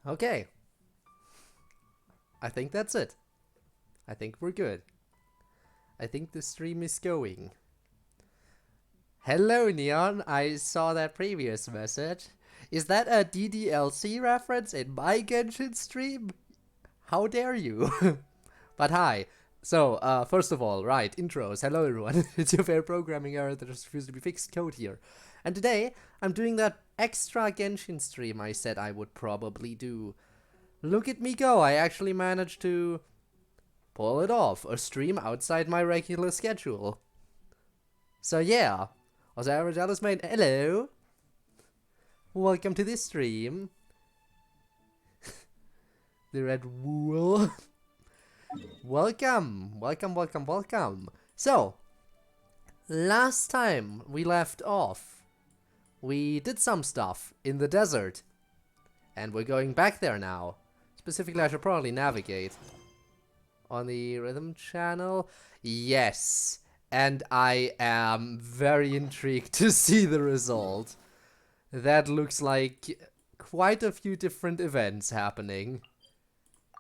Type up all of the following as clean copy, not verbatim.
Okay. I think that's it. I think we're good. I think the stream is going. Hello, Neon. I saw that previous message. Is that a DDLC reference in my Genshin stream? How dare you? But hi. So, first of all, right, intros. Hello, everyone. It's your fair programming error that just refused to be fixed code here. And today, I'm doing that extra Genshin stream I said I would probably do. Look at me go. I actually managed to pull it off. A stream outside my regular schedule. So yeah. Also, Arigella's main. Hello. Welcome to this stream. The Red Wool. Welcome. Welcome. So, last time we left off, we did some stuff in the desert. And we're going back there now. Specifically, I should probably navigate. On the rhythm channel? Yes. And I am very intrigued to see the result. That looks like quite a few different events happening.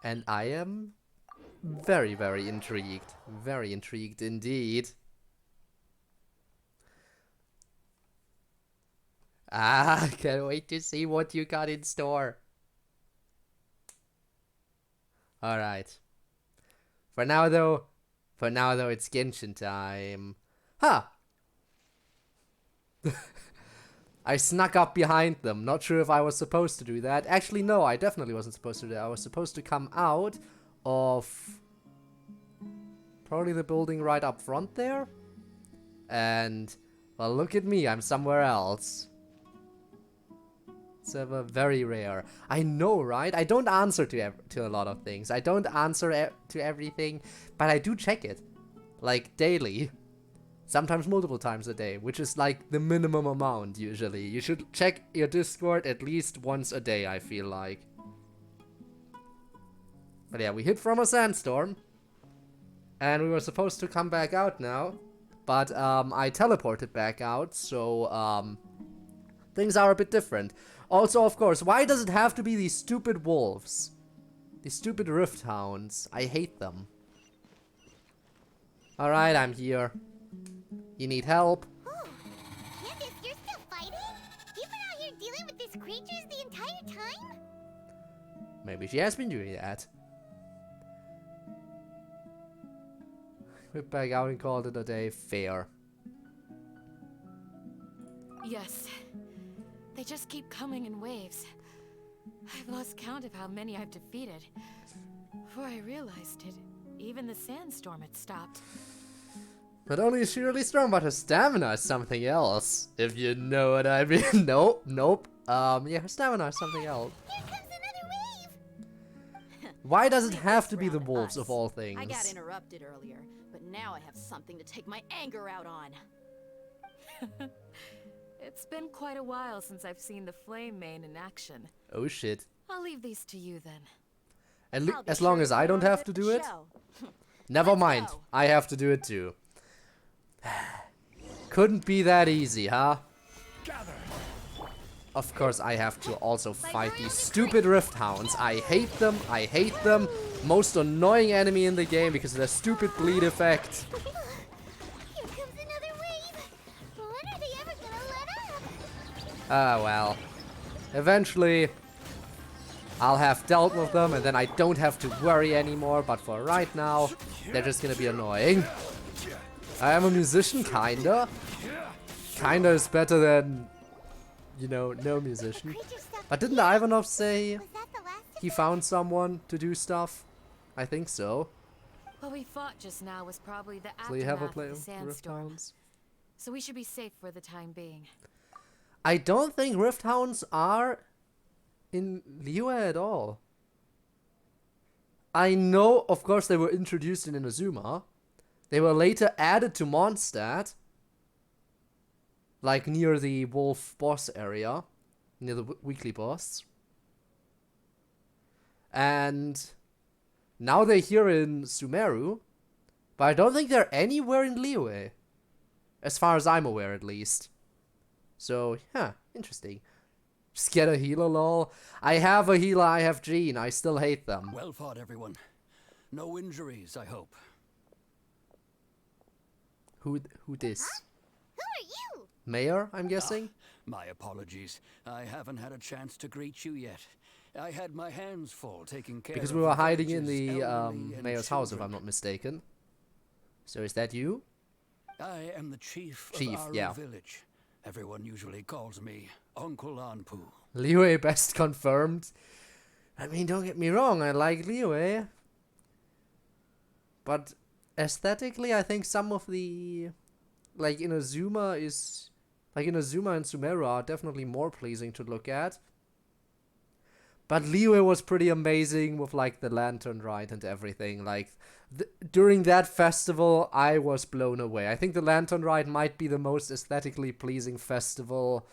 And I am very, very intrigued. Very intrigued indeed. Ah, can't wait to see what you got in store. Alright. For now though, it's Genshin time. Huh! I snuck up behind them. Not sure if I was supposed to do that. Actually, no, I definitely wasn't supposed to do that. I was supposed to come out of probably the building right up front there. And, well, look at me. I'm somewhere else. It's very rare. I know, right? I don't answer to a lot of things. I don't answer to everything, but I do check it. Like, daily. Sometimes multiple times a day, which is like the minimum amount, usually. You should check your Discord at least once a day, I feel like. But yeah, we hid from a sandstorm. And we were supposed to come back out now. But, I teleported back out, so, things are a bit different. Also, of course, why does it have to be these stupid wolves? These stupid rift hounds. I hate them. Alright, I'm here. You need help? Oh, Candace, you're still fighting? You've been out here dealing with these creatures the entire time? Maybe she has been doing that. Whip back out and called it a day. Fair. Yes. They just keep coming in waves. I've lost count of how many I've defeated. Before I realized it, even the sandstorm had stopped. Not only is she really strong, but her stamina is something else. If you know what I mean. Nope. Yeah, her stamina is something else. Here comes another wave! Why does it have to be the wolves of all things? I got interrupted earlier, but now I have something to take my anger out on. It's been quite a while since I've seen the flame main in action. Oh shit. I'll leave these to you then. And as long as I don't have to do it? Never mind. I have to do it too. Couldn't be that easy, huh? Of course I have to also fight these stupid rift hounds. I hate them. Most annoying enemy in the game because of their stupid bleed effect. Here comes another wave! When are they ever gonna let up? Ah, well. Eventually, I'll have dealt with them and then I don't have to worry anymore. But for right now, they're just gonna be annoying. I am a musician, kinda. Kinda is better than, you know, no musician. But didn't Ivanov say Was that the last of he found someone to do stuff? I think so. What we fought just now was probably the So you have a aftermath play of the with Rift sandstorm. Hounds? So we should be safe for the time being. I don't think Rift Hounds are in Liyue at all. I know, of course, they were introduced in Inazuma. They were later added to Mondstadt. Like near the wolf boss area. Near the weekly boss. And now they're here in Sumeru. But I don't think they're anywhere in Liyue. As far as I'm aware, at least. So, yeah, interesting. Just get a healer, lol. I have a healer, I have Jean. I still hate them. Well fought, everyone. No injuries, I hope. Who this? Who are you? Mayor, I'm guessing? My apologies. I haven't had a chance to greet you yet. I had my hands full taking care Because of we were the hiding in village's the elderly and mayor's house, if children. I'm not mistaken. So is that you? I am the chief Chief, of our yeah. village. Everyone usually calls me Uncle Anpu. Liyue best confirmed. I mean, don't get me wrong, I like Liyue. But aesthetically, I think some of the... Like, Inazuma is... Like, Inazuma and Sumeru are definitely more pleasing to look at. But Liyue was pretty amazing with, like, the lantern ride and everything. Like, during that festival, I was blown away. I think the lantern ride might be the most aesthetically pleasing festival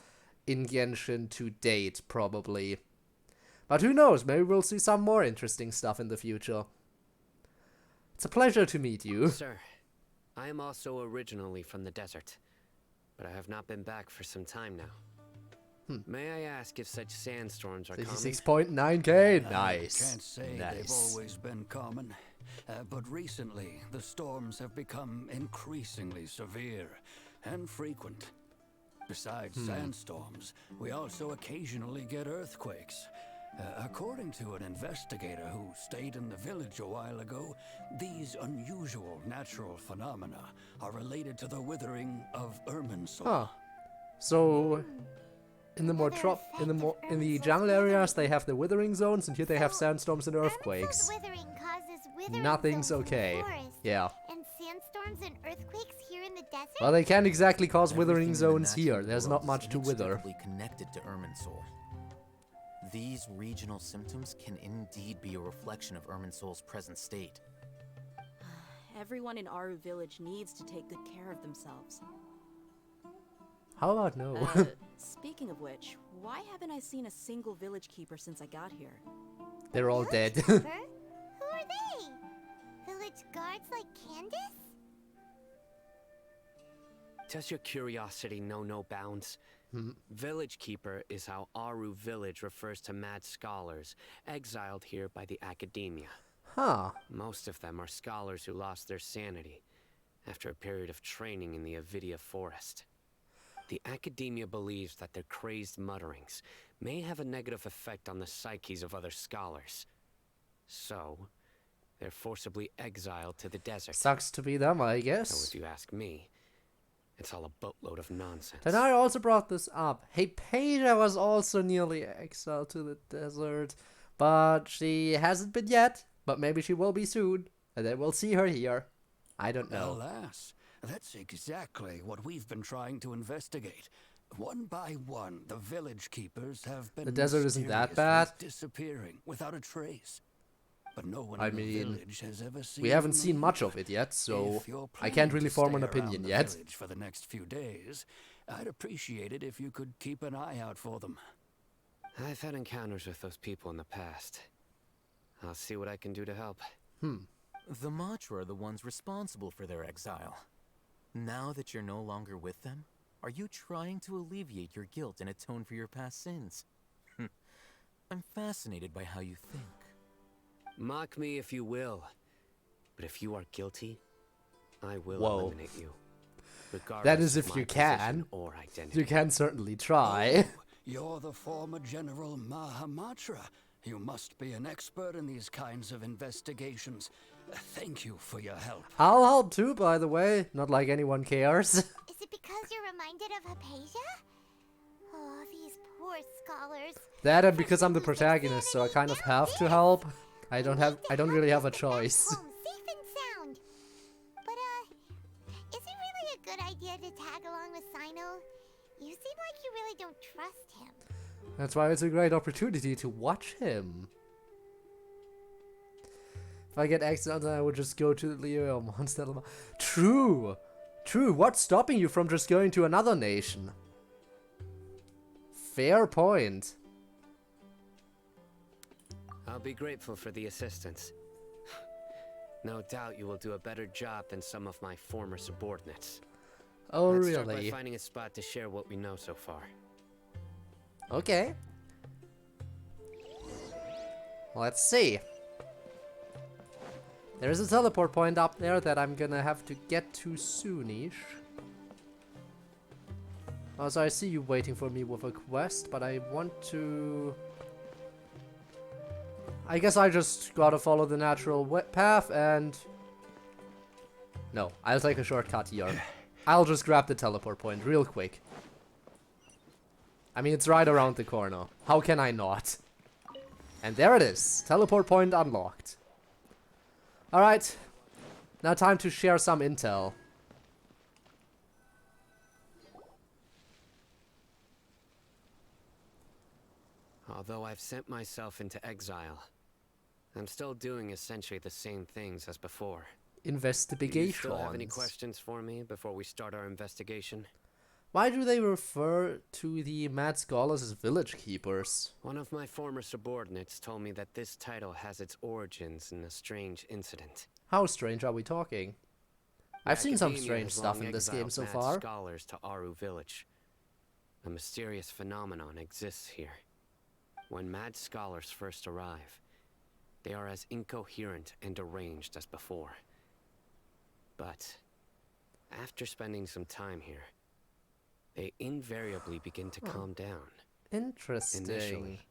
in Genshin to date, probably. But who knows, maybe we'll see some more interesting stuff in the future. It's a pleasure to meet you. Sir, I am also originally from the desert, but I have not been back for some time now. May I ask if such sandstorms are common? 66.9k, nice. I can't say they've Nice. always been common, but recently the storms have become increasingly severe and frequent. Besides sandstorms, we also occasionally get earthquakes. According to an investigator who stayed in the village a while ago, these unusual natural phenomena are related to the withering of Irminsul. Huh. So in the in the jungle areas they have the withering zones, and here they have sandstorms and earthquakes. Irminsul's withering causes withering Nothing's zones in the okay. forest. Yeah. And sandstorms and earthquakes here in the desert? Well, they can't exactly cause withering Everything in the zones here. natural There's world not much is to wither. inextricably connected to Irminsul. These regional symptoms can indeed be a reflection of Irminsul's present state. Everyone in Aru village needs to take good care of themselves. How about no? Speaking of which, why haven't I seen a single village keeper since I got here? They're all Village dead. keeper? Who are they? Village guards like Candace? Does your curiosity know no bounds? Village Keeper is how Aru village refers to mad scholars exiled here by the academia. Huh. Most of them are scholars who lost their sanity after a period of training in the Avidia forest. The academia believes that their crazed mutterings may have a negative effect on the psyches of other scholars. So, they're forcibly exiled to the desert. Sucks to be them, I So guess. if you ask me, it's all a boatload of nonsense. Then I also brought this up. Hypatia was also nearly exiled to the desert, but she hasn't been yet. But maybe she will be soon, and then we'll see her here. I don't know. Alas, that's exactly what we've been trying to investigate. One by one, the village keepers have been The desert isn't that mysteriously bad. disappearing without a trace. But no one I in the mean, village has ever seen We haven't them seen much either. of it yet, so If you're I can't planning really to form an stay around opinion the yet. village for the next few days, I'd appreciate it if you could keep an eye out for them. I've had encounters with those people in the past. I'll see what I can do to help. The Matra are the ones responsible for their exile. Now that you're no longer with them, are you trying to alleviate your guilt and atone for your past sins? I'm fascinated by how you think. Mock me if you will, but if you are guilty, I will Whoa. eliminate you. That is regardless if of my you can. position or identity. You can certainly try. Oh, you're the former General Mahamatra. You must be an expert in these kinds of investigations. Thank you for your help. I'll help too, by the way. Not like anyone cares. Is it because you're reminded of Hypatia? Oh, these poor scholars. That and because I'm the protagonist, so I kind of have to help. I don't really have a Get back choice. home safe and sound. But is it really a good idea to tag along with Cyno? You seem like you really don't trust him. That's why it's a great opportunity to watch him. If I get exiled, then I would just go to Leo or Monster. True! True, what's stopping you from just going to another nation? Fair point. I'll be grateful for the assistance. No doubt you will do a better job than some of my former subordinates. Oh, Let's start by really? finding a spot to share what we know so far. Okay. Let's see. There is a teleport point up there that I'm gonna have to get to soonish. Also, I see you waiting for me with a quest, but I want to... I guess I just gotta follow the natural path and... No, I'll take a shortcut here. I'll just grab the teleport point real quick. I mean, it's right around the corner. How can I not? And there it is. Teleport point unlocked. Alright. Now time to share some intel. Although I've sent myself into exile, I'm still doing essentially the same things as before. Do you still have any Investigations. questions for me before we start our investigation? Why do they refer to the Mad Scholars as village keepers? One of my former subordinates told me that this title has its origins in a strange incident. How strange are we talking? I've seen some Academia strange has stuff long in this game exiled so mad far. Scholars to Aru Village. A mysterious phenomenon exists here. When mad scholars first arrive, they are as incoherent and deranged as before. But after spending some time here, they invariably begin to calm down. Interesting. Initially,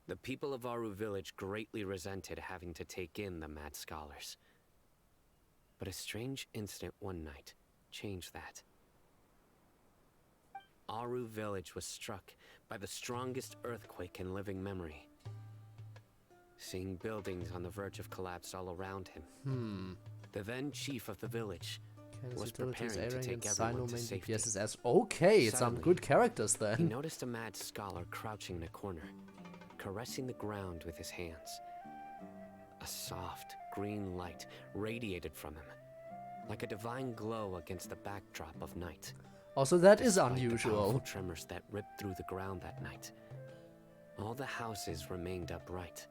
the people of Aru Village greatly resented having to take in the mad scholars. But a strange incident one night changed that. Aru Village was struck by the strongest earthquake in living memory. Seeing buildings on the verge of collapse all around him, the then chief of the village was preparing to take everyone to safety. PSS. Okay, some Suddenly, good characters He then. noticed a mad scholar crouching in a corner, caressing the ground with his hands. A soft, green light radiated from him, like a divine glow against the backdrop of night. Also, that is Despite the unusual. powerful tremors that ripped through the ground that night, all the houses remained upright,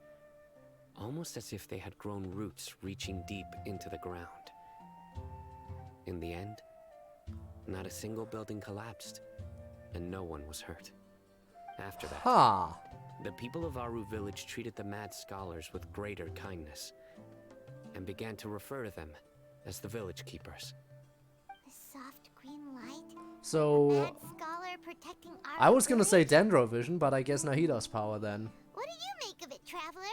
almost as if they had grown roots reaching deep into the ground. In the end, not a single building collapsed, and no one was hurt. After that, Ha! the people of Aru Village treated the mad scholars with greater kindness, and began to refer to them as the village keepers. The soft green light. So, Mad scholar protecting our I was gonna say village? Dendrovision, but I guess Nahida's power then. What do you make of it, traveler?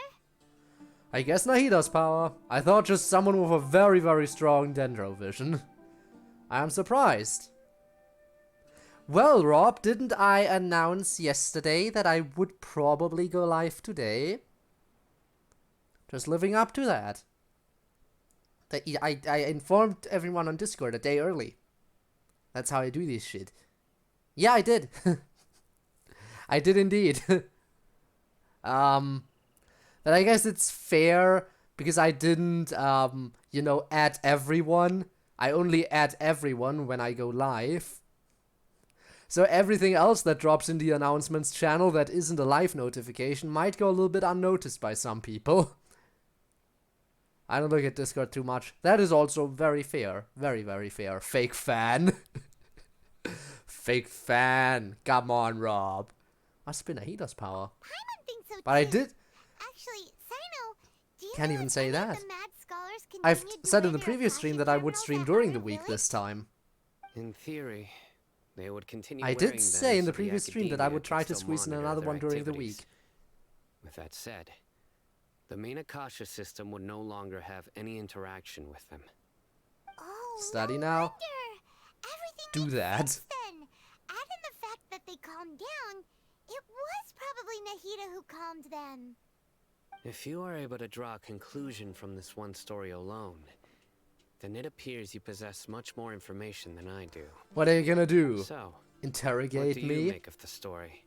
I guess Nahida's power. I thought just someone with a very, very strong Dendrovision. I am surprised. Well, Rob, didn't I announce yesterday that I would probably go live today? Just living up to that. I informed everyone on Discord a day early. That's how I do this shit. Yeah, I did. I did indeed. But I guess it's fair because I didn't, you know, add everyone. I only add everyone when I go live. So everything else that drops in the announcements channel that isn't a live notification might go a little bit unnoticed by some people. I don't look at Discord too much. That is also very fair. Very, very fair. Fake fan. Fake fan. Come on, Rob. Must have been Ahida's power. Paimon thinks so But I too. did... Actually, Cyno, do you Can't know even if say any of that. the mad scholars I've continue said in the doing their previous stream Akashic that I would terminals stream at during the Aru week Village? this time. In theory, they would continue I wearing did say them in the so previous stream that I academia would could try to still squeeze in monitor another their one during the activities. week. With that said, the main Akasha system would no longer have any interaction with them. Oh, Study no now. wonder. Everything Do makes that. sense then. Add in the fact that they calmed down, it was probably Nahida who calmed them. If you are able to draw a conclusion from this one story alone, then it appears you possess much more information than I do. What are you gonna do? So, what Interrogate do you me? make of the story?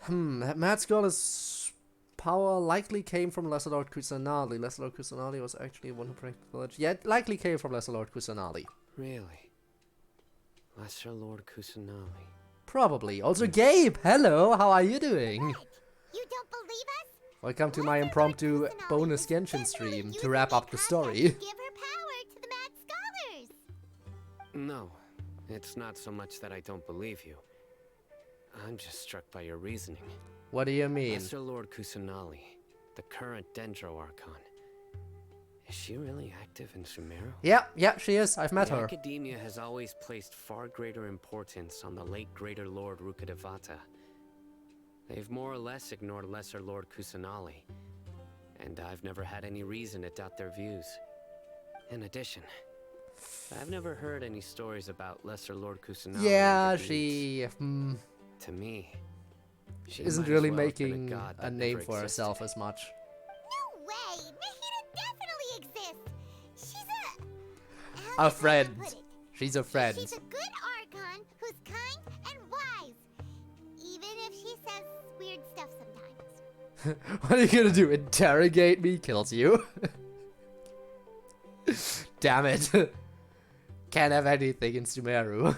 Mad Scholar's power likely came from Lesser Lord Kusanali. Lesser Lord Kusanali was actually one who protected the village. Yeah, it likely came from Lesser Lord Kusanali. Really? Lesser Lord Kusanali. Probably. Also, Gabe, hello, how are you doing? What? You don't believe us? Welcome to my Lesser Lord impromptu Kusanali bonus is Genshin literally stream to using wrap the up the Akasha story. to give her power to the mad scholars. No, it's not so much that I don't believe you. I'm just struck by your reasoning. What do you mean? Lesser Lord Kusanali, the current Dendro Archon. Is she really active in Sumeru? Yeah, she is. I've met The her. Academia has always placed far greater importance on the late Greater Lord Rukkhadevata. They've more or less ignored Lesser Lord Kusanali, and I've never had any reason to doubt their views. In addition, I've never heard any stories about LesserOrd Kusanali. Yeah, or the she deeds. To me, she isn't might as really well have been a making god a that name never for existed. herself as much. No way! Nahida definitely exists! She's A how do I friend. put it? She's a friend. She's a good Archon who's kind and wise. Even if she says weird stuff sometimes. What are you gonna do? Interrogate me? Kills you. Damn it. Can't have anything in Sumeru.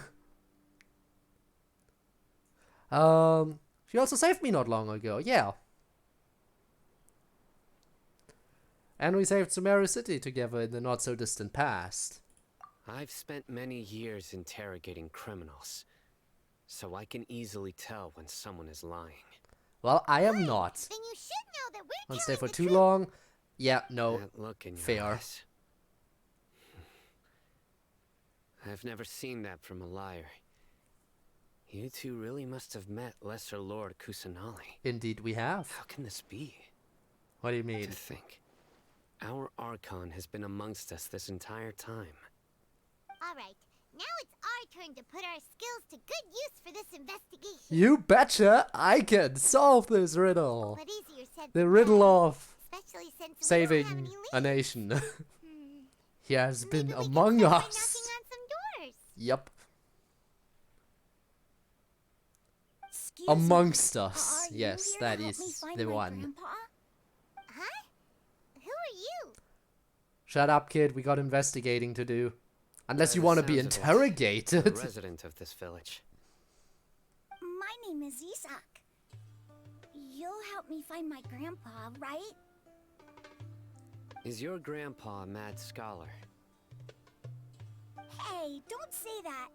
She also saved me not long ago, yeah. And we saved Sumeru City together in the not so distant past. I've spent many years interrogating criminals, so I can easily tell when someone is lying. Well, I am not. Then you should know that we're Don't stay telling for the too truth. long. Yeah, no. That look in your fair. eyes. I've never seen that from a liar. You two really must have met Lesser Lord Kusanali. Indeed we have. How can this be? What do you mean? To think, our Archon has been amongst us this entire time. Alright, now it's our turn to put our skills to good use for this investigation. You betcha I can solve this riddle. But easier said The than riddle done, of especially since we don't have saving any a leads. nation. He has been Maybe we can among start by us. knocking on some doors. Yep. Excuse Amongst me, us. are you Yes, here to that help is me find the my one. Grandpa? Huh? Who are you? Shut up, kid. We got investigating to do. Unless By you the want to be sounds of it, interrogated. A resident of this village. My name is Isak. You'll help me find my grandpa, right? Is your grandpa a mad scholar? Hey, don't say that.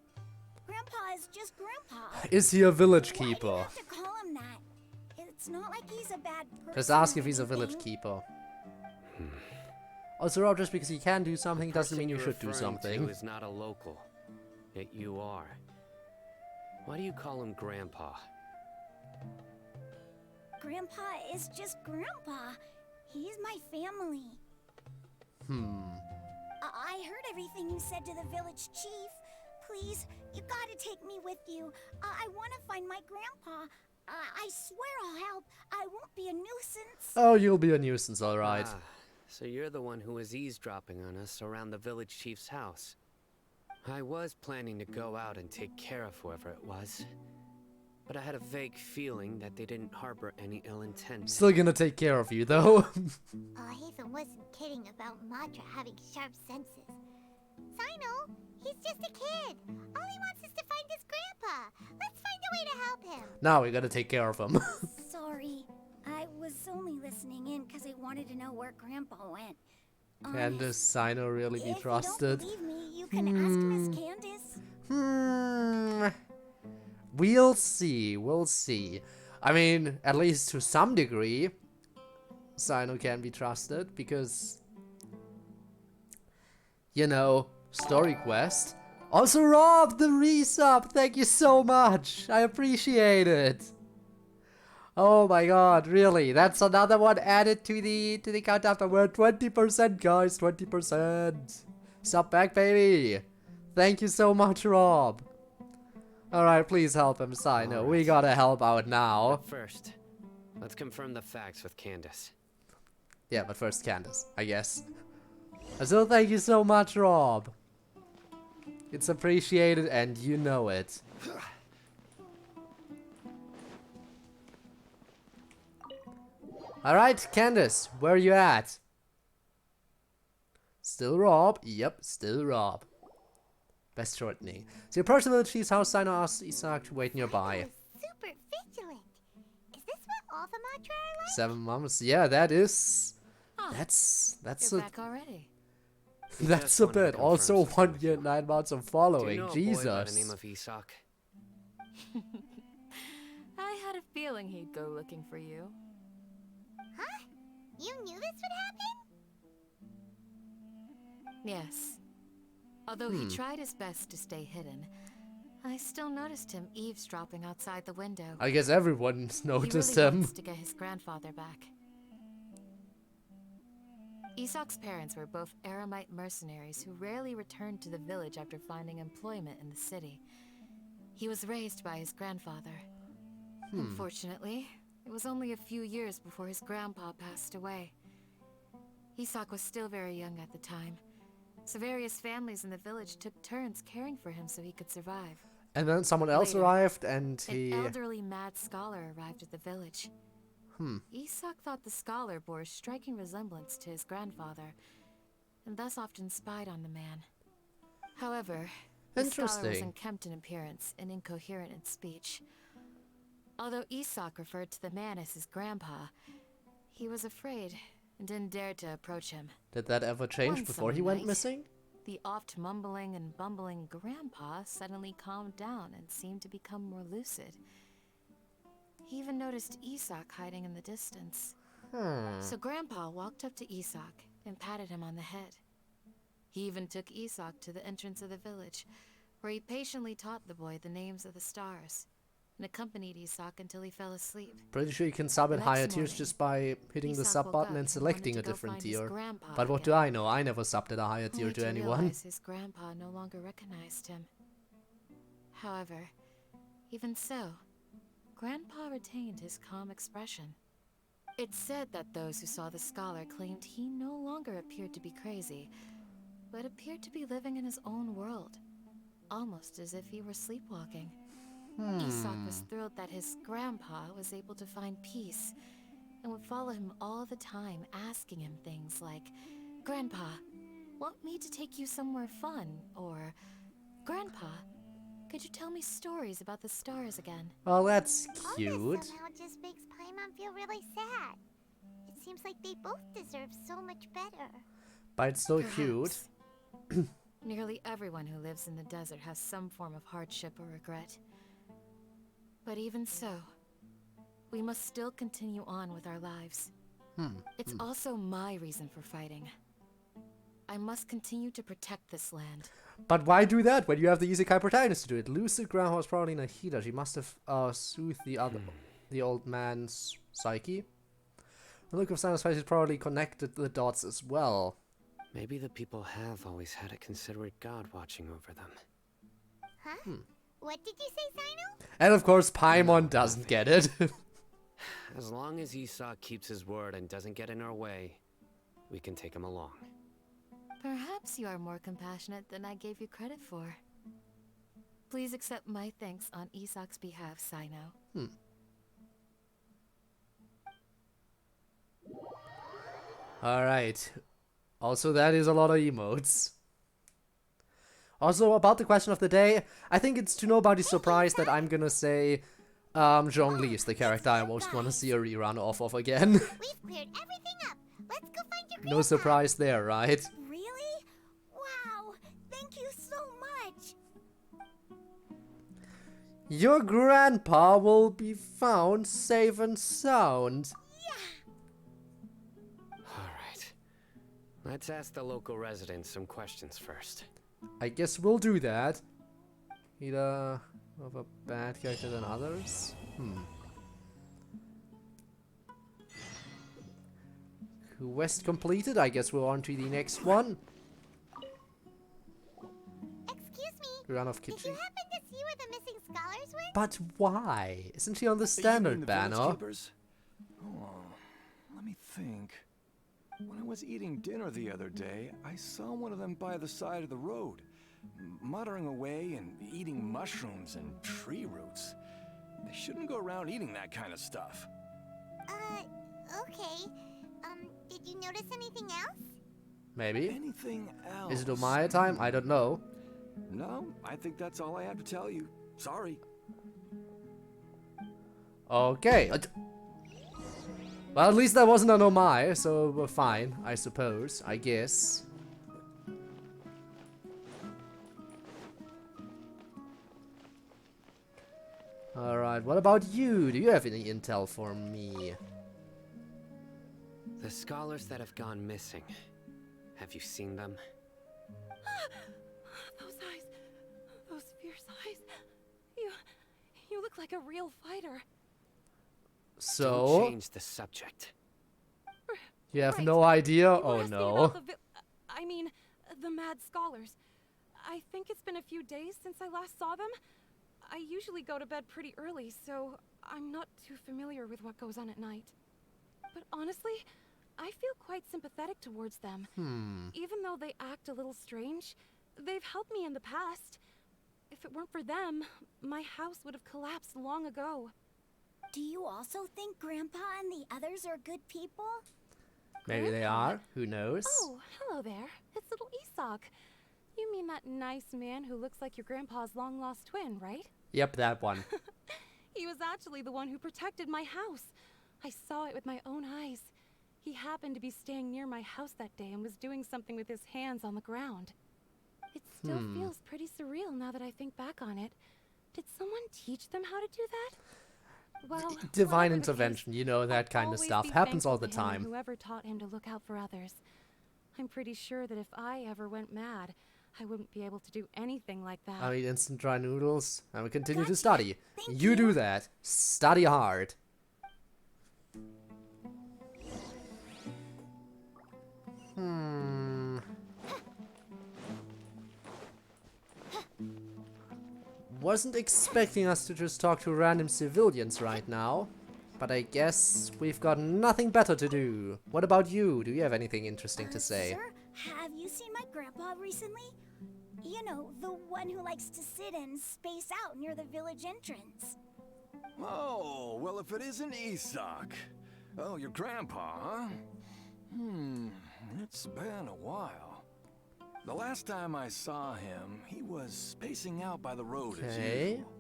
Grandpa is just Grandpa. Is he a village Why do you keeper? have to call him that? It's not like he's a bad person. Just ask or if he's a village anything. keeper. Also, Rob, just because he can do something doesn't Person mean you you're should do referring to something. is not a local, yet you are. Why do you call him Grandpa? Grandpa is just Grandpa. He's my family. I heard everything you said to the village chief. Please, you gotta take me with you. I want to find my grandpa. I swear I'll help. I won't be a nuisance. Oh, you'll be a nuisance, alright. Ah, so you're the one who was eavesdropping on us around the village chief's house. I was planning to go out and take care of whoever it was, but I had a vague feeling that they didn't harbor any ill intent. Still gonna take care of you, though. Hazen wasn't kidding about Madra having sharp senses. Cyno, he's just a kid. All he wants is to find his grandpa. Let's find a way to help him. Now we gotta take care of him. Sorry. I was only listening in because I wanted to know where Grandpa went. Can this Cyno really be If trusted? you don't believe me, you can ask Miss Candace. We'll see, we'll see. I mean, at least to some degree, Cyno can be trusted because, you know, story quest. Also, Rob, the resub, thank you so much. I appreciate it. Oh my god, really? That's another one added to the countdown. We're 20%, guys, 20%. Sub back, baby. Thank you so much, Rob. Alright, please help him, Cyno. We gotta help out now. But first, let's confirm the facts with Candace. Yeah, but first Candace, I guess. So thank you so much, Rob. It's appreciated and you know it. Alright, Candace, where are you at? Still Rob? Yep, still Rob. Best shortening. So you approach the village chief's house, Cyno asks Isak to wait nearby. Cyno is super vigilant. Is this what all the Madra are like? 7 months? Yeah, that is... Oh, That's you're a... back already. That's Just a wanted to bit. confirm Also, something 1 with year, you. 9 months of Do following. you know a boy by the name Jesus. of Isak? had a feeling he'd go looking for you. Huh? You knew this would happen? Yes. Although he tried his best to stay hidden, I still noticed him eavesdropping outside the window. I guess everyone's noticed he really him. wants to get his grandfather back. Isak's parents were both Eremite mercenaries who rarely returned to the village after finding employment in the city. He was raised by his grandfather. Unfortunately, it was only a few years before his grandpa passed away. Isak was still very young at the time, so various families in the village took turns caring for him so he could survive. And then someone else Later, arrived and he... An elderly mad scholar arrived at the village. Isak thought the scholar bore a striking resemblance to his grandfather, and thus often spied on the man. However, the scholar was Interesting. unkempt in appearance and incoherent in speech. Although Isak referred to the man as his grandpa, he was afraid and didn't dare to approach him. Did that ever change One before he summer went night, missing? The oft mumbling and bumbling grandpa suddenly calmed down and seemed to become more lucid. He even noticed Isak hiding in the distance. So Grandpa walked up to Isak and patted him on the head. He even took Isak to the entrance of the village, where he patiently taught the boy the names of the stars, and accompanied Isak until he fell asleep. Pretty sure you can sub in The higher next tiers morning, just by hitting the Isak sub woke button up and and selecting wanted a to go different find his tier. grandpa But what do again. I know? I never subbed at a higher tier Only to to anyone. realize his grandpa no longer recognized him. However, even so, Grandpa retained his calm expression. It's said that those who saw the scholar claimed he no longer appeared to be crazy, but appeared to be living in his own world, almost as if he were sleepwalking. Isak was thrilled that his grandpa was able to find peace, and would follow him all the time, asking him things like, "Grandpa, want me to take you somewhere fun?" Or, "Grandpa, could you tell me stories about the stars again?" Well, that's All cute. this somehow just makes Paimon feel really sad. It seems like they both deserve so much better. But it's so cute. Perhaps. Nearly everyone who lives in the desert has some form of hardship or regret. But even so, we must still continue on with our lives. It's also my reason for fighting. I must continue to protect this land. But why do that when you have the isekai protagonist to do it? Lucid Grandpa was probably in a heater. She must have soothed the old man's psyche. The look of Cyno's face is probably connected the dots as well. Maybe the people have always had a considerate god watching over them. Huh? What did you say, Cyno? And of course, Paimon doesn't get it. As long as Isak keeps his word and doesn't get in our way, we can take him along. Perhaps you are more compassionate than I gave you credit for. Please accept my thanks on Isak's behalf, Cyno. Alright. Also, that is a lot of emotes. Also, about the question of the day, I think it's to nobody's surprise that I'm gonna say Zhongli is the character I most want to see a rerun of again. We've cleared everything up. Let's go find your grandpa. No surprise there, right? Really? Wow! Thank you so much! Your grandpa will be found safe and sound. Alright. Let's ask the local residents some questions first. I guess we'll do that. Either of a bad character than others? Quest completed. I guess we're on to the next one. Excuse me. Run of Did kitchen. you happen to see where the missing scholars went? But why? Isn't she on the You mean standard the banner? village keepers? Oh, let me think. When I was eating dinner the other day, I saw one of them by the side of the road, muttering away and eating mushrooms and tree roots. They shouldn't go around eating that kind of stuff. Okay. Did you notice anything else? Maybe. Anything else? Is it Omaya time? I don't know. No, I think that's all I have to tell you. Sorry. Okay. Well, at least that wasn't an Omai, so we're fine, I suppose. I guess. Alright, what about you? Do you have any intel for me? The scholars that have gone missing. Have you seen them? Those eyes. Those fierce eyes. You look like a real fighter. So, Don't change the subject. you have Right. no idea? You were Oh asking no. about I mean, the mad scholars. I think it's been a few days since I last saw them. I usually go to bed pretty early, so I'm not too familiar with what goes on at night. But honestly, I feel quite sympathetic towards them. Even though they act a little strange, they've helped me in the past. If it weren't for them, my house would have collapsed long ago. Do you also think Grandpa and the others are good people? Maybe they are. Who knows? Oh, hello there. It's little Isak. You mean that nice man who looks like your grandpa's long-lost twin, right? Yep, that one. He was actually the one who protected my house. I saw it with my own eyes. He happened to be staying near my house that day and was doing something with his hands on the ground. It still feels pretty surreal now that I think back on it. Did someone teach them how to do that? Well, Divine whatever the intervention, case, you know, that I'll kind of always stuff. be Happens all thankful the to him and time. Whoever taught him to look out for others. I'm pretty sure that if I ever went mad, I wouldn't be able to do anything like that. I'll eat instant dry noodles. I will continue to Gotcha. study. Thank You you. do that. Study hard. Wasn't expecting us to just talk to random civilians right now, but I guess we've got nothing better to do. What about you? Do you have anything interesting to say? Sir, have you seen my grandpa recently? You know, the one who likes to sit and space out near the village entrance. Oh, well, if it isn't Isak. Oh, your grandpa, huh? It's been a while. The last time I saw him, he was spacing out by the road as Okay. usual.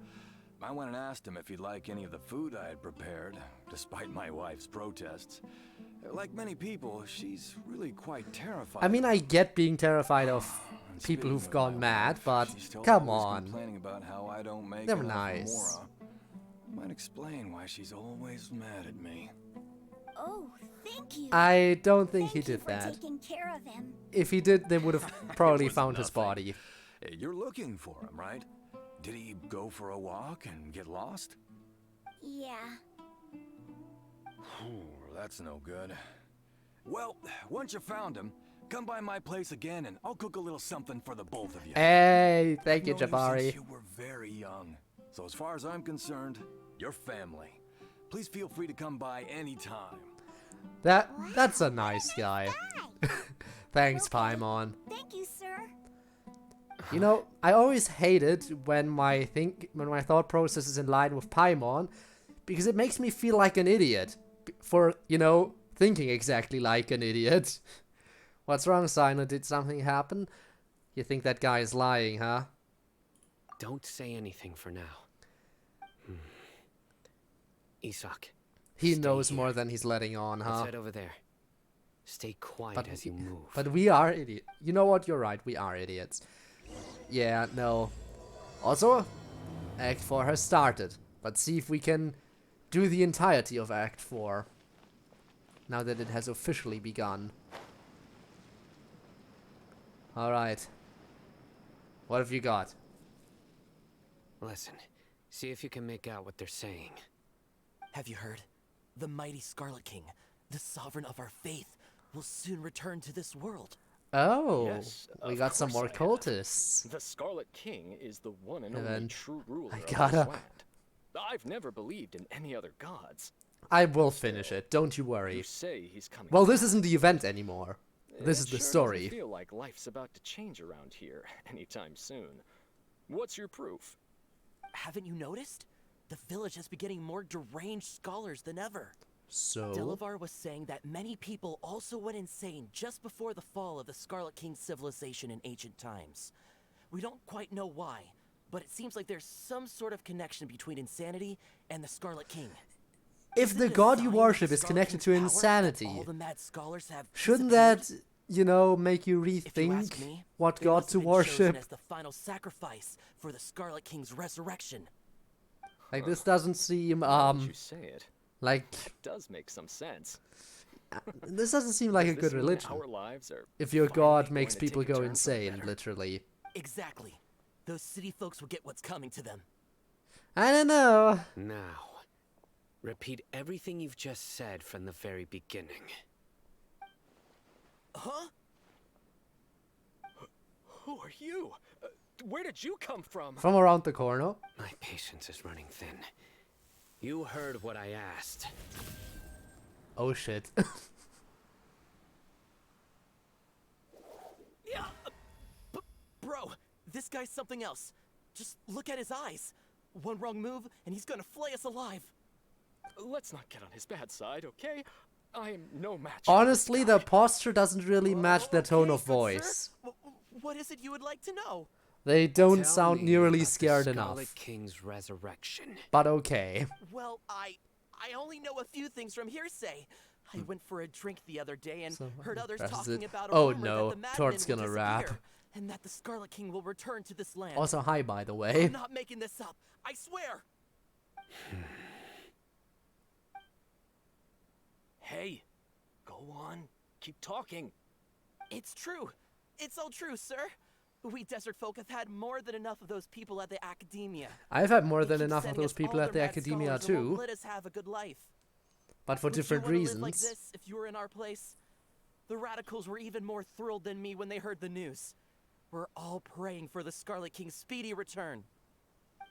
I went and asked him if he'd like any of the food I had prepared, despite my wife's protests. Like many people, she's really quite terrified. I mean, I get being terrified of And people speaking who've of gone my mad, wife, but she's still come always on. complaining about how I don't make They're enough nice. Mora. Might explain why she's always mad at me. Oh, thank you. I don't think Thank he you did for that. taking care of him. If he did, they would have probably was found his nothing. body. Hey, you're looking for him, right? Did he go for a walk and get lost? Yeah. That's no good. Well, once you found him, come by my place again and I'll cook a little something for the both of you. Hey, thank you, I've known Jabari. since you were very young. So as far as I'm concerned, you're family. Please feel free to come by anytime. That's a nice guy. Thanks, Okay. Paimon. Thank you, sir. You know, I always hated when my thought process is in line with Paimon, because it makes me feel like an idiot for, you know, thinking exactly like an idiot. What's wrong, Cyno? Did something happen? You think that guy is lying, huh? Don't say anything for now. Isak. He Stay knows here. more than he's letting on, Let's huh? head over there. Stay quiet But as you move. But we are idiots. You know what? You're right. We are idiots. Yeah, no. Also, Act 4 has started. Let's see if we can do the entirety of Act 4. Now that it has officially begun. Alright. What have you got? Listen, see if you can make out what they're saying. Have you heard? The mighty Scarlet King, the sovereign of our faith, will soon return to this world. Oh, Yes, we of got some more course I have. cultists. The Scarlet King is the one and And only then true ruler I of gotta- this land. I've never believed in any other gods. I will finish it, don't you worry. You say he's coming Well, this back. isn't the event anymore. This It is the sure doesn't story. feel like life's about to change around here anytime soon. What's your proof? Haven't you noticed? The village has been getting more deranged scholars than ever. So, Delavar was saying that many people also went insane just before the fall of the Scarlet King's civilization in ancient times. We don't quite know why, but it seems like there's some sort of connection between insanity and the Scarlet King. if Isn't the it a god you sign of worship the is Scarlet connected King's to power that insanity, all the mad scholars have shouldn't disappeared? that, you know, make you If you rethink ask me, what they god must to have been chosen worship? as the final sacrifice for the Scarlet King's resurrection. Like, this doesn't seem, Now that you say it, like, it does make some sense. this doesn't seem like Does a this good mean religion. our lives are If your finally god going makes to people take a go turn for the insane, better? literally. Exactly. Those city folks will get what's coming to them. I don't know. Now, repeat everything you've just said from the very beginning. Huh? Who are you? Where did you come from? From around the corner. My patience is running thin. You heard what I asked. Oh shit. Yeah. Bro, this guy's something else. Just look at his eyes. One wrong move, and he's gonna flay us alive. Let's not get on his bad side, okay? I am no match for this Honestly, guy. the posture doesn't really match their tone Okay, of good voice. sir. What is it you would like to know? They don't Tell sound me nearly about the scared enough. Scarlet King's resurrection. But okay. Well, I only know a few things from hearsay. I went for a drink the other day and So, heard others that's talking it. about a Oh rumor no, that the madmen Tort's will gonna rap. disappear, and that the Scarlet King will return to this land. Also, hi, by the way. I'm not making this up. I swear. Hey, go on. Keep talking. It's true. It's all true, sir. We desert folk have had more than enough of those people at the academia. I've had more They than keep enough of sending those us people all at the their mad academia scholars and won't too. let us have a good life. But for Would different you wanna live reasons. like this if you were in our place? The radicals were even more thrilled than me when they heard the news. We're all praying for the Scarlet King's speedy return.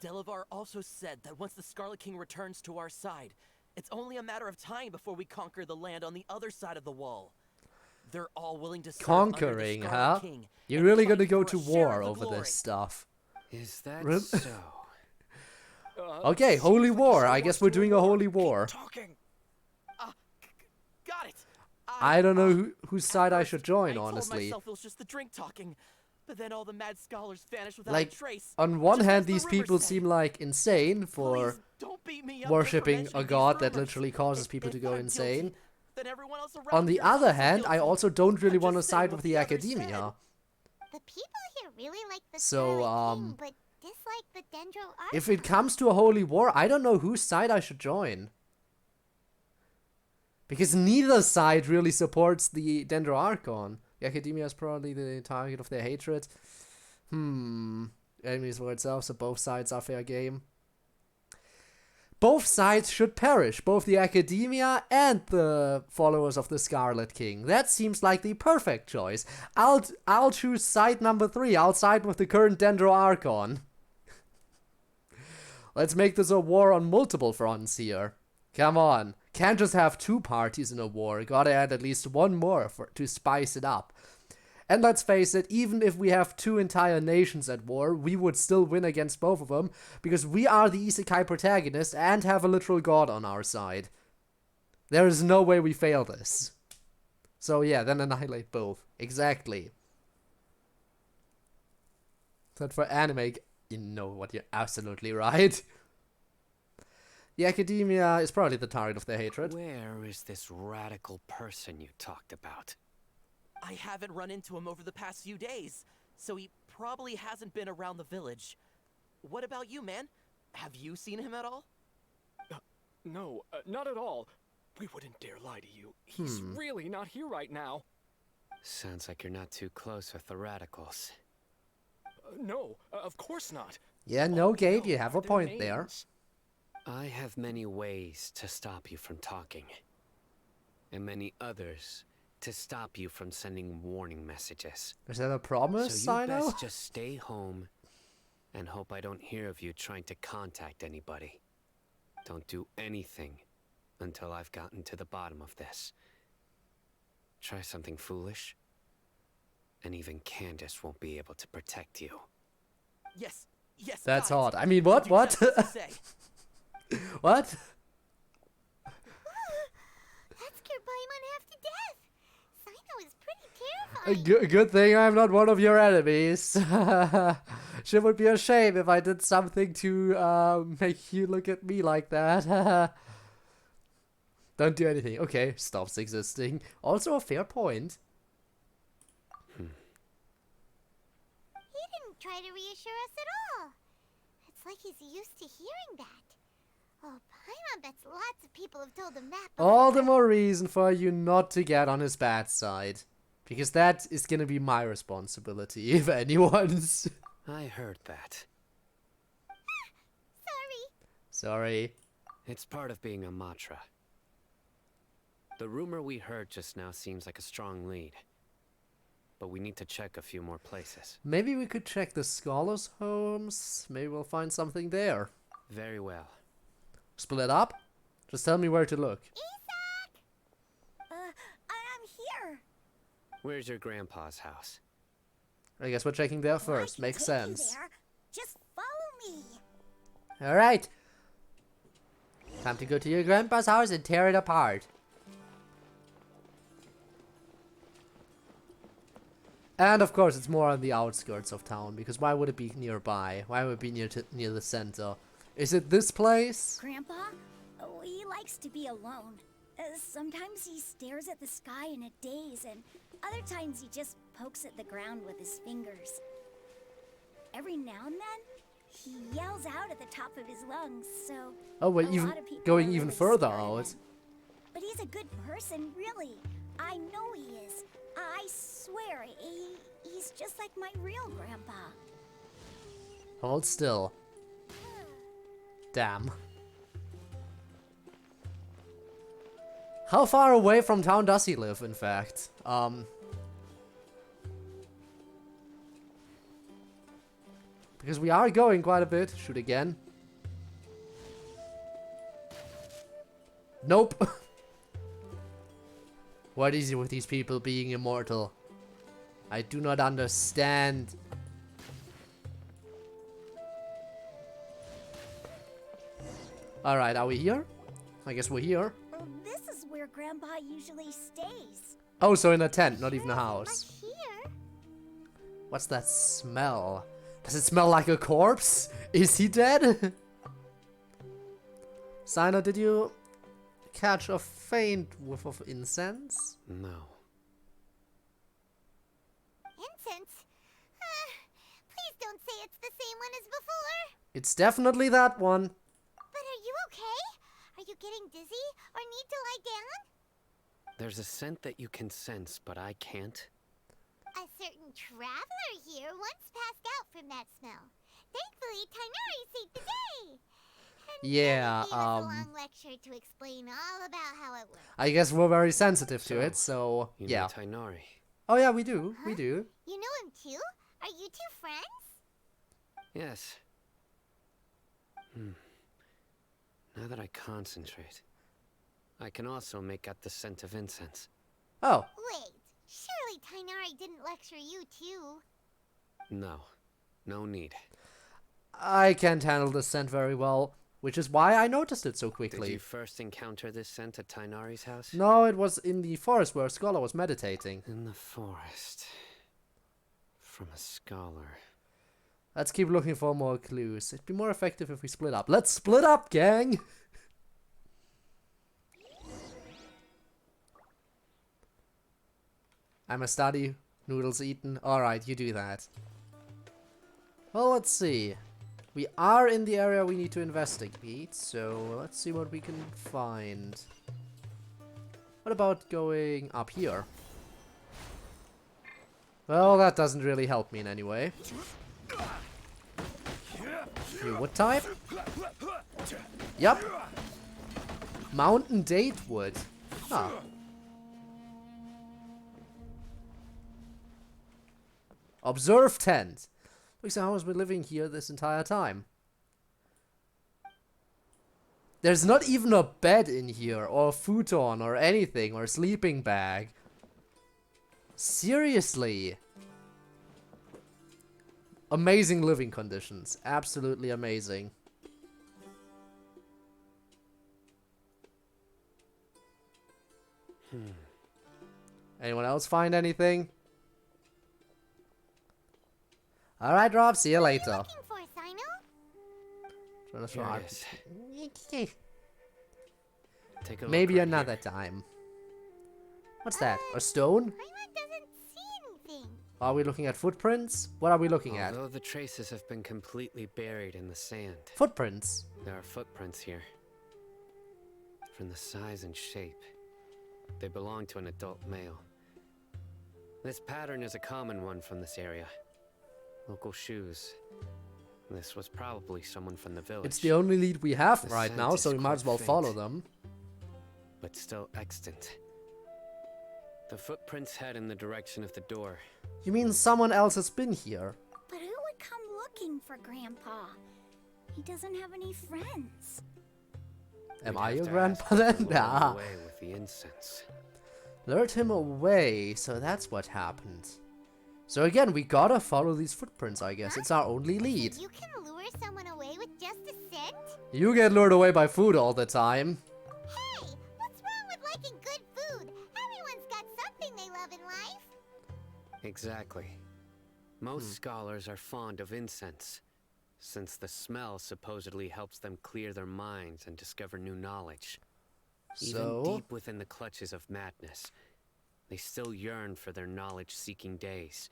Delavar also said that once the Scarlet King returns to our side, it's only a matter of time before we conquer the land on the other side of the wall. They're all willing to serve under the Conquering, Scarlet huh? King You're and really fight gonna go for to a share war of the over glory. this stuff. Is that Rem- so? Okay, Seems holy like he war. still I guess wants we're to doing a war. holy Keep war. talking. Got it. I don't know whose At side I first, should join, I told honestly. myself it was just the drink talking, but then all the mad scholars vanished without Like, a trace. on one just hand, as the these rumors people say. seem like insane for Please don't beat me up just for worshipping mentioning a these god that rumors. literally causes people to If go I'm insane. guilty, then everyone else around On the here is other also hand, I guilty. also don't really I'm want to just saying side what with the the others academia. said. The people here really like the So, Scarlet King, but dislike the Dendro Archon. If it comes to a holy war, I don't know whose side I should join. Because neither side really supports the Dendro Archon. The academia is probably the target of their hatred. Enemies war itself, so both sides are fair game. Both sides should perish, both the academia and the followers of the Scarlet King. That seems like the perfect choice. I'll choose side number 3. I'll side with the current Dendro Archon. Let's make this a war on multiple fronts here. Come on. Can't just have 2 parties in a war. Gotta add at least one more to spice it up. And let's face it, even if we have 2 entire nations at war, we would still win against both of them, because we are the isekai protagonist and have a literal god on our side. There is no way we fail this. So yeah, then annihilate both. Exactly. But for anime, you know what, you're absolutely right. The academia is probably the target of their hatred. Where is this radical person you talked about? I haven't run into him over the past few days, so he probably hasn't been around the village. What about you, man? Have you seen him at all? No, not at all. We wouldn't dare lie to you. He's really not here right now. Sounds like you're not too close with the radicals. No, of course not. Yeah, no, Gabe, you have a point there. I have many ways to stop you from talking. And many others to stop you from sending warning messages. Is that a promise, So you Cyno? best just stay home and hope I don't hear of you trying to contact anybody. Don't do anything until I've gotten to the bottom of this. Try something foolish, and even Candace won't be able to protect you. Yes, yes. That's got it. hard. I mean, what? Do What? just as you say. What? That scared Paimon half to death. Cyno is pretty A terrifying. good thing I'm not one of your enemies. It would be a shame if I did something to make you look at me like that. Don't do anything. Okay, stops existing. Also a fair point. He didn't try to reassure us at all. It's like he's used to hearing that. Lots of people have told him that All the before. more reason for you not to get on his bad side. Because that is gonna be my responsibility, if anyone's. I heard that. Sorry. It's part of being a Matra. The rumor we heard just now seems like a strong lead. But we need to check a few more places. Maybe we could check the scholars' homes. Maybe we'll find something there. Very well. Split up? Just tell me where to look. Isaac! I'm here. Where's your grandpa's house? I guess we're checking there first. I can Makes take sense. you there. Just follow me. Alright. Time to go to your grandpa's house and tear it apart. And of course it's more on the outskirts of town, because why would it be nearby? Why would it be near the center? Is it this place? Grandpa? Oh, he likes to be alone. Sometimes he stares at the sky in a daze, and other times he just pokes at the ground with his fingers. Every now and then, he yells out at the top of his lungs, so Oh, we're a even lot of people going are even really further scared of out. him. But he's a good person, really. I know he is. I swear, he's just like my real grandpa. Hold still. Damn. How far away from town does he live, in fact? Because we are going quite a bit. Shoot again. Nope. What is it with these people being immortal? I do not understand. Alright, are we here? I guess we're here. Well, this is where Grandpa usually stays. Oh, so in a tent, not even a Sure house. isn't much here. What's that smell? Does it smell like a corpse? Is he dead? Cyno, did you catch a faint whiff of incense? No. Incense? Please don't say it's the same one as before. It's definitely that one. But are you okay? Are you getting dizzy or need to lie down? There's a scent that you can sense, but I can't. A certain traveler here once passed out from that smell. Thankfully, Tainari saved the day. And Yeah, then gave us a long lecture to explain all about how it works. I guess we're very sensitive to it, so You yeah. know Tainari. Oh yeah, we do. Huh? We do. You know him too? Are you two friends? Yes. Now that I concentrate, I can also make out the scent of incense. Oh, Wait, surely Tainari didn't lecture you too. No. No need. I can't handle the scent very well, which is why I noticed it so Did quickly. you first encounter this scent at Tainari's house? No, it was in the forest where a scholar was meditating. In the forest. From a scholar. Let's keep looking for more clues. It'd be more effective if we split up. Let's split up, gang! I'm a study. Noodles eaten. Alright, you do that. Well, let's see. We are in the area we need to investigate, so let's see what we can find. What about going up here? Well, that doesn't really help me in any way. You what type? Yup. Mountain Datewood. Huh. Observe tent. Looks like how has been living here this entire time. There's not even a bed in here, or a futon, or anything, or a sleeping bag. Seriously. Amazing living conditions. Absolutely amazing. Anyone else find anything? Alright, Rob, see you later. Looking for Cyno? Trying to Here try- it is. Take a look Maybe right another here. time. What's that? A stone? Paimon doesn't see anything. Are we looking at footprints? What are we looking at? Although the traces have been completely buried in the sand, Footprints? there are footprints here. From the size and shape, they belong to an adult male. This pattern is a common one from this area. Local shoes. This was probably someone from the village. It's the only lead we have The right scent now, is so we might quite as well faint. follow them. But still extant. The footprints head in the direction of the door. You mean someone else has been here? But who would come looking for Grandpa? He doesn't have any friends. Am We'd I have your to grandpa ask to then? lure him Nah. away with the incense. Lured him away, so that's what happened. So again, we gotta follow these footprints, I guess. It's our only lead. You can lure someone away with just a scent? You get lured away by food all the time. Hey, what's wrong with liking good food? Everyone's got something they love in life. Exactly. Most scholars are fond of incense, since the smell supposedly helps them clear their minds and discover new knowledge. Even So, deep within the clutches of madness, they still yearn for their knowledge-seeking days,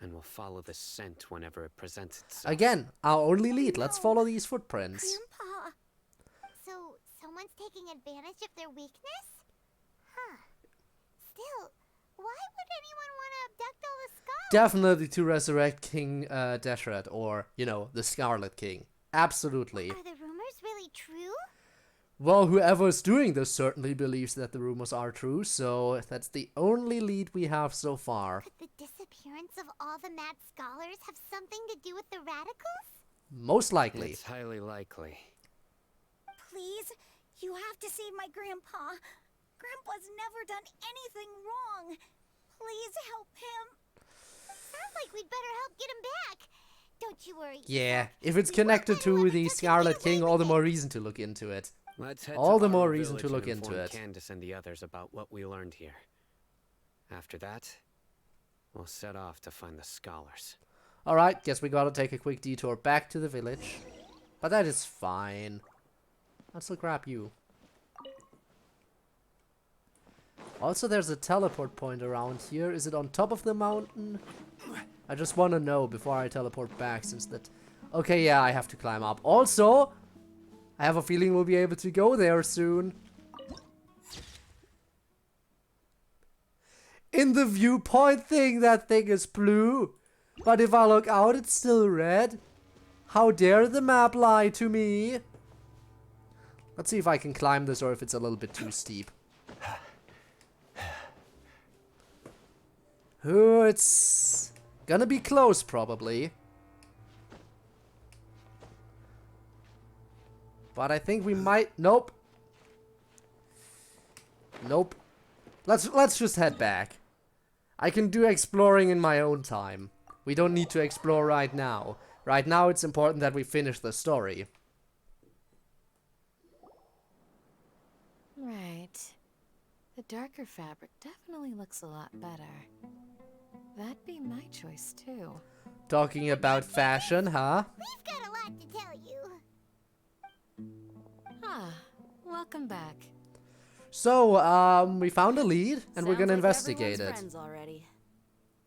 and will follow the scent whenever it presents itself. again, our only lead. Let's follow these footprints. Grandpa, So, someone's taking advantage of their weakness? Huh. Still, why would anyone want to abduct all the scholars? Definitely to resurrect King Deshret, or, you know, the Scarlet King. Absolutely. Are the rumors really true? Well, whoever's doing this certainly believes that the rumors are true, so that's the only lead we have so far. Could the disappearance of all the mad scholars have something to do with the radicals? Most likely. It's highly likely. please, you have to save my grandpa. Grandpa's never done anything wrong. Please help him. Sounds like we'd better help get him back. Don't you worry. Yeah, Eva. if it's We connected won't let to whoever the took him Scarlet get away King, all the with more it. reason to look into it. Let's head All to the more our reason to village look and into inform it. Candace and the others about what we learned here. After that, we'll set off to find the scholars. Alright, guess we gotta take a quick detour back to the village. But that is fine. Let's still grab you. Also, there's a teleport point around here. Is it on top of the mountain? I just want to know before I teleport back, since that... Okay, yeah, I have to climb up. Also, I have a feeling we'll be able to go there soon. In the viewpoint thing, that thing is blue. But if I look out, it's still red. How dare the map lie to me? Let's see if I can climb this or if it's a little bit too steep. Oh, it's gonna be close, probably. But I think we might... Nope. Nope. Let's just head back. I can do exploring in my own time. We don't need to explore right now. Right now, it's important that we finish the story. Right. The darker fabric definitely looks a lot better. That'd be my choice, too. Talking about fashion, huh? We've got a lot to tell you. Ah, welcome back. So, we found a lead, and we're Sounds gonna like investigate everyone's it. friends already.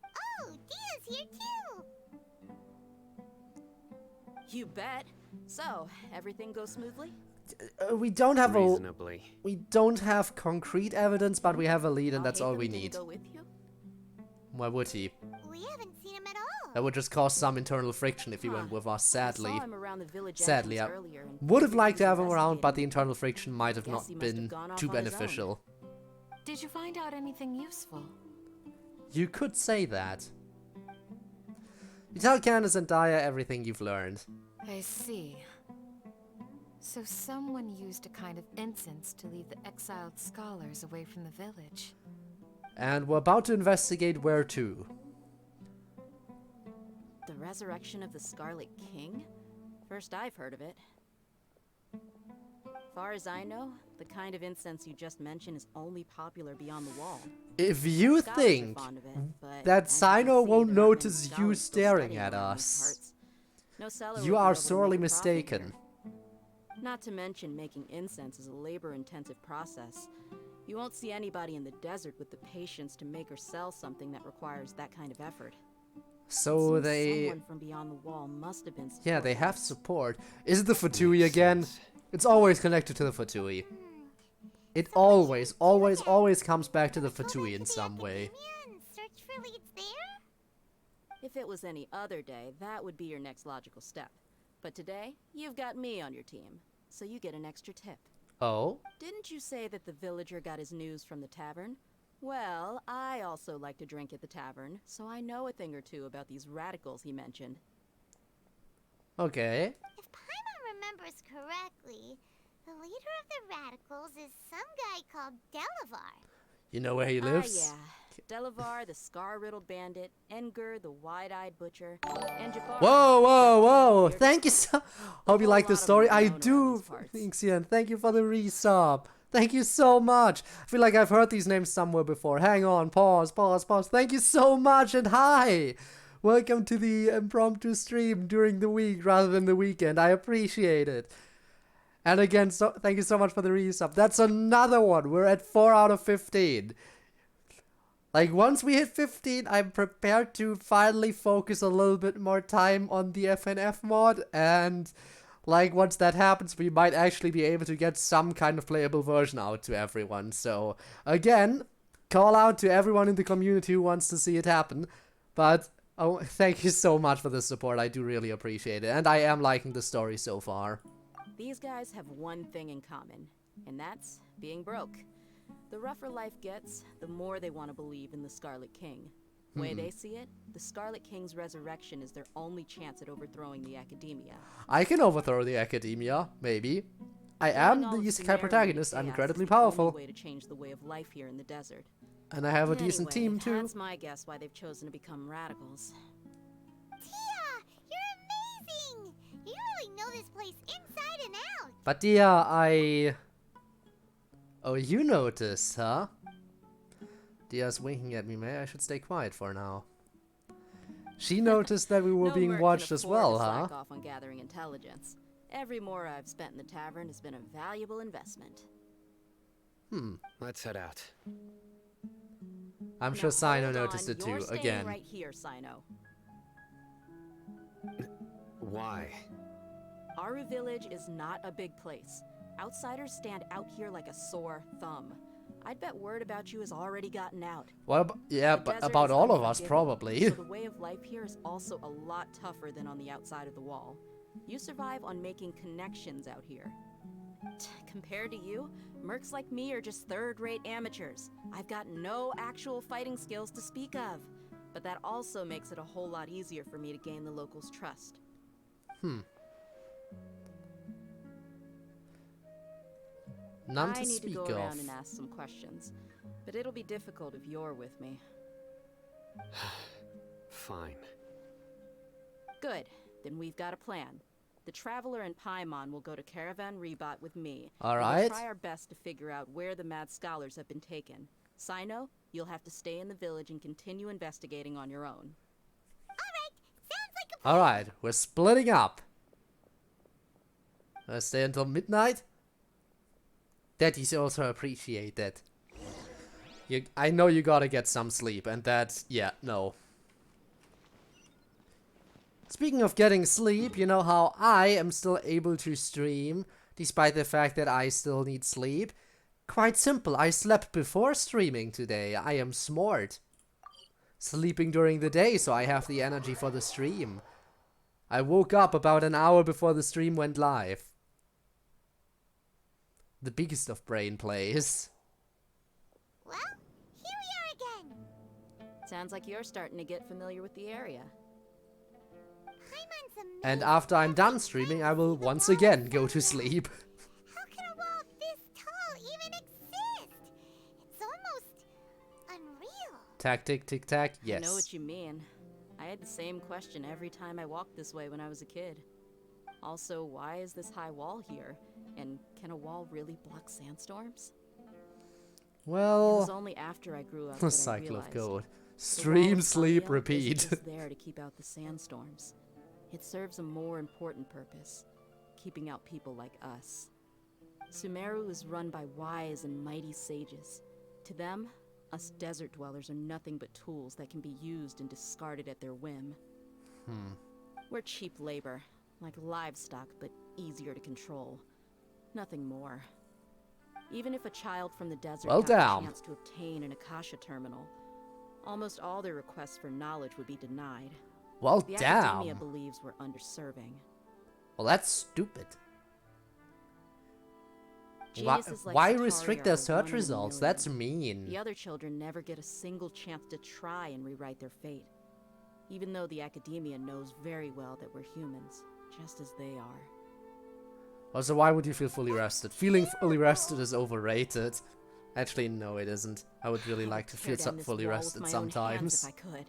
Oh, Dia's here too. You bet. So, everything goes smoothly? We don't have Reasonably. we don't have concrete evidence, but we have a lead, and I'll that's hate all them we didn't need. Go with you? Why would he? We haven't seen him at all. That would just cause some internal friction if he Huh. went with us, I sadly. saw him around the village Sadly, I entrance earlier and would have figured liked to he was have him around, but the investigating. internal friction might have Guess not he must have been gone off too on his own. beneficial. Did you find out anything useful? You could say that. You tell Candace and Daya everything you've learned. I see. So someone used a kind of incense to lead the exiled scholars away from the village. And we're about to investigate where to. The resurrection of the Scarlet King? First I've heard of it. Far as I know, the kind of incense you just mentioned is only popular beyond the wall. If you Scholars are think fond of it, but that as you can Cyno see, won't there aren't many notice you scholars still staring studying at around these us, parts. No seller you would be are able to sorely make a profit mistaken. here. Not to mention making incense is a labor-intensive process. You won't see anybody in the desert with the patience to make or sell something that requires that kind of effort. So Seems they... someone from beyond the wall must have been Yeah, they supporting have support. Is it the Fatui again? sense. It's always connected to the Fatui. It always comes back to the Fatui in some way. And search for leads there? If it was any other day, that would be your next logical step. But today, you've got me on your team, so you get an extra tip. Oh? Didn't you say that the villager got his news from the tavern? Well, I also like to drink at the tavern, so I know a thing or two about these radicals he mentioned. Okay. If Paimon remembers correctly, the leader of the radicals is some guy called Delavar. You know where he lives? Ah, yeah. Delavar, the scar-riddled bandit, Engur, the wide-eyed butcher, and Jabbar. Whoa! Thank you so. Hope you like the story. I do. Thanks, Ian. Thank you for the resub. Thank you so much. I feel like I've heard these names somewhere before. Hang on. Pause. Thank you so much and hi. Welcome to the impromptu stream during the week rather than the weekend. I appreciate it. And again, thank you so much for the resub. That's another one. We're at 4 out of 15. Like, once we hit 15, I'm prepared to finally focus a little bit more time on the FNF mod, and, like, once that happens, we might actually be able to get some kind of playable version out to everyone. So, again, call out to everyone in the community who wants to see it happen, but, oh, thank you so much for the support, I do really appreciate it, and I am liking the story so far. These guys have one thing in common, and that's being broke. The rougher life gets, the more they want to believe in the Scarlet King. The way they see it, the Scarlet King's resurrection is their only chance at overthrowing the Academia. I can overthrow the Academia, maybe. I am the isekai protagonist, I'm incredibly powerful. Way to change the way of life here in the desert. And I have a decent team too. That's my guess why they've chosen to become radicals. Tia, you're amazing! You really know this place inside and out. But Dia, Oh, you noticed, huh? Dia's winking at me, May. I should stay quiet for now. She noticed that we were being watched as well, huh? Off on gathering intelligence. Every more I've spent in the tavern has been a valuable investment. Let's head out. I'm sure Cyno noticed it too, You're staying again. right here, Cyno. Why? Aru Village is not a big place. Outsiders stand out here like a sore thumb. I'd bet word about you has already gotten out. Well, yeah, but about all of us, probably. So the way of life here is also a lot tougher than on the outside of the wall. You survive on making connections out here. Compared to you, mercs like me are just third-rate amateurs. I've got no actual fighting skills to speak of. But that also makes it a whole lot easier for me to gain the locals' trust. None to I need speak to go of. around and ask some questions, but it'll be difficult if you're with me. Fine. Good. Then we've got a plan. The Traveler and Paimon will go to Caravan Rebot with me. All and right. we'll try our best to figure out where the Mad Scholars have been taken. Cyno, you'll have to stay in the village and continue investigating on your own. Alright, sounds like a plan. Alright, we're splitting up. Let's stay until midnight. That is also appreciated. I know you gotta get some sleep, and that, yeah, no. Speaking of getting sleep, you know how I am still able to stream, despite the fact that I still need sleep? Quite simple, I slept before streaming today. I am smart. Sleeping during the day, so I have the energy for the stream. I woke up about an hour before the stream went live. The biggest of brain plays. Well, here we are again. Sounds like you're starting to get familiar with the area. Paimon's amazing. And after I'm done streaming, I will once again go to sleep. How can a wall this tall even exist? It's almost unreal. Tactic, tic tac, yes. I know what you mean. I had the same question every time I walked this way when I was a kid. Also, why is this high wall here? And can a wall really block sandstorms? It Well, was only after I grew up the that I cycle of realized code. the wall Stream, of sleep, Sanya repeat. isn't just there to keep out the sandstorms. It serves a more important purpose, keeping out people like us. Sumeru is run by wise and mighty sages. To them, us desert dwellers are nothing but tools that can be used and discarded at their whim. We're cheap labor, like livestock, but easier to control. Nothing more. Even if a child from the desert Well, got a damn. chance to obtain an Akasha terminal, almost all their requests for knowledge would be denied. Well, The damn. academia believes we're underserving. Well, that's stupid. Geniuses like Why Satari restrict are their a search 1 in a results? million. That's mean. The other children never get a single chance to try and rewrite their fate, even though the academia knows very well that we're humans, just as they are. Also, why would you feel fully rested? Feeling fully rested is overrated. Actually, no, it isn't. I would really like to feel fully rested sometimes. If I could.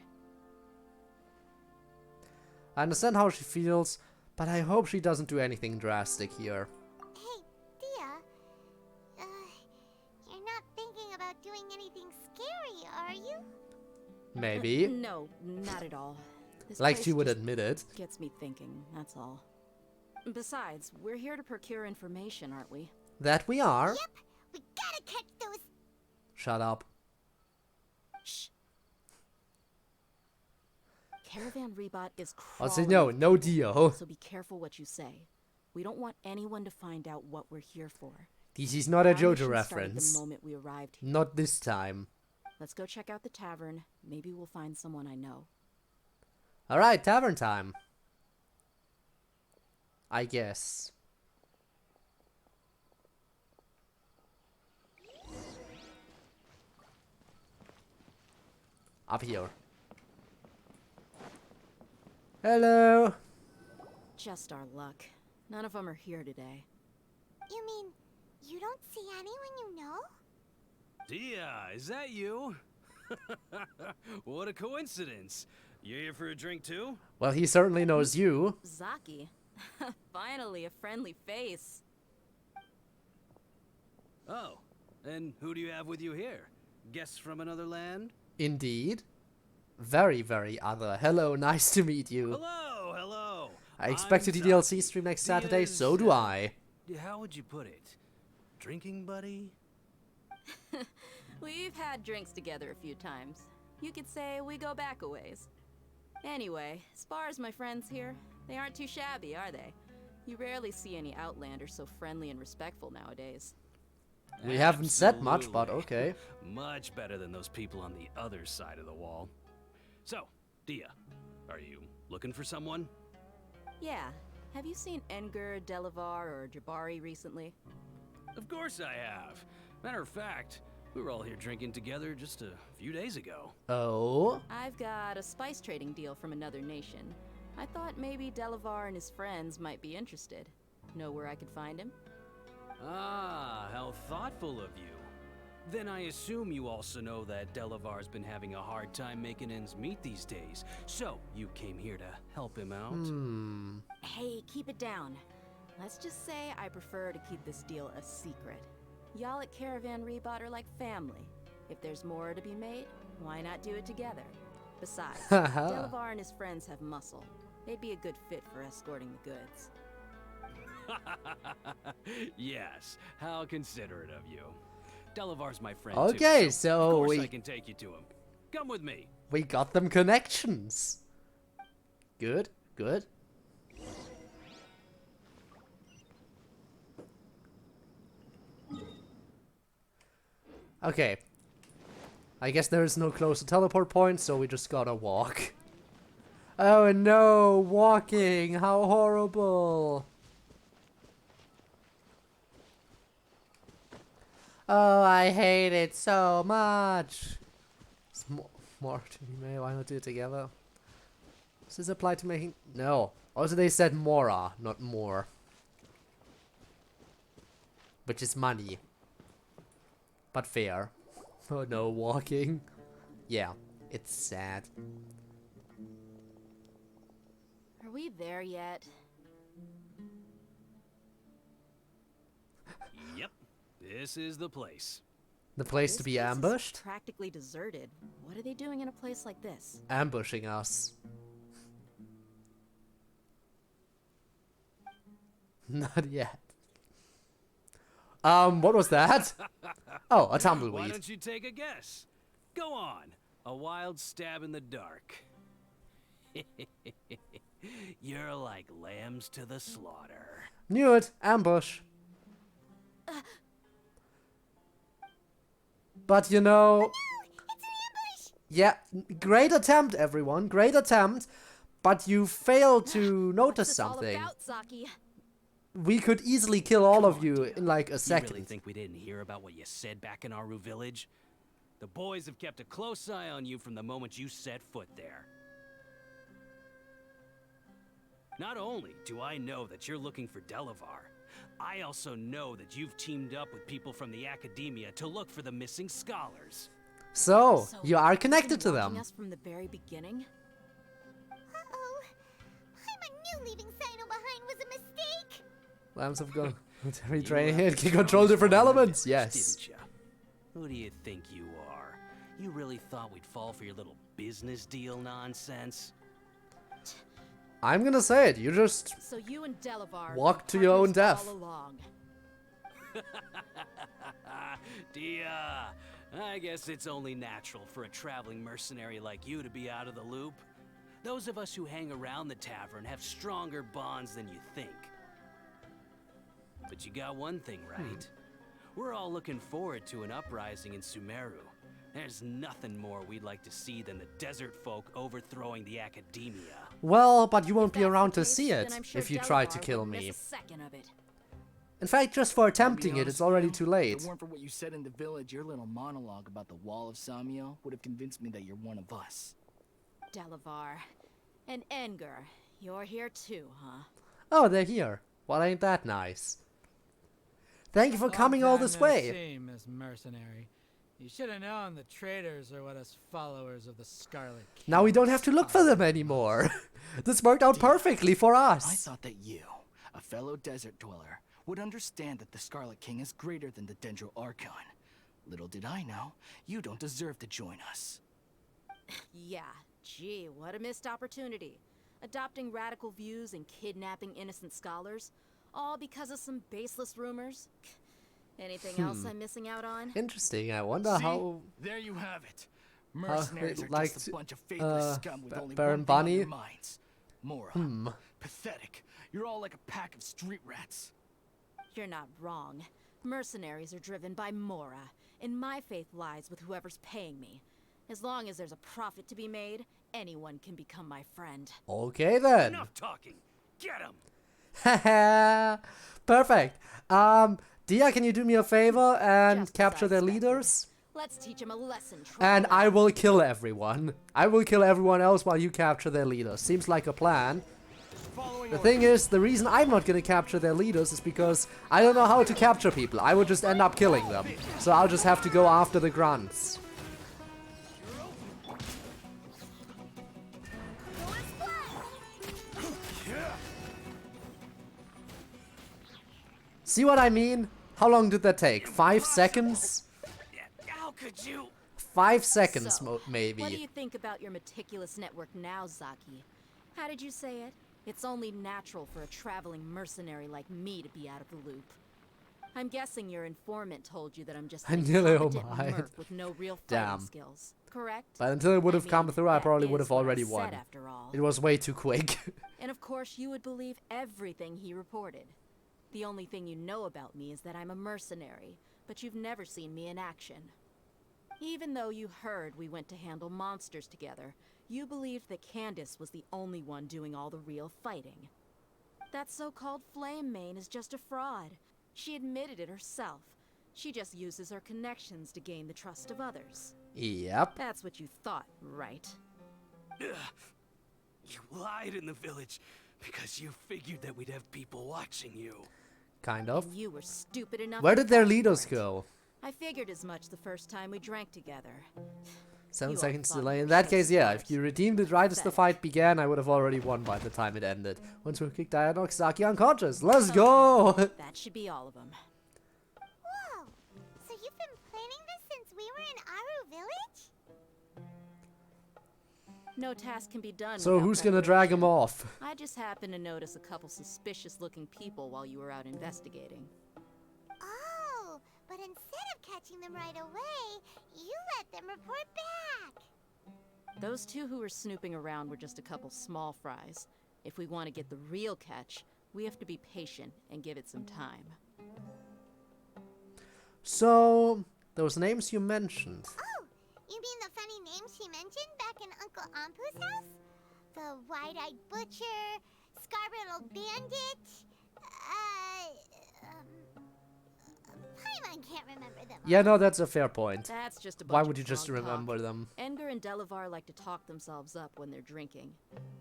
I understand how she feels, but I hope she doesn't do anything drastic here. Hey, Dia. You're not thinking about doing anything scary, are you? Maybe. No, not at all. This Like place she would just admit it. Gets me thinking, that's all. Besides, we're here to procure information, aren't we? That we are. Yep, we gotta catch those. Shut up. Shh. Caravan Rebot is I'll crawling. say no, with no people, deal. So be careful what you say. We don't want anyone to find out what we're here for. This is not a Our JoJo mission started reference. The moment we arrived here. Not this time. Let's go check out the tavern. Maybe we'll find someone I know. Alright, tavern time. I guess. Up here. Hello. Just our luck. None of them are here today. You mean you don't see anyone you know? Dia, is that you? What a coincidence. You here for a drink too? Well, he certainly knows you. Zaki. Finally, a friendly face. Oh, and who do you have with you here? Guests from another land? Indeed. Very, very other. Hello, nice to meet you. Hello, hello. I expect a DLC stream next Saturday, so do I. How would you put it? Drinking buddy? We've had drinks together a few times. You could say we go back a ways. Anyway, as far as my friends here, they aren't too shabby, are they? You rarely see any Outlanders so friendly and respectful nowadays. We haven't said much, but okay. Much better than those people on the other side of the wall. So, Dia, are you looking for someone? Yeah. Have you seen Enger, Delavar, or Jabari recently? Of course I have. Matter of fact, we were all here drinking together just a few days ago. Oh? I've got a spice trading deal from another nation. I thought maybe Delavar and his friends might be interested. Know where I could find him? Ah, how thoughtful of you. Then I assume you also know that Delavar's been having a hard time making ends meet these days. So, you came here to help him out? Hey, keep it down. Let's just say I prefer to keep this deal a secret. Y'all at Caravan Rebot are like family. If there's more to be made, why not do it together? Besides, Delavar and his friends have muscle. They'd be a good fit for escorting the goods. Yes, how considerate of you. Delavar's my friend Okay, too, so of course we- I can take you to him. Come with me. We got them connections. Good, good. Okay. I guess there is no closer teleport point, so we just gotta walk. Oh no, walking! How horrible! Oh, I hate it so much! It's more to be made, why not do it together? Does this apply to making... No. Also they said mora, not more. Which is money. But fair. Oh no, walking. Yeah, it's sad. Are we there yet? Yep, this is the place. The place This to be place is ambushed? practically deserted. What are they doing in a place like this? Ambushing us. Not yet. What was that? Oh, a Why tumbleweed. don't you take a guess? Go on. A wild stab in the dark. You're like lambs to the slaughter. Knew it. Ambush. But you know, yeah, great attempt, everyone. Great attempt. But you failed to notice something. We could easily kill all of you in like a second. You really think we didn't hear about what you said back in Aru village? The boys have kept a close eye on you from the moment you set foot there. Not only do I know that you're looking for Delavar, I also know that you've teamed up with people from the academia to look for the missing scholars. So you are connected to them. Us from the very beginning? Uh-oh. I knew leaving Cyno behind was a mistake. Lambs have gone. Retraining it can control different elements. Yes. Didn't ya? Who do you think you are? You really thought we'd fall for your little business deal nonsense? I'm gonna say it. You just so you and Delavar walk to your own death. All along. Dia, I guess it's only natural for a traveling mercenary like you to be out of the loop. Those of us who hang around the tavern have stronger bonds than you think. But you got one thing right. We're all looking forward to an uprising in Sumeru. There's nothing more we'd like to see than the desert folk overthrowing the academia. Well, but you won't be around to see it if you try to kill me. In fact, just for attempting it, it's already too late. If it weren't for what you said in the village, your little monologue about the Wall of Samio would have convinced me that you're one of us. Delavar. And Enger, you're here too, huh? Oh, they're here. Well, ain't that nice? Thank you for coming all this way. See, Miss Mercenary. You should have known the traitors are what us followers of the Scarlet King. Now we don't have to look for them anymore. This worked out perfectly for us. I thought that you, a fellow desert dweller, would understand that the Scarlet King is greater than the Dendro Archon. Little did I know, you don't deserve to join us. Yeah, gee, what a missed opportunity. Adopting radical views and kidnapping innocent scholars, all because of some baseless rumors. Anything else I'm missing out on? Interesting. I wonder how. There you have it. Mercenaries are like just a bunch of faithless scum with only Baron one thing on Bunny? their minds. Moron. Pathetic. You're all like a pack of street rats. You're not wrong. Mercenaries are driven by Mora, and my faith lies with whoever's paying me. As long as there's a profit to be made, anyone can become my friend. Okay then. Enough talking. Get him. Haha. Perfect. Dia, can you do me a favor and capture their leaders? Let's teach them a lesson. And I will kill everyone. I will kill everyone else while you capture their leaders. Seems like a plan. The thing is, the reason I'm not gonna capture their leaders is because I don't know how to capture people. I would just end up killing them. So I'll just have to go after the grunts. See what I mean? How long did that take? 5 seconds? How could you? 5 seconds, So, maybe. What do you think about your meticulous network now, Zaki? How did you say it? It's only natural for a traveling mercenary like me to be out of the loop. I'm guessing your informant told you that I'm just I an nearly incompetent almighty. merc with no real fighting Damn. skills, correct? But until it would have I come mean, through, I that probably would is have what I already said, won. after all. It was way too quick. And of course, you would believe everything he reported. The only thing you know about me is that I'm a mercenary, but you've never seen me in action. Even though you heard we went to handle monsters together, you believed that Candace was the only one doing all the real fighting. That so-called Flame Mane is just a fraud. She admitted it herself. She just uses her connections to gain the trust of others. Yep. That's what you thought, right? You lied in the village because you figured that we'd have people watching you. Kind of. And you were stupid enough. Where to did their fall leaders for it. go? I figured as much the first time we drank together. 7 You all seconds thought delay. you In were that so case, yeah, smart. if you redeemed it right as the fight began, I would have already won by the time it ended. Once we kicked Dianox, Saki unconscious. Let's go! That should be all of them. Whoa! So you've been planning this since we were in Aru village? No task can be done. So without who's gonna drag him off? I just happened to notice a couple suspicious-looking people while you were out investigating. Oh, but instead of catching them right away, you let them report back. Those two who were snooping around were just a couple small fries. If we want to get the real catch, we have to be patient and give it some time. So, those names you mentioned. Oh, you mean the funny names she mentioned back in Uncle Ampu's house? The wide-eyed butcher, scar-riddled bandit, Paimon can't remember them all. Yeah, no, that's a fair point. That's just a bunch Why of would you just drunk remember talk. them? Edgar and Delavar like to talk themselves up when they're drinking.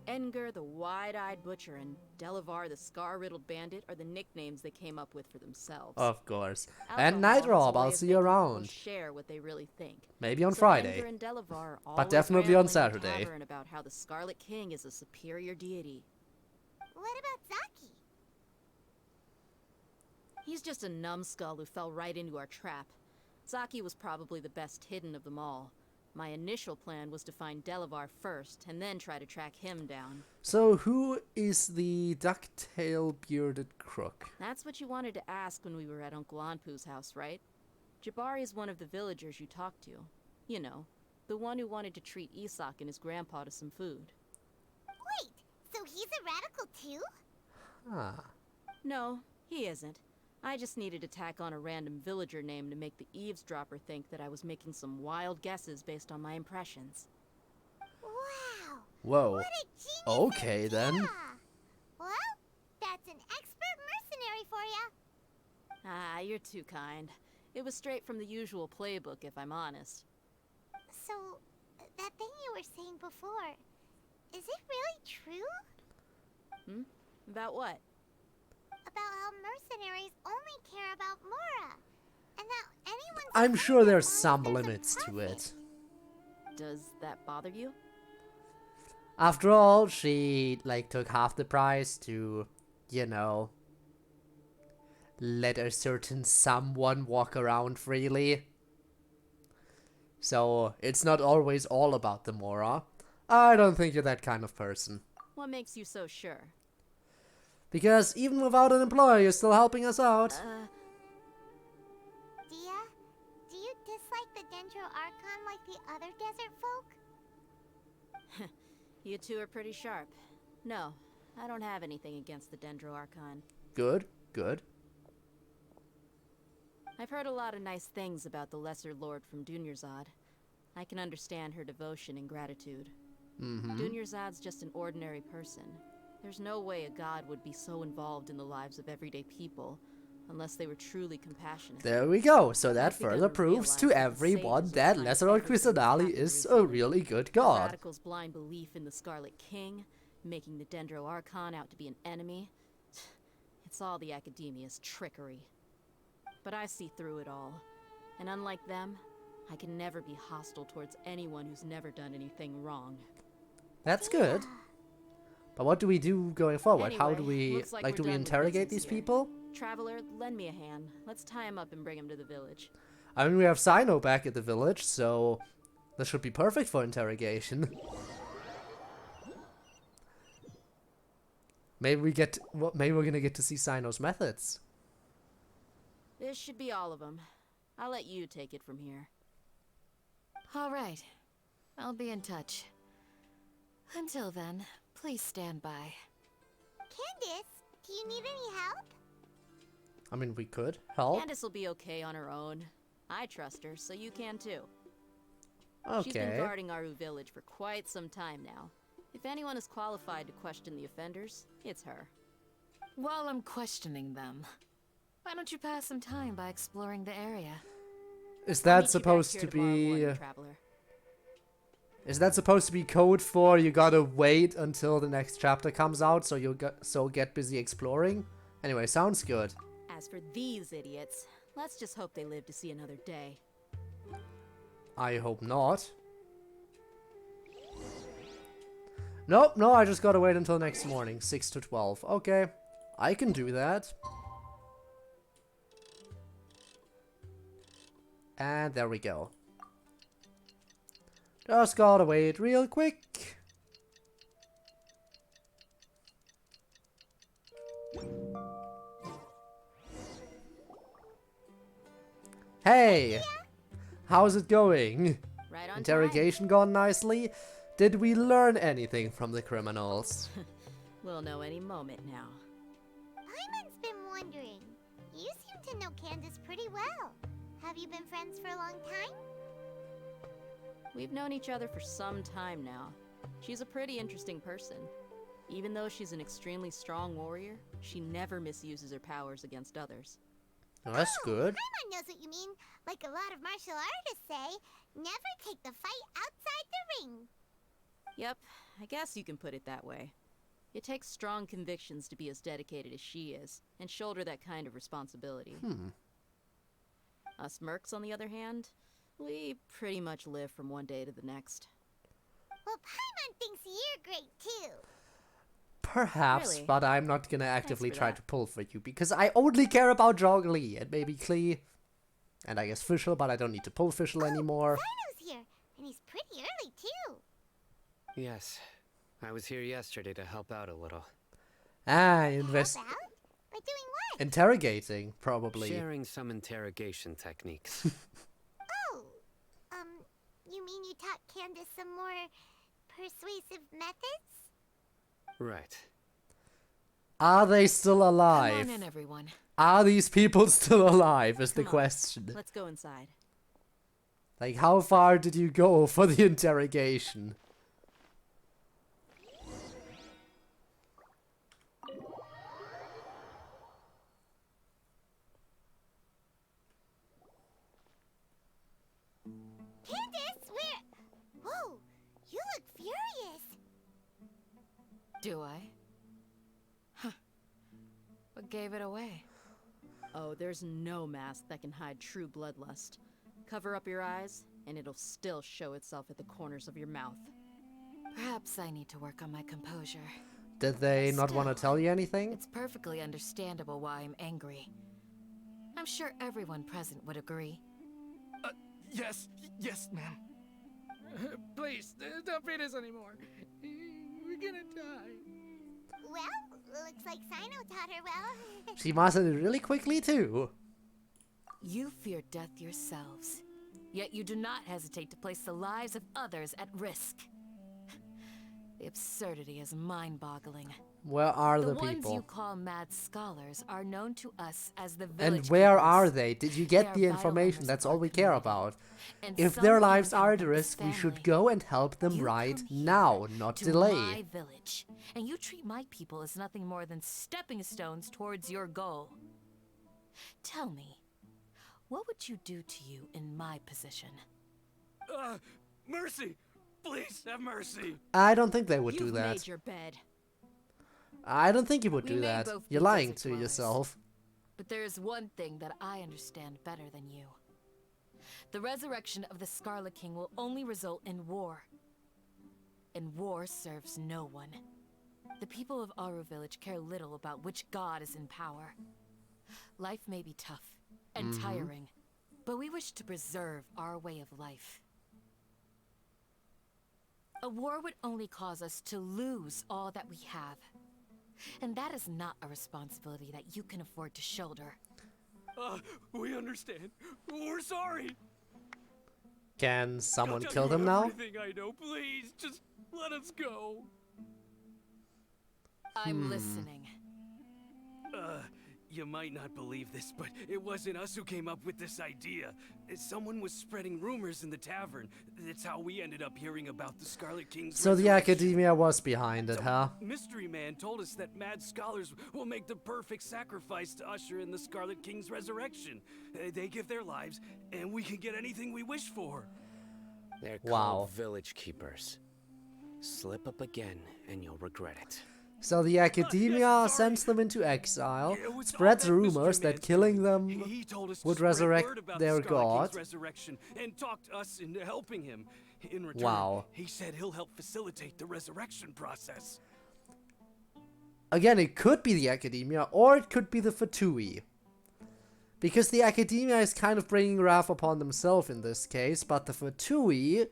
Edgar, the wide-eyed butcher, and Delavar, the scar-riddled bandit, are the nicknames they came up with for themselves. Of course. Alcohol And Night has a Rob, way I'll of see you making people around. Share what they really think. Maybe on So Friday. Edgar and Delavar are But always definitely on rambling in the Saturday. tavern about how the Scarlet King is a superior deity. What about Zaki? He's just a numbskull who fell right into our trap. Zaki was probably the best hidden of them all. My initial plan was to find Delavar first, and then try to track him down. So who is the ducktail bearded crook? That's what you wanted to ask when we were at Uncle Anpu's house, right? Jabari is one of the villagers you talked to. You know, the one who wanted to treat Isak and his grandpa to some food. Wait, so he's a radical too? Ah. No, he isn't. I just needed to tack on a random villager name to make the eavesdropper think that I was making some wild guesses based on my impressions. Wow! Whoa. What a genius Okay, idea. then. Well, that's an expert mercenary for ya. Ah, you're too kind. It was straight from the usual playbook, if I'm honest. So, that thing you were saying before, is it really true? Hmm? About what? About how mercenaries only care about Mora, and that anyone. I'm sure there's some limits to it. Does that bother you? After all, she, like, took half the price to, you know, let a certain someone walk around freely. So, it's not always all about the Mora. I don't think you're that kind of person. What makes you so sure? Because even without an employer, you're still helping us out. Dia, do you dislike the Dendro Archon like the other desert folk? You two are pretty sharp. No, I don't have anything against the Dendro Archon. Good, good. I've heard a lot of nice things about the Lesser Lord from Dunyarzad. I can understand her devotion and gratitude. Dunyarzad's just an ordinary person. There's no way a god would be so involved in the lives of everyday people, unless they were truly compassionate. There we go. So that I've begun further to proves realize to that the everyone sages that behind Lesser everything that's Orquisadali happened is a recently. really good The god. Radicals' blind belief in the Scarlet King, making the Dendro Archon out to be an enemy. It's all the Academia's trickery. But I see through it all. And unlike them, I can never be hostile towards anyone who's never done anything wrong. That's good. But what do we do going forward? How do Anyway, we, looks like like, we're do we done with interrogate business these here. people? Traveler, lend me a hand. Let's tie him up and bring him to the village. I mean, we have Cyno back at the village, so this should be perfect for interrogation. Maybe maybe we're gonna get to see Cyno's methods. This should be all of them. I'll let you take it from here. All right. I'll be in touch. Until then, please stand by. Candace, do you need any help? I mean, we could help. Candace will be okay on her own. I trust her, so you can too. Okay. She's been guarding Aru village for quite some time now. If anyone is qualified to question the offenders, it's her. While I'm questioning them, why don't you pass some time by exploring the area? Is I'll meet that you back supposed here to tomorrow be? morning, Traveler. Is that supposed to be code for you gotta wait until the next chapter comes out so you'll get busy exploring? Anyway, sounds good. As for these idiots, let's just hope they live to see another day. I hope not. Nope, no, I just gotta wait until next morning, 6 to 12. Okay, I can do that. And there we go. Just gotta wait real quick. Hey! How's it going? Right on Interrogation gone nicely? Did we learn anything from the criminals? We'll know any moment now. Paimon's been wondering. You seem to know Candace pretty well. Have Have you been friends for a long time? We've known each other for some time now. She's a pretty interesting person. Even though she's an extremely strong warrior, she never misuses her powers against others. Well, that's good. Paimon knows what you mean. Like a lot of martial artists say, never take the fight outside the ring. Yep, I guess you can put it that way. It takes strong convictions to be as dedicated as she is, and shoulder that kind of responsibility. Us mercs, on the other hand, we pretty much live from one day to the next. Well, Paimon thinks you're great too. Perhaps, Really? but I'm not gonna actively for try that. to pull for you, because I only care about Zhongli and maybe Klee. And I guess Fischl, but I don't need to pull Fischl anymore. Cyno's here, and he's pretty early too. Yes. I was here yesterday to help out a little. Invest... Help out? By doing what? Interrogating, probably. Sharing some interrogation techniques. Oh, you mean you taught Candace some more persuasive methods? Right. Are they still Come alive? on in, everyone. Are these people still alive is the Come on, question. Let's go inside. Like, how far did you go for the interrogation? Candace, where? Whoa, you look furious. Do I? Huh. What gave it away? Oh, there's no mask that can hide true bloodlust. Cover up your eyes, and it'll still show itself at the corners of your mouth. Perhaps I need to work on my composure. Did they not want to Still, tell you anything? It's perfectly understandable why I'm angry. I'm sure everyone present would agree. Yes, ma'am. Please, don't beat us anymore. We're gonna die. Well, looks like Cyno taught her well. She mastered it really quickly, too. You fear death yourselves, yet you do not hesitate to place the lives of others at risk. The absurdity is mind-boggling. Where are the ones people? you call mad scholars are known to us as the And village where keepers. are they? Did you They get are the vital information? members That's of all our we care community. about. And If some their even lives help are at them risk, with we should family. go and help them You right come here now, not to delay. my village, and you treat my people as nothing more than stepping stones towards your goal. Tell me, what would you do to you in my position? Mercy! Please have mercy! I don't think they would You've do that. made your bed. I don't think you would We do may that. both You're be lying desert to dwellers. yourself. But there is one thing that I understand better than you. The resurrection of the Scarlet King will only result in war. And war serves no one. The people of Aru Village care little about which god is in power. Life may be tough and tiring, but we wish to preserve our way of life. A war would only cause us to lose all that we have. And that is not a responsibility that you can afford to shoulder. We understand. We're sorry. Can someone I'll tell kill you them now? Everything I know, please, just let us go. I'm listening. You might not believe this, but it wasn't us who came up with this idea. Someone was spreading rumors in the tavern. That's how we ended up hearing about the Scarlet King's So the resurrection. academia was behind it, huh? Mystery Man told us that mad scholars will make the perfect sacrifice to usher in the Scarlet King's resurrection. They give their lives, and we can get anything we wish for. They're Wow. called village keepers. Slip up again, and you'll regret it. So the academia sends them into exile, It was spreads all that rumors Mystery that Man's killing doing. them He told us to would spread resurrect word about their the Scarlet god. King's resurrection and talked us into helping him. In return, Wow. he said he'll help facilitate the resurrection process. Again, it could be the academia, or it could be the Fatui. Because the academia is kind of bringing wrath upon themselves in this case, but the Fatui,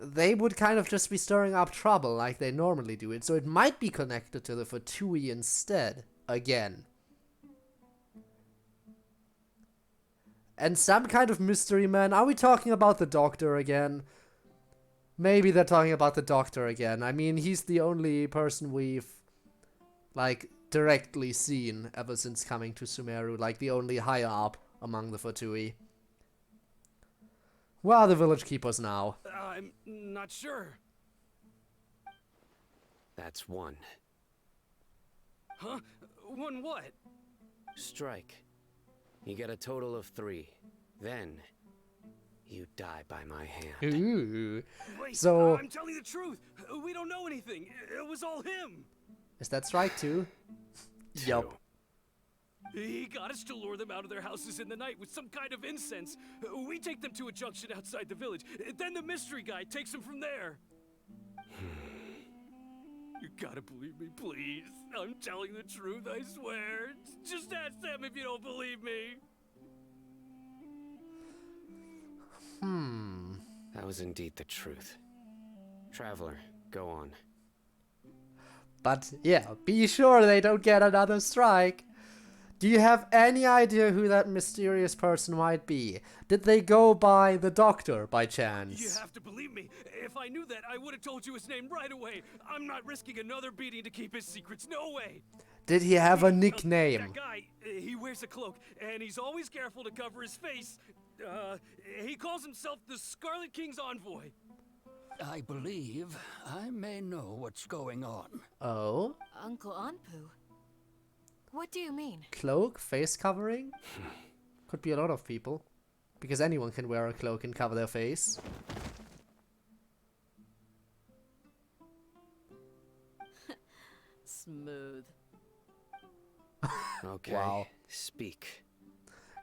they would kind of just be stirring up trouble like they normally do it. So it might be connected to the Fatui instead, again. And some kind of mystery man. Are we talking about the Doctor again? Maybe they're talking about the Doctor again. I mean, he's the only person we've, like, directly seen ever since coming to Sumeru, like the only higher up among the Fatui. Where are the village keepers now? I'm not sure. That's one. Huh? One what? Strike. You get a total of 3. Then, you die by my hand. Ooh. Wait, So, I'm telling the truth. We don't know anything. It was all him. is that strike 2? Yup. He got us to lure them out of their houses in the night with some kind of incense. We take them to a junction outside the village. Then the mystery guy takes them from there. You gotta believe me, please. I'm telling the truth, I swear. Just ask them if you don't believe me. That was indeed the truth. Traveler, go on. But yeah, be sure they don't get another strike. Do you have any idea who that mysterious person might be? Did they go by the doctor by chance? You have to believe me. If I knew that, I would have told you his name right away. I'm not risking another beating to keep his secrets. No way. Did he have a nickname? That guy, he wears a cloak, and he's always careful to cover his face. He calls himself the Scarlet King's envoy. I believe I may know what's going on. Oh? Uncle Anpu? What do you mean? Cloak? Face covering? Could be a lot of people. Because anyone can wear a cloak and cover their face. Smooth. Okay. Wow. Speak.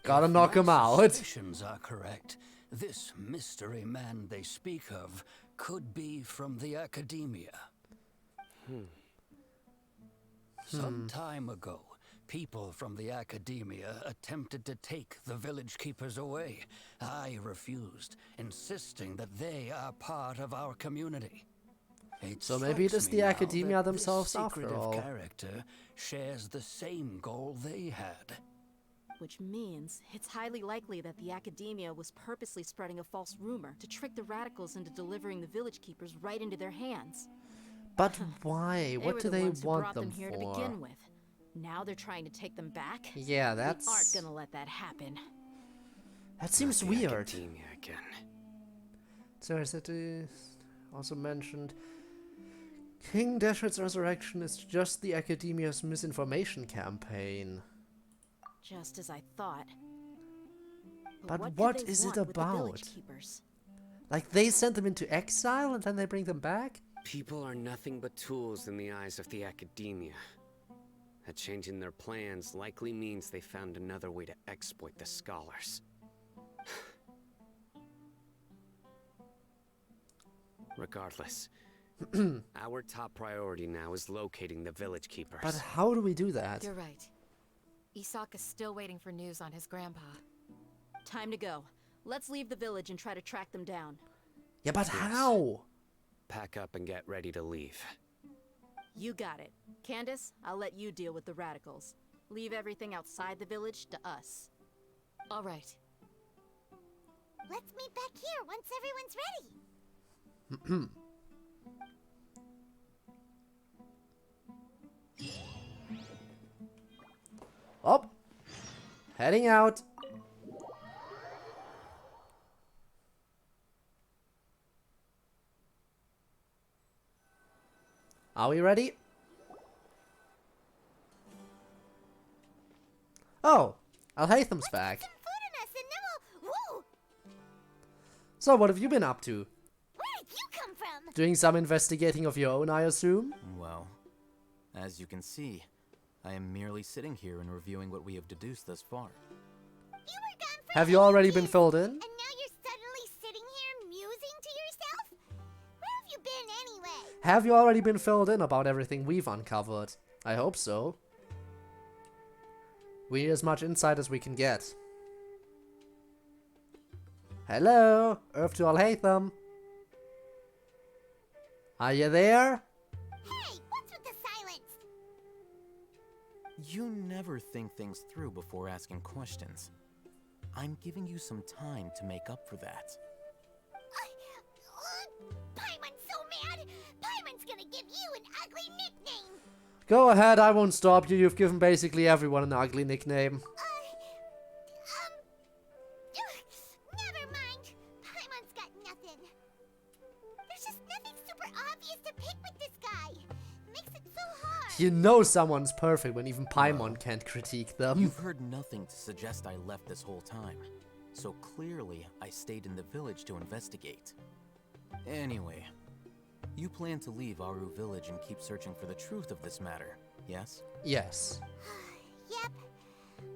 Gotta If knock my him out. suspicions are correct, this mystery man they speak of could be from the academia. Some time ago, people from the academia attempted to take the village keepers away. I refused, insisting that they are part of our community. So maybe it is strikes me the now academia that themselves this after secretive all. character shares the same goal they had. Which means it's highly likely that the academia was purposely spreading a false rumor to trick the radicals into delivering the village keepers right into their hands. But why? They What were do the they ones who want brought them here for? to begin with. Now they're trying to take them back? Yeah, We aren't that's... gonna let that happen. That seems Not the weird. academia again. So is it also mentioned... King Dashred's resurrection is just the academia's misinformation campaign. Just as I thought. But what what could they is it want with the about? village keepers? Like, they sent them into exile and then they bring them back? People are nothing but tools in the eyes of the academia. A change in their plans likely means they found another way to exploit the scholars. Regardless, our top priority now is locating the village keepers. But how do we do that? You're right. Isak is still waiting for news on his grandpa. Time to go. Let's leave the village and try to track them down. Yeah, but how? Pack up and get ready to leave. You got it. Candace, I'll let you deal with the radicals. Leave everything outside the village to us. All right. Let's meet back here once everyone's ready. Oh, heading out. Are we ready? Oh, Al-Haytham's back. Food in us and then we'll... Woo! So what have you been up to? Where did you come from? Doing some investigating of your own, I assume? Well, as you can see, I am merely sitting here and reviewing what we have deduced thus far. You were gone for Have you already been ages, filled in? And now you're suddenly sitting here musing to yourself? Where have you been anyway? Have you already been filled in about everything we've uncovered? I hope so. We need as much insight as we can get. Hello, Earth to Al-Haytham. Are you there? Hey, what's with the silence? You never think things through before asking questions. I'm giving you some time to make up for that. Paimon's so mad! Paimon's gonna give you an ugly nickname! Go ahead, I won't stop you. You've given basically everyone an ugly nickname. Never mind. Paimon's got nothing. There's just nothing super obvious to pick with this guy. It makes it so hard. You know someone's perfect when even Paimon can't critique them. You've heard nothing to suggest I left this whole time. So clearly, I stayed in the village to investigate. Anyway, you plan to leave Aru village and keep searching for the truth of this matter, yes? Yes. Yep.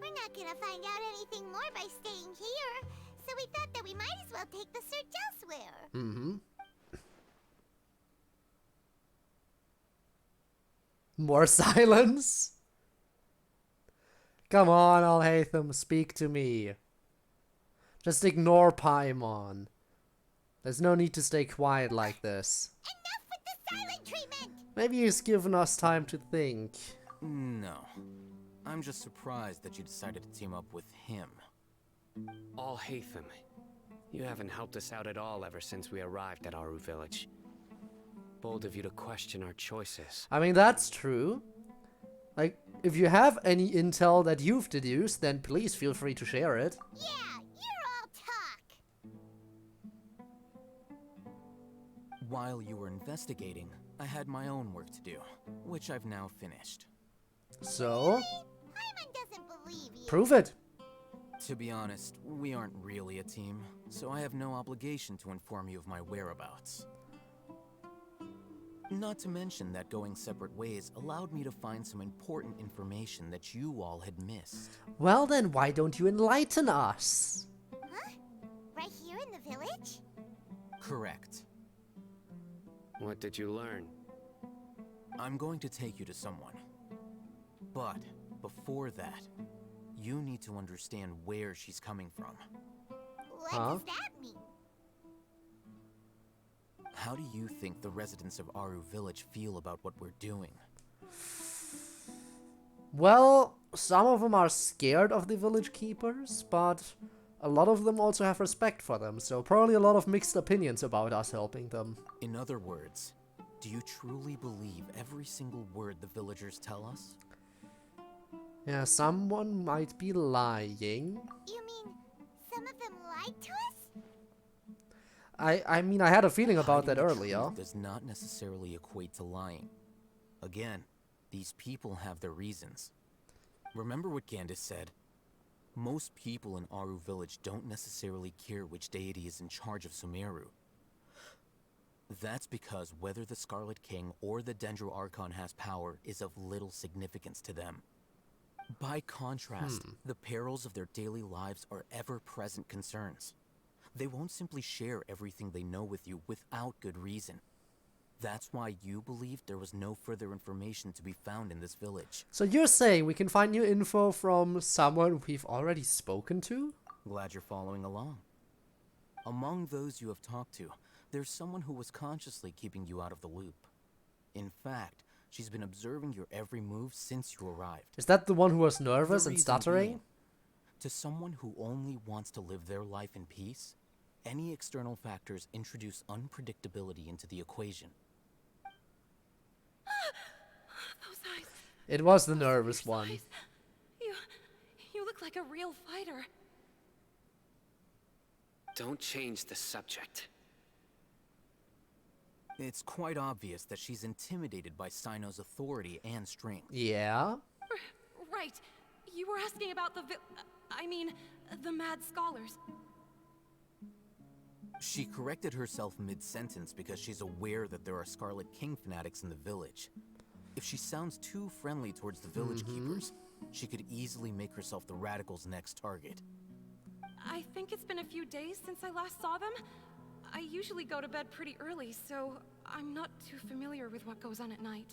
We're not gonna find out anything more by staying here, so we thought that we might as well take the search elsewhere. Mm-hmm. More silence? Come on, Alhaitham, speak to me. Just ignore Paimon. There's no need to stay quiet like this. Enough with the silent treatment! Maybe he's given us time to think. No. I'm just surprised that you decided to team up with him. Alhaitham, you haven't helped us out at all ever since we arrived at Aru village. Bold of you to question our choices. I mean, that's true. Like, if you have any intel that you've deduced, then please feel free to share it. Yeah, you're all talk. While you were investigating, I had my own work to do, which I've now finished. So? Paimon doesn't believe you. Prove it. To be honest, we aren't really a team, so I have no obligation to inform you of my whereabouts. Not to mention that going separate ways allowed me to find some important information that you all had missed. Well then, why don't you enlighten us? Huh? Right here in the village? Correct. What did you learn? I'm going to take you to someone. But before that, you need to understand where she's coming from. What does that mean? How do you think the residents of Aru village feel about what we're doing? Well, some of them are scared of the village keepers, but a lot of them also have respect for them, so probably a lot of mixed opinions about us helping them. In other words, do you truly believe every single word the villagers tell us? Yeah, someone might be lying. You mean some of them lied to us? I mean, I had a feeling about that earlier. Does not necessarily equate to lying. Again, these people have their reasons. Remember what Gandis said? Most people in Aru village don't necessarily care which deity is in charge of Sumeru. That's because whether the Scarlet King or the Dendro Archon has power is of little significance to them. By contrast, the perils of their daily lives are ever-present concerns. They won't simply share everything they know with you without good reason. That's why you believed there was no further information to be found in this village. So you're saying we can find new info from someone we've already spoken to? Glad you're following along. Among those you have talked to, there's someone who was consciously keeping you out of the loop. In fact, she's been observing your every move since you arrived. Is that the one who was nervous and stuttering? Being, to someone who only wants to live their life in peace, any external factors introduce unpredictability into the equation. Those eyes. It was the nervous one. Eyes. You look like a real fighter. Don't change the subject. It's quite obvious that she's intimidated by Cyno's authority and strength. Yeah? Right. You were asking about the the mad scholars. She corrected herself mid-sentence because she's aware that there are Scarlet King fanatics in the village. If she sounds too friendly towards the village keepers, she could easily make herself the radicals' next target. I think it's been a few days since I last saw them. I usually go to bed pretty early, so I'm not too familiar with what goes on at night.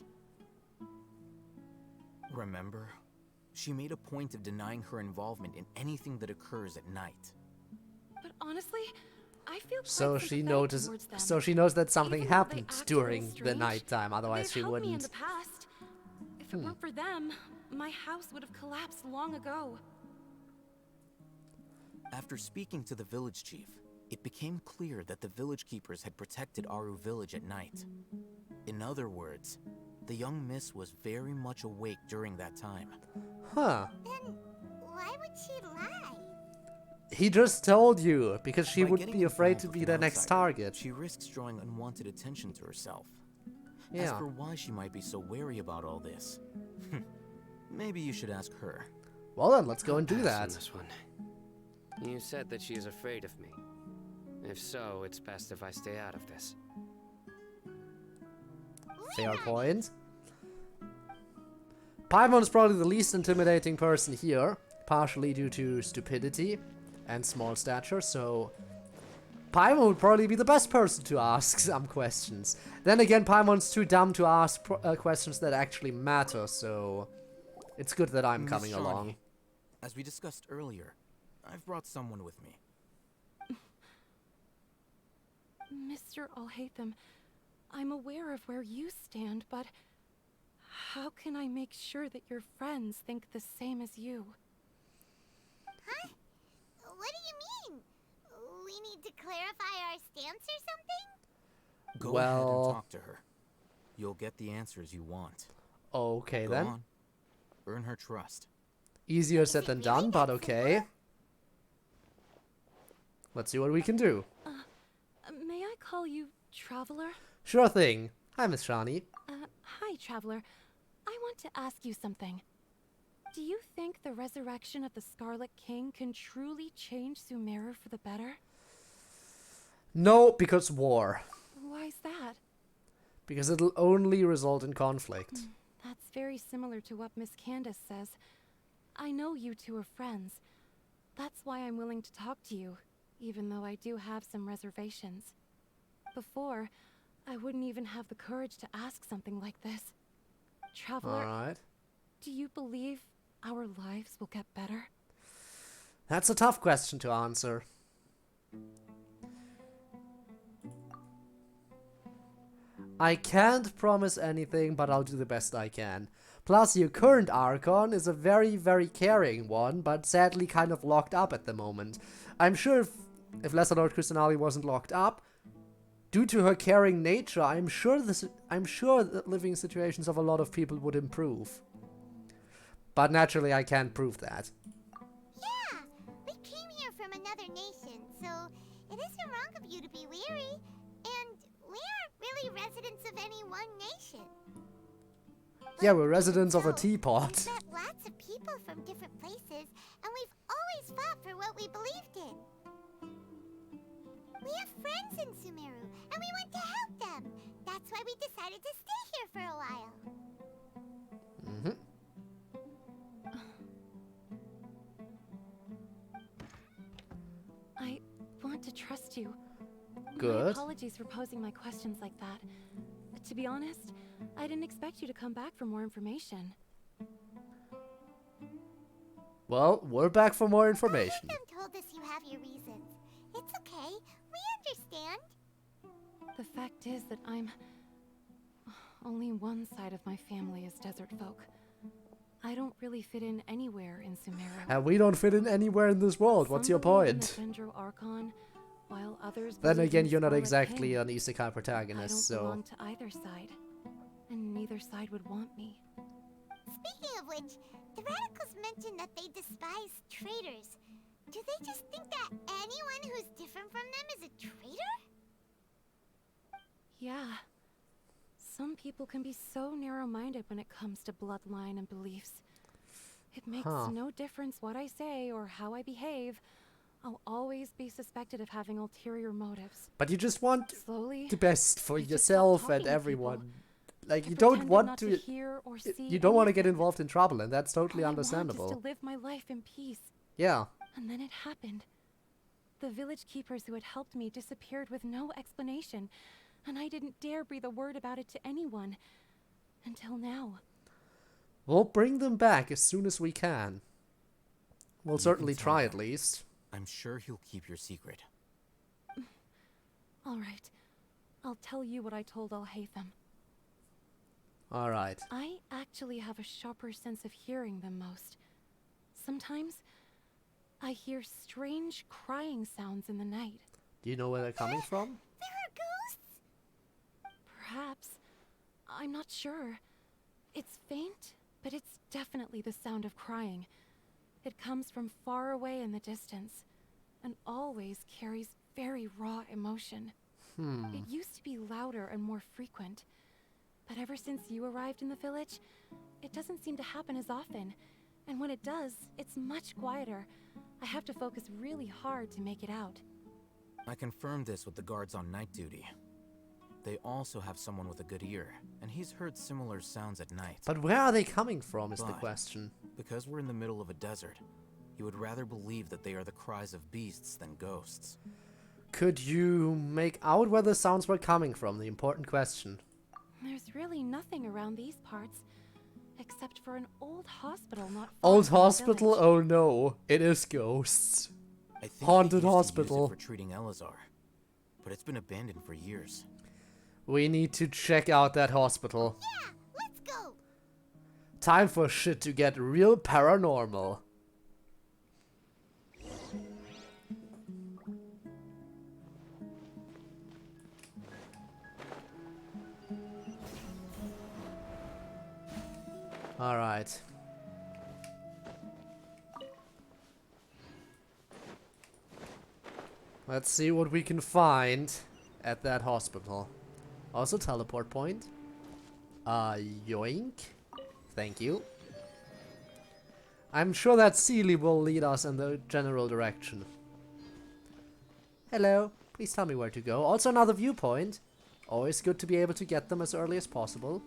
Remember? She made a point of denying her involvement in anything that occurs at night. But honestly, I feel quite So she sympathetic towards them. so she knows that something Even though they happened act a during little the strange, nighttime, otherwise they've she helped me in wouldn't. the past. If it weren't for them, my house would have collapsed long ago. After speaking to the village chief, it became clear that the village keepers had protected Aru village at night. In other words, the young miss was very much awake during that time. Huh. Then why would she lie? He just told you, because she By would getting be afraid involved to with be an the next outsider, target. She risks drawing unwanted attention to herself. As Yeah. for why she might be so wary about all this, maybe you should ask her. Well then, let's go and do Pass on that. this one. You said that she is afraid of me. If so, it's best if I stay out of this. Fair point. Paimon's probably the least intimidating person here, partially due to stupidity and small stature, so Paimon would probably be the best person to ask some questions. Then again, Paimon's too dumb to ask questions that actually matter, so it's good that I'm Miss coming Shawnee, along. As we discussed earlier, I've brought someone with me. Mr. Alhaitham, I'm aware of where you stand, but how can I make sure that your friends think the same as you? Huh? What do you mean? We need to clarify our stance or something? Go ahead and talk to her. You'll get the answers you want. Okay Go then. on. Earn her trust. Easier said than done, but okay. Let's see what we can do. May I call you Traveler? Sure thing. Hi, Miss Shawnee. Hi, Traveler. I want to ask you something. Do you think the resurrection of the Scarlet King can truly change Sumeru for the better? No, because war. Why's that? Because it'll only result in conflict. That's very similar to what Miss Candace says. I know you two are friends. That's why I'm willing to talk to you, even though I do have some reservations. Before, I wouldn't even have the courage to ask something like this. Traveler, Alright. do you believe our lives will get better? That's a tough question to answer. I can't promise anything, but I'll do the best I can. Plus, your current Archon is a very, very caring one, but sadly kind of locked up at the moment. I'm sure if Lesser Lord Kusanali wasn't locked up, due to her caring nature, I'm sure the living situations of a lot of people would improve. But naturally, I can't prove that. Yeah, we came here from another nation, so it isn't wrong of you to be weary. And we aren't really residents of any one nation. Yeah, we're residents of a teapot. We've met lots of people from different places, and we've always fought for what we believed in. We have friends in Sumeru, and we want to help them. That's why we decided to stay here for a while. Mm-hmm. I want to trust you. Good. My apologies for posing my questions like that. To be honest, I didn't expect you to come back for more information. Well, we're back for more information. Them told us you have your reasons. It's okay. We understand. The fact is that only one side of my family is desert folk. I don't really fit in anywhere in Sumeru. And we don't fit in anywhere in this world. What's your point? Archon, while others Then believe again, in you're not Scarlet exactly King. an isekai protagonist, I don't so... belong to either side, and neither side would want me. Speaking of which, the radicals mentioned that they despise traitors. Do they just think that anyone who's different from them is a traitor? Yeah. Some people can be so narrow-minded when it comes to bloodline and beliefs. It makes no difference what I say or how I behave. I'll always be suspected of having ulterior motives. But you just want Slowly, the best for I just yourself stopped and talking to everyone. people. Like, I you don't pretended want not to... hear or see You don't want to get anything. involved in trouble, and that's totally All I want is understandable. to live my life in peace. Yeah. And then it happened. The village keepers who had helped me disappeared with no explanation, and I didn't dare breathe a word about it to anyone. Until now. We'll bring them back as soon as we can. We'll You certainly can tell try him. at least. I'm sure he'll keep your secret. Alright. I'll tell you what I told Alhaitham. Alright. I actually have a sharper sense of hearing than most. Sometimes, I hear strange crying sounds in the night. Do you know where they're coming from? There are ghosts? Perhaps. I'm not sure. It's faint, but it's definitely the sound of crying. It comes from far away in the distance, and always carries very raw emotion. It used to be louder and more frequent, but ever since you arrived in the village, it doesn't seem to happen as often. And when it does, it's much quieter. I have to focus really hard to make it out. I confirmed this with the guards on night duty. They also have someone with a good ear, and he's heard similar sounds at night. But where are they coming from is the But question. because we're in the middle of a desert, you would rather believe that they are the cries of beasts than ghosts. Could you make out where the sounds were coming from? The important question. There's really nothing around these parts, except for an old hospital not far Old from the hospital? village. Oh no, it is ghosts. I think Haunted they used hospital. To use it for treating Elazar, but it's been abandoned for years. We need to check out that hospital. Yeah, let's go. Time for shit to get real paranormal. Alright. Let's see what we can find at that hospital. Also teleport point. Yoink. Thank you. I'm sure that Sealy will lead us in the general direction. Hello. Please tell me where to go. Also another viewpoint. Always good to be able to get them as early as possible.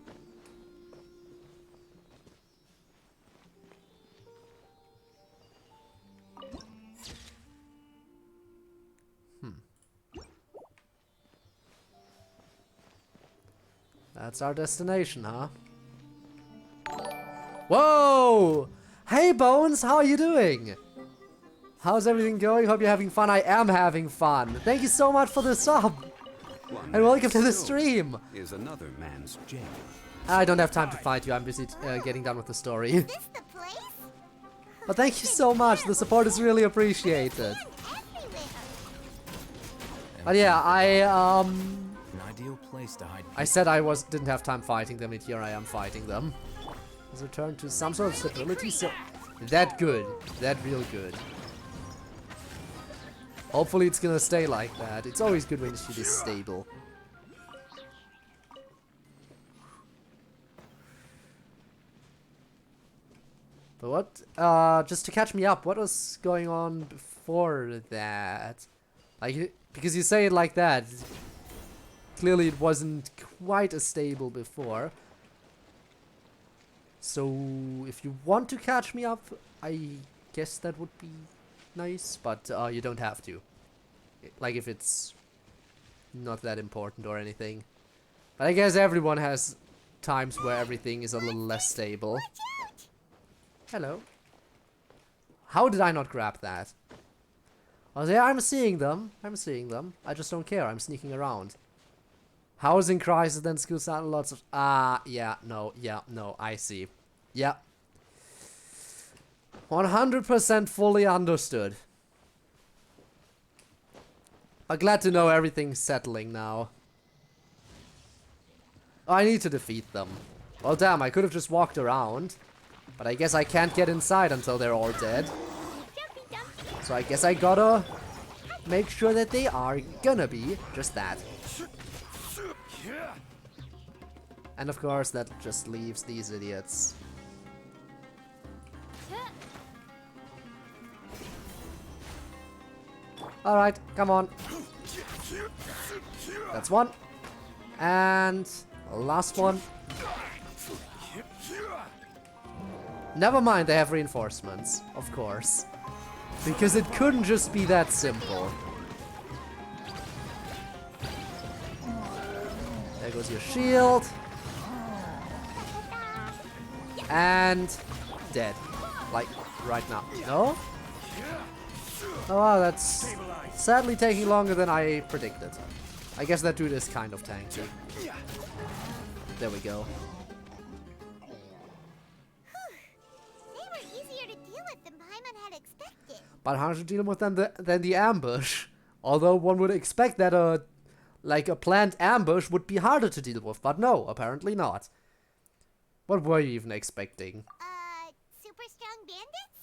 That's our destination, huh? Whoa! Hey Bones, how are you doing? How's everything going? Hope you're having fun. I am having fun. Thank you so much for the sub. And welcome to the stream. Is another man's jail. I don't have time to fight you. I'm busy getting done with the story. Is this the place? But thank you so much. The support is really appreciated. But yeah, An ideal place to hide. I said I didn't have time fighting them, and here I am fighting them. Let's return to some sort of stability. So that good, that real good. Hopefully it's gonna stay like that. It's always good when shit is stable. But what? Just to catch me up, what was going on before that? Like, because you say it like that. Clearly it wasn't quite as stable before. So if you want to catch me up, I guess that would be nice, but you don't have to. Like if it's not that important or anything. But I guess everyone has times where everything is a little less stable. Hello. How did I not grab that? Oh, yeah, I'm seeing them. I'm seeing them. I just don't care. I'm sneaking around. Housing crisis, then school start lots of... yeah, no, I see. Yeah. 100% fully understood. But glad to know everything's settling now. Oh, I need to defeat them. Well, damn, I could have just walked around. But I guess I can't get inside until they're all dead. So I guess I gotta make sure that they are gonna be just that. And of course, that just leaves these idiots. Alright, come on. That's one. And last one. Never mind, they have reinforcements, of course. Because it couldn't just be that simple. There goes your shield. And dead. Like, right now. No? Oh wow, that's sadly taking longer than I predicted. I guess that dude is kind of tanky. There we go. They were easier to deal with than Paimon had expected. But harder to deal with than the ambush. Although one would expect that a planned ambush would be harder to deal with, but no, apparently not. What were you even expecting? Super strong bandits?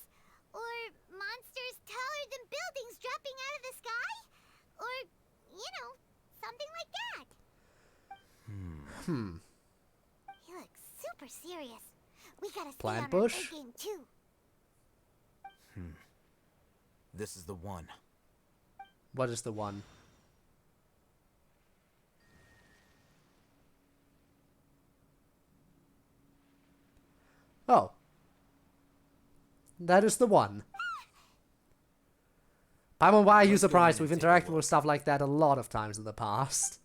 Or monsters taller than buildings dropping out of the sky? Or, you know, something like that. He looks super serious. We gotta stay Plant on our bush? A game too. This is the one. What is the one? Oh. That is the one. Paimon, why are you surprised? We've interacted with stuff like that a lot of times in the past.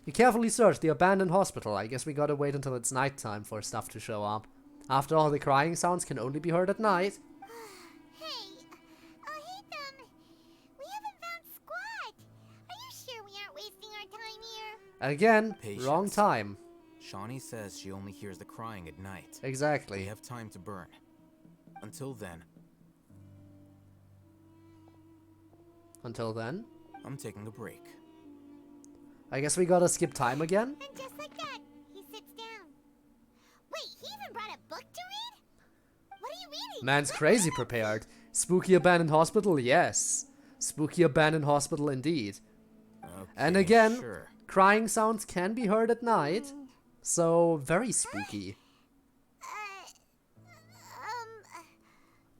You carefully searched the abandoned hospital. I guess we gotta wait until it's nighttime for stuff to show up. After all, the crying sounds can only be heard at night. Hey, Ethan, we haven't found Squat. Are you sure we aren't wasting our time here? Again, Patience. wrong time. Shawnee says she only hears the crying at night. Exactly. We have time to burn. Until then. Until then, I'm taking a break. I guess we gotta skip time again? And just like that, he sits down. Wait, he even brought a book to read? What are you reading? Man's crazy prepared. Spooky abandoned hospital, yes. Spooky abandoned hospital indeed. Okay, And again, sure. crying sounds can be heard at night. So, very spooky.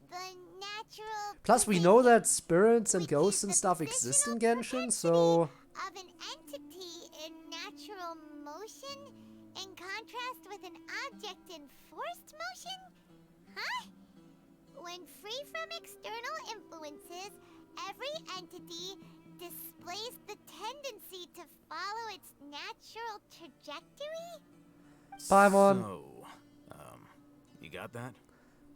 The natural Plus, we know that spirits and ghosts and stuff exist in Genshin, so... of an entity in natural motion in contrast with an object in forced motion? Huh? When free from external influences, every entity displays the tendency to follow its natural trajectory? Paimon. So, you got that?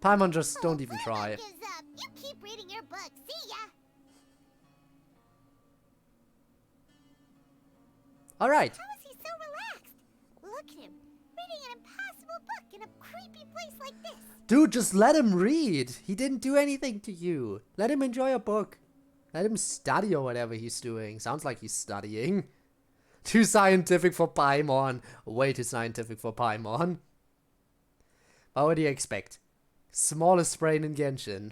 Paimon, just don't even try. Gives up. You keep reading your book. See ya. Alright. How is he so relaxed? Look at him, reading an impossible book in a creepy place like this. Dude, just let him read. He didn't do anything to you. Let him enjoy a book. Let him study or whatever he's doing. Sounds like he's studying. Too scientific for Paimon. Way too scientific for Paimon. But what do you expect? Smallest brain in Genshin.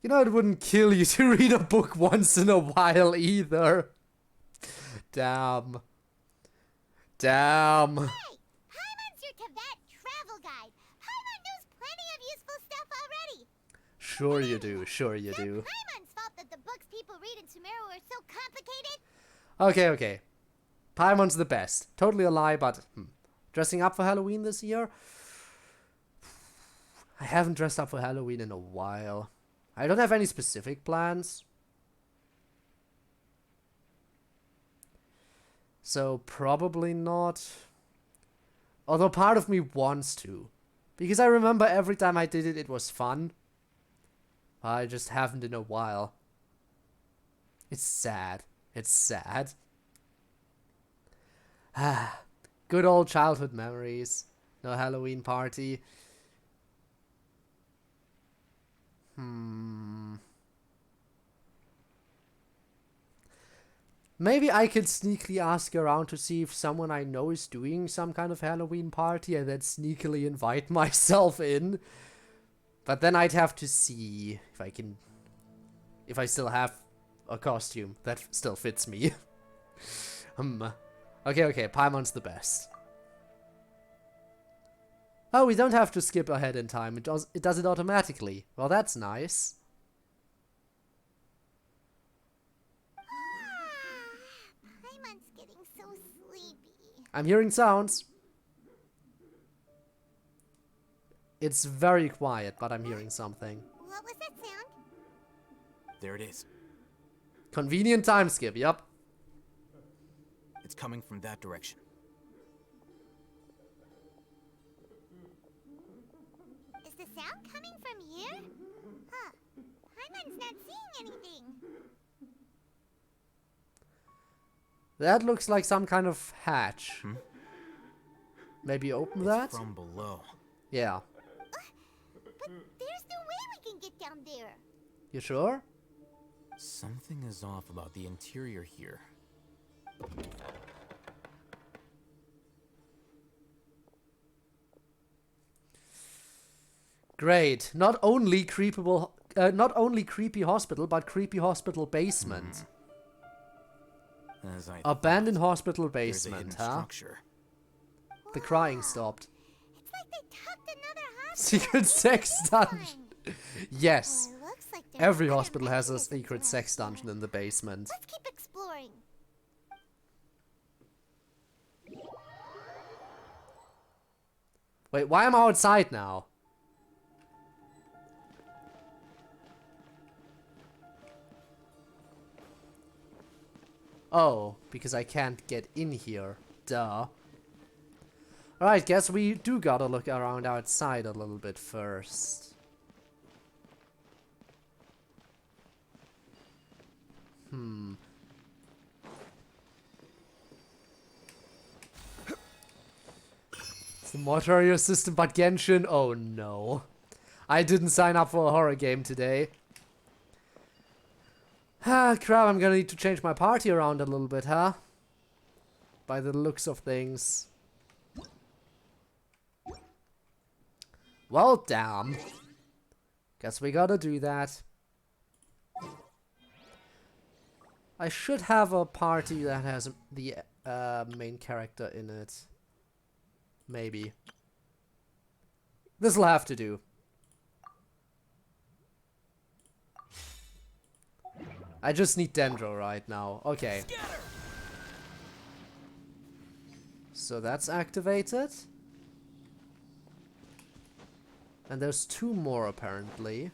You know, it wouldn't kill you to read a book once in a while either. Damn. Damn. Hey, Paimon's your Tibet travel guide. Paimon knows plenty of useful stuff already. Sure you do. Sure you do. Paimon's fault that the books people read in Sumeru are so complicated. Okay, okay. Paimon's the best. Totally a lie, but... Dressing up for Halloween this year? I haven't dressed up for Halloween in a while. I don't have any specific plans. So, probably not. Although part of me wants to. Because I remember every time I did it, it was fun. I just haven't in a while. It's sad. It's sad. Ah, good old childhood memories. No Halloween party. Maybe I could sneakily ask around to see if someone I know is doing some kind of Halloween party and then sneakily invite myself in. But then I'd have to see if I can... if I still have a costume that still fits me. Okay, Paimon's the best. Oh, we don't have to skip ahead in time. It does it automatically. Well, that's nice. Paimon's getting so sleepy. I'm hearing sounds. It's very quiet, but I'm hearing something. What was that sound? There it is. Convenient time skip, yup. It's coming from that direction. Is the sound coming from here? Huh. Paimon's not seeing anything. That looks like some kind of hatch. Maybe open that? From below. Yeah. But there's no way we can get down there. You sure? Something is off about the interior here. Great. Not only creepy hospital, but creepy hospital basement. As I Abandoned thought, hospital there's a hidden basement, huh? structure. The crying stopped. It's like they tucked another hospital Secret sex dungeon. Yes. Well, it looks like there's Every other hospital has a mechanisms secret around sex here. dungeon in the basement. Let's keep exploring. Wait, why am I outside now? Oh, because I can't get in here. Duh. Alright, guess we do gotta look around outside a little bit first. It's the mortuary system, but Genshin? Oh no. I didn't sign up for a horror game today. Ah, crap, I'm gonna need to change my party around a little bit, huh? By the looks of things. Well, damn. Guess we gotta do that. I should have a party that has the main character in it. Maybe. This'll have to do. I just need Dendro right now. Okay. So that's activated. And there's 2 more apparently.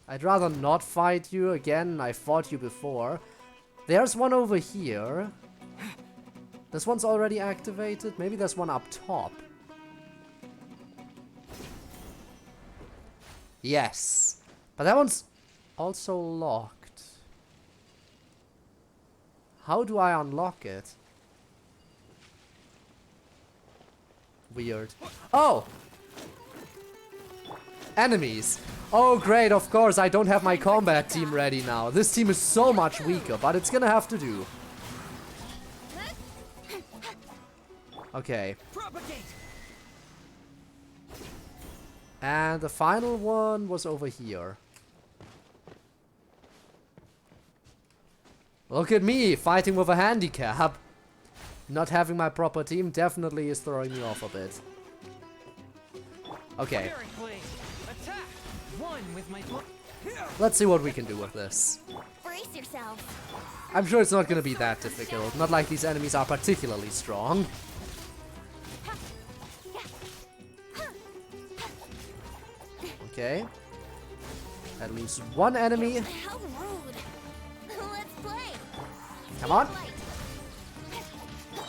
I'd rather not fight you again. I fought you before. There's one over here. This one's already activated. Maybe there's one up top. Yes. But that one's also locked. How do I unlock it? Weird. Oh! Enemies. Oh great, of course, I don't have my combat team ready now. This team is so much weaker, but it's gonna have to do. Okay. And the final one was over here. Look at me, fighting with a handicap. Not having my proper team definitely is throwing me off a bit. Okay. Let's see what we can do with this. Brace yourself. I'm sure it's not gonna be that difficult. Not like these enemies are particularly strong. Okay. At least one enemy. How rude. Let's play. Come on.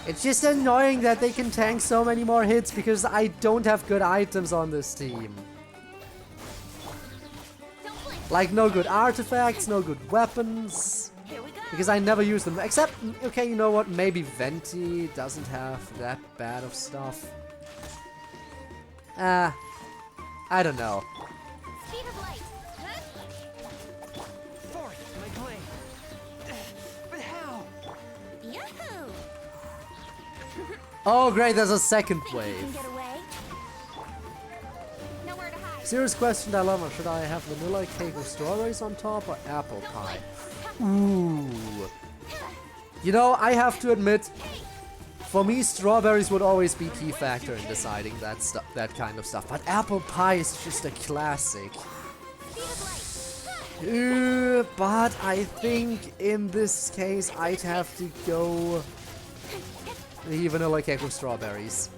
It's just annoying that they can tank so many more hits because I don't have good items on this team. Like no good artifacts, no good weapons. Because I never use them. Except, okay, you know what? Maybe Venti doesn't have that bad of stuff. I don't know. Speed of light. Forth, my blade. But how? Yahoo! Oh great, there's a second wave. Get away. Nowhere to hide. Serious question dilemma, should I have vanilla cake with strawberries on top or apple pie? Ooh. You know, I have to admit, for me strawberries would always be key factor in deciding that kind of stuff. But apple pie is just a classic. But I think in this case I'd have to go the vanilla cake with strawberries.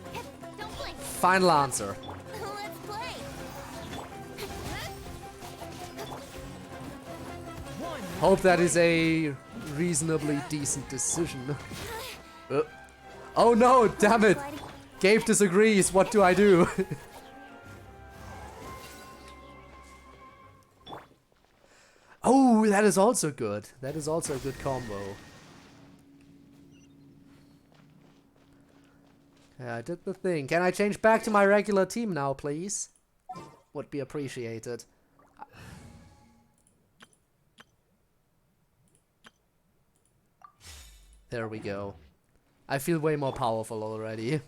Final answer. Let's play. Hope that is a reasonably decent decision. Oh no, damn it! Gabe disagrees, what do I do? Oh, that is also good. That is also a good combo. Yeah, I did the thing. Can I change back to my regular team now, please? Would be appreciated. There we go. I feel way more powerful already.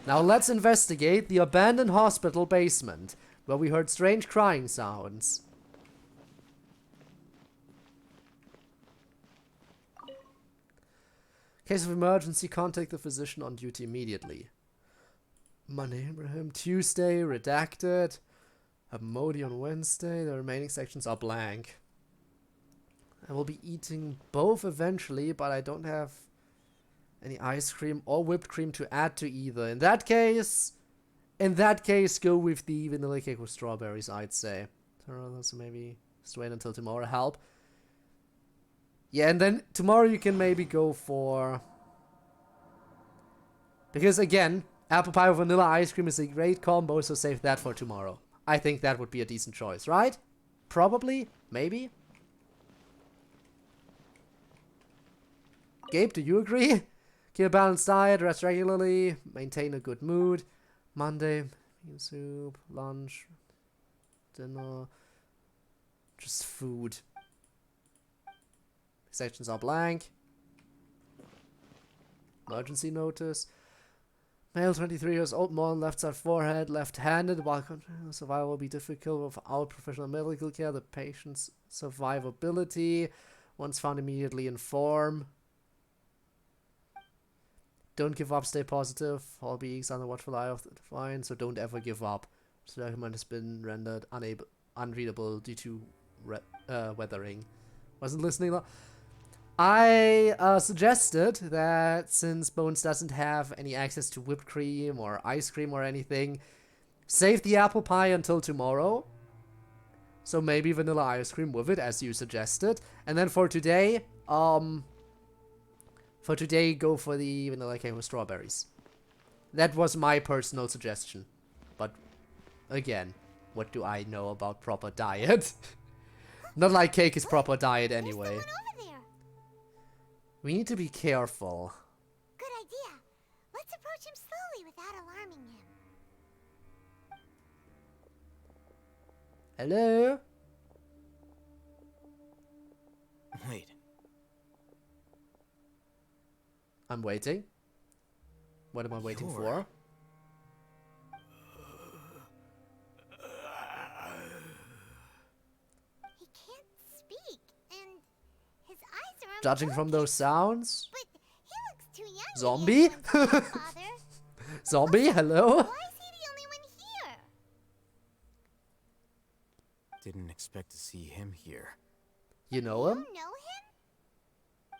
Now let's investigate the abandoned hospital basement, where we heard strange crying sounds. Case of emergency, contact the physician on duty immediately. Monday, Abraham, Tuesday, redacted. Modi on Wednesday, the remaining sections are blank. I will be eating both eventually, but I don't have any ice cream or whipped cream to add to either. In that case, go with the vanilla cake with strawberries, I'd say. So maybe just wait until tomorrow, help. Yeah, and then tomorrow you can maybe go for... Because again, apple pie with vanilla ice cream is a great combo, so save that for tomorrow. I think that would be a decent choice, right? Probably? Maybe? Gabe, do you agree? Keep a balanced diet, rest regularly, maintain a good mood. Monday, meal soup, lunch, dinner, just food. Sections are blank. Emergency notice. Male, 23 years old, more on left side forehead, left-handed. While survival will be difficult without professional medical care, the patient's survivability, once found, immediately inform. Don't give up, stay positive. All beings on the watchful eye of the divine, so don't ever give up. This document has been rendered unreadable due to weathering. Wasn't listening. I suggested that since Bones doesn't have any access to whipped cream or ice cream or anything, save the apple pie until tomorrow. So maybe vanilla ice cream with it, as you suggested. And then for today, go for the vanilla cake with strawberries. That was my personal suggestion. But again, what do I know about proper diet? Not like cake is proper diet anyway. We need to be careful. Good idea. Let's approach him slowly without alarming him. Hello? Wait. I'm waiting. What am I waiting for? He can't speak, and his eyes are Judging from those sounds? But he looks too young. Zombie? Zombie, hello? Why is he the only one here? Didn't expect to see him here. You know him? You know him?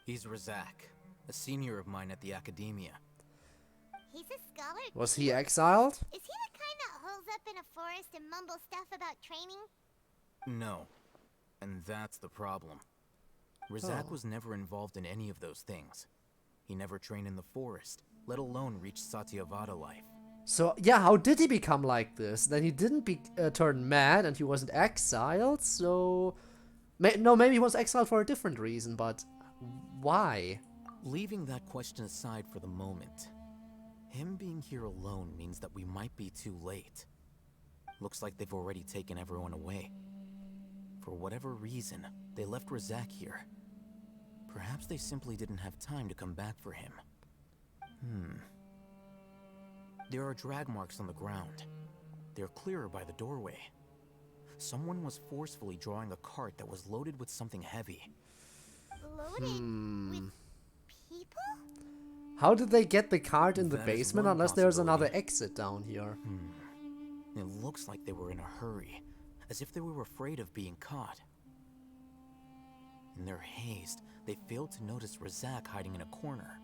He's Razak, a senior of mine at the academia. He's a scholar. Was he exiled? Is he the kind that holds up in a forest and mumbles stuff about training? No. And that's the problem. Razak was never involved in any of those things. He never trained in the forest, let alone reach Satyavada life. So, yeah, how did he become like this? Then he didn't turn mad and he wasn't exiled, so... no, maybe he was exiled for a different reason, but why? Leaving that question aside for the moment, him being here alone means that we might be too late. Looks like they've already taken everyone away. For whatever reason, they left Razak here. Perhaps they simply didn't have time to come back for him. There are drag marks on the ground. They're clearer by the doorway. Someone was forcefully drawing a cart that was loaded with something heavy. Loaded with people? How did they get the cart in the That is basement one unless there's another possibility. exit down here? It looks like they were in a hurry, as if they were afraid of being caught. In their haste, they failed to notice Razak hiding in a corner.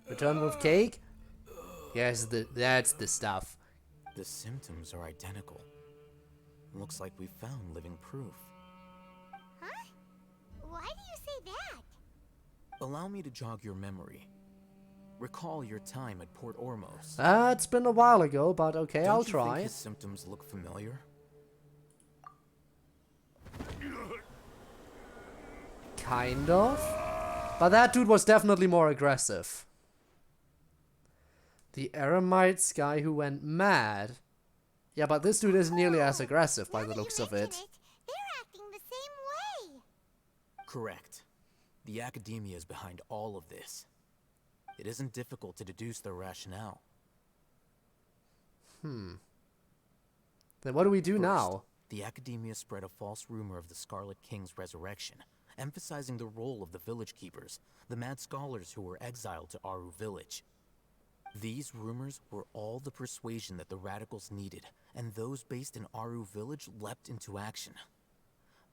Return with cake? Yes, that's the stuff. The symptoms are identical. Looks like we found living proof. Huh? Why do you say that? Allow me to jog your memory. Recall your time at Port Ormos. It's been a while ago, but okay, Don't I'll you think try. his symptoms look familiar? Kind of. But that dude was definitely more aggressive. The Eremites guy who went mad. Yeah, but this dude isn't nearly as aggressive by the looks of it. They're acting the same way. Correct. The academia is behind all of this. It isn't difficult to deduce their rationale. Then what do we do First, now? the Academia spread a false rumor of the Scarlet King's resurrection, emphasizing the role of the village keepers, the mad scholars who were exiled to Aru village. These rumors were all the persuasion that the radicals needed, and those based in Aru village leapt into action.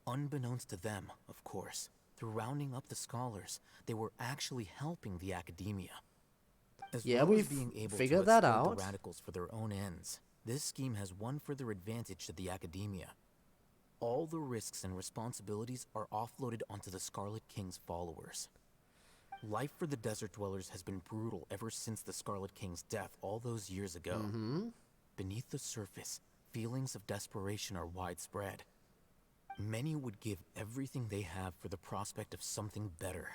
Unbeknownst to them, of course, through rounding up the scholars, they were actually helping the Academia. As Yeah, well as we've being able figured to that exploit out. the radicals for their own ends, this scheme has one further advantage to the Academia. All the risks and responsibilities are offloaded onto the Scarlet King's followers. Life for the desert dwellers has been brutal ever since the Scarlet King's death all those years ago. Beneath the surface, feelings of desperation are widespread. Many would give everything they have for the prospect of something better.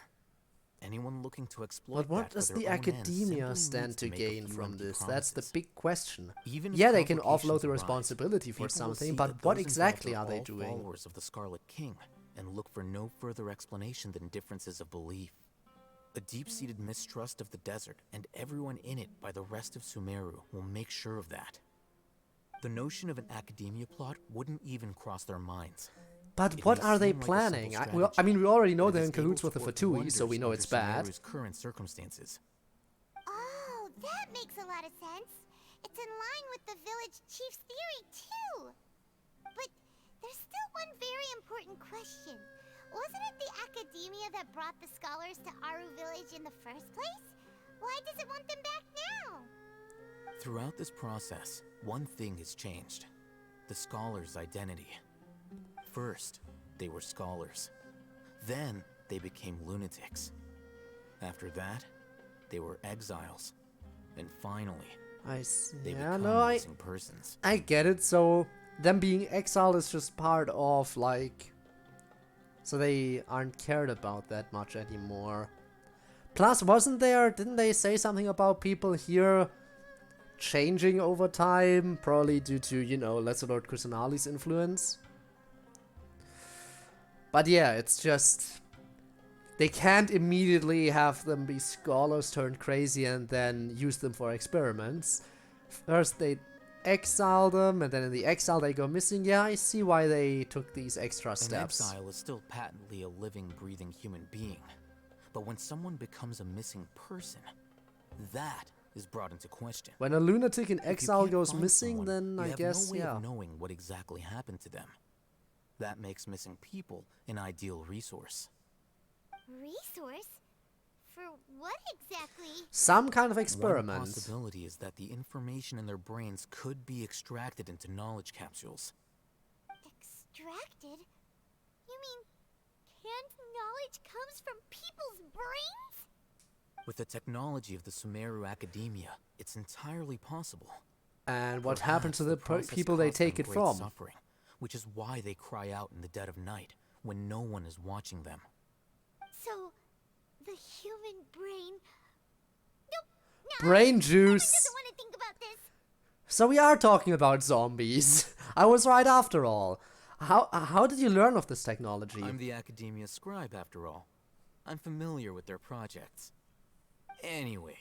Anyone looking to exploit But what that for does their the own ends Academia simply stand needs to make a gain few from empty this? That's the promises. big question. Even if Yeah, they can complications offload the arise, responsibility for people will something, see but that what those exactly involved are they all doing? followers of the Scarlet King, and look for no further explanation than differences of belief. A deep-seated mistrust of the desert and everyone in it by the rest of Sumeru will make sure of that. The notion of an Academia plot wouldn't even cross their minds. But It what may are they seem like a planning? simple I mean, we already know but it they're is in cahoots able with the to work Fatui, so we wonders know under it's bad. Sumeru's current circumstances. Oh, that makes a lot of sense. It's in line with the village chief's theory, too. But there's still one very important question. Wasn't it the Academia that brought the scholars to Aru village in the first place? Why does it want them back now? Throughout this process, one thing has changed. The scholars' identity. First, they were scholars. Then, they became lunatics. After that, they were exiles. And finally, I see. they Yeah, become no, missing persons. I get it. So them being exiled is just part of like, so they aren't cared about that much anymore. Plus, didn't they say something about people here changing over time, probably due to, you know, Lesser Lord Kusanali's influence? But yeah, it's just, they can't immediately have them be scholars turned crazy and then use them for experiments. First they exile them, and then in the exile they go missing. Yeah, I see why they took these extra steps. An exile is still patently a living, breathing human being. But when someone becomes a missing person, that is brought into question. When a lunatic in If you exile can't goes find missing, someone, then you I have guess, no way yeah. of knowing what exactly happened to them. That makes missing people an ideal resource. Resource? For what exactly? Some kind of One experiment. possibility is that the information in their brains could be extracted into knowledge capsules. Extracted? You mean canned knowledge comes from people's brains? With the technology of the Sumeru Academia, it's entirely possible. And what Perhaps happened to the process people they caused them take it great from? Suffering, which is why they cry out in the dead of night when no one is watching them. So, the human brain... Brain juice! doesn't want to think about this. So we are talking about zombies. I was right after all. How did you learn of this technology? I'm the Academia scribe, after all. I'm familiar with their projects. Anyway,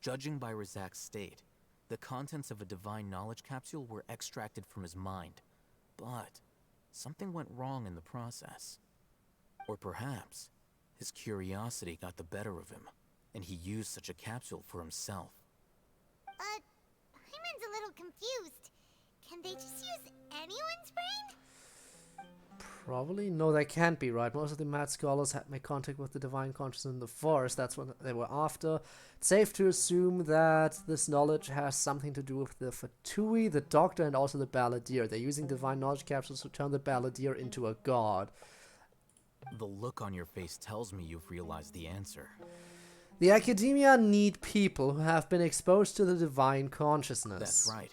judging by Razak's state, the contents of a divine knowledge capsule were extracted from his mind. But something went wrong in the process. Or perhaps his curiosity got the better of him, and he used such a capsule for himself. Hyman's a little confused. Can they just use anyone's brain? Probably no, that can't be right. Most of the mad scholars had made contact with the divine consciousness in the forest. That's what they were after. It's safe to assume that this knowledge has something to do with the Fatui, the Doctor, and also the Balladeer. They're using divine knowledge capsules to turn the Balladeer into a god. The look on your face tells me you've realized the answer. The Academia need people who have been exposed to the divine consciousness. That's right.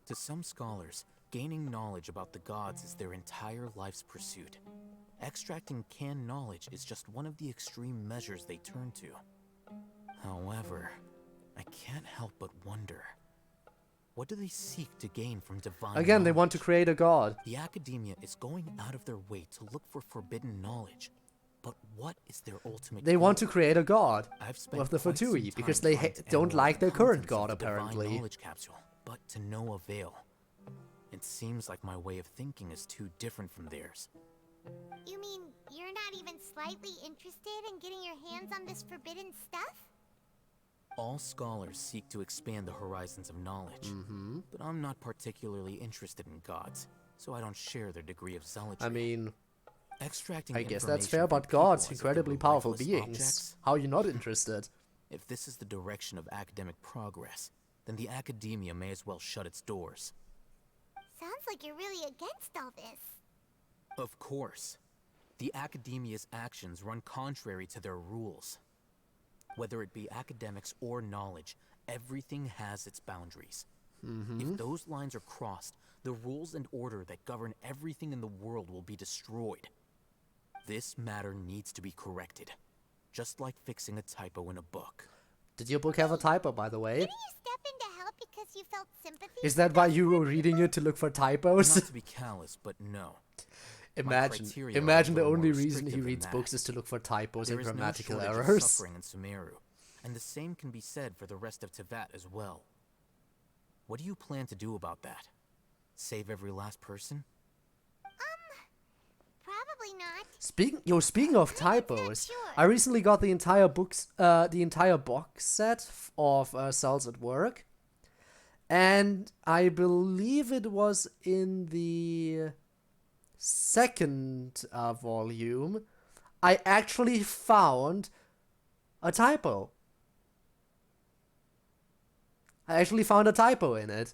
To some scholars, gaining knowledge about the gods is their entire life's pursuit. Extracting canned knowledge is just one of the extreme measures they turn to. However, I can't help but wonder, what do they seek to gain from divine Again, they knowledge? want to create a god. The Academia is going out of their way to look for forbidden knowledge. But what is their ultimate They goal? want to create a god I've spent with the quite some Fatui, because time they trying to don't analyze like the their current contents of god, the divine apparently. knowledge capsule, but to no avail. It seems like my way of thinking is too different from theirs. You mean you're not even slightly interested in getting your hands on this forbidden stuff? All scholars seek to expand the horizons of knowledge, but I'm not particularly interested in gods, so I don't share their degree of zealotry. I mean, extracting I guess that's information fair, from but people gods, as if incredibly they were powerful lifeless beings. objects? How are you not interested? If this is the direction of academic progress, then the academia may as well shut its doors. Sounds like you're really against all this. Of course. The academia's actions run contrary to their rules. Whether it be academics or knowledge, everything has its boundaries. If those lines are crossed, the rules and order that govern everything in the world will be destroyed. This matter needs to be corrected, just like fixing a typo in a book. Did your book have a typo, by the way? Didn't you step in to help because you felt sympathy? Is that why you were reading it, to look for typos? Not to be callous, but no. Imagine the only reason he reads books is to look for typos and There is grammatical no shortage of errors. suffering in Sumeru, and the same can be said for the rest of Teyvat as well. What do you plan to do about that? Save every last person? Probably not. Speaking of typos, I recently got the entire box set of Cells at Work, and I believe it was in the second volume. I actually found a typo. I actually found a typo in it.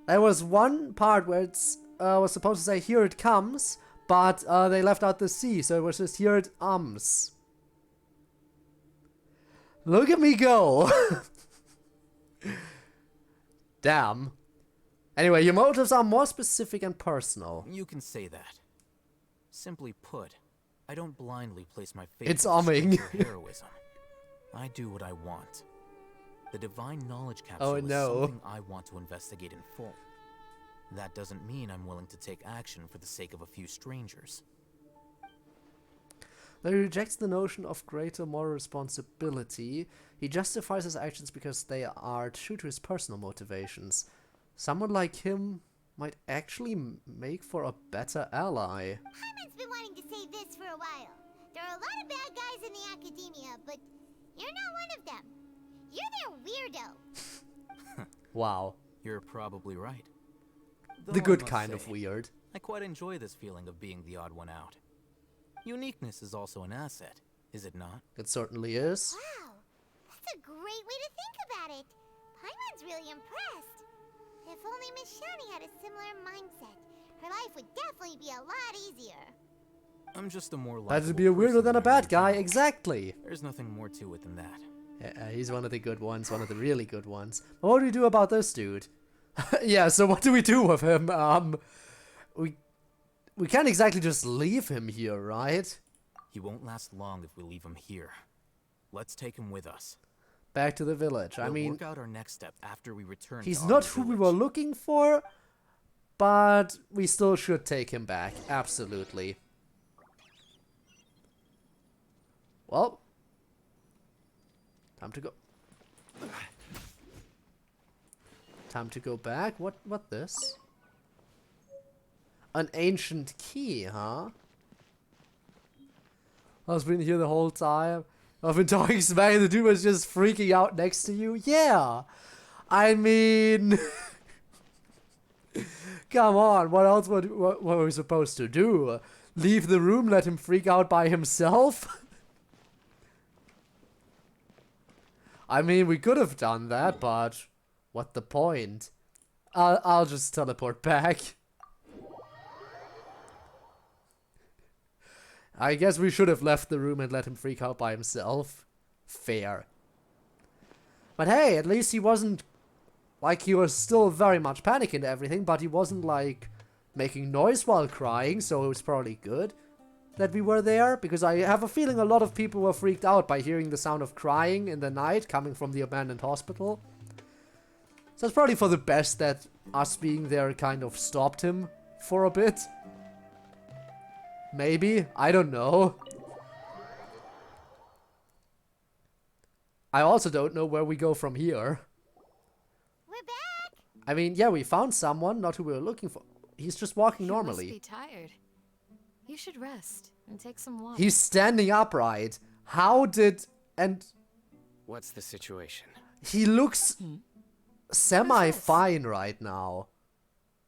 There was one part where it's was supposed to say "here it comes," but they left out the C, so it was just "here it ums." Look at me go! Damn. Anyway, your motives are more specific and personal. You can say that. Simply put, I don't blindly place my faith It's in umming. heroism. I do what I want. The divine knowledge capsule Oh, is no. something I want to investigate in full. That doesn't mean I'm willing to take action for the sake of a few strangers. Though he rejects the notion of greater moral responsibility, he justifies his actions because they are true to his personal motivations. Someone like him might actually make for a better ally. Paimon's been wanting to say this for a while. There are a lot of bad guys in the academia, but you're not one of them. You're their weirdo. Wow. You're probably right. The Though I good must kind of say, weird. I quite enjoy this feeling of being the odd one out. Uniqueness is also an asset, is it not? It certainly is. Wow, that's a great way to think about it. Paimon's really impressed. If only Miss Shani had a similar mindset, her life would definitely be a lot easier. I'm just a more Better to likable be a weirdo person than a I bad am guy, generally. exactly. There's nothing more to it than that. Yeah, he's one of the good ones, one of the really good ones. But what do we do about this dude? Yeah, so what do we do with him? We can't exactly just leave him here, right? He won't last long if we leave him here. Let's take him with us. Back to the village. I We'll mean, work out our next step after we return. he's to not our who we village. were looking for, but we still should take him back. Absolutely. Well, time to go. Time to go back. What this? An ancient key, huh? I've been here the whole time. I've been talking smack and the dude was just freaking out next to you. Yeah. I mean, come on. What else what were we supposed to do? Leave the room, let him freak out by himself? I mean, we could have done that, but what the point? I'll just teleport back. I guess we should have left the room and let him freak out by himself. Fair. But hey, at least he wasn't... Like, he was still very much panicking and everything, but he wasn't, like, making noise while crying, so it was probably good that we were there, because I have a feeling a lot of people were freaked out by hearing the sound of crying in the night coming from the abandoned hospital. So it's probably for the best that us being there kind of stopped him for a bit. Maybe? I don't know. I also don't know where we go from here. We're I mean, yeah, we found someone, not who we were looking for. He's just walking You normally. must be tired. You should rest and take some water. He's standing upright. How did... And What's the situation? he looks semi-fine right now.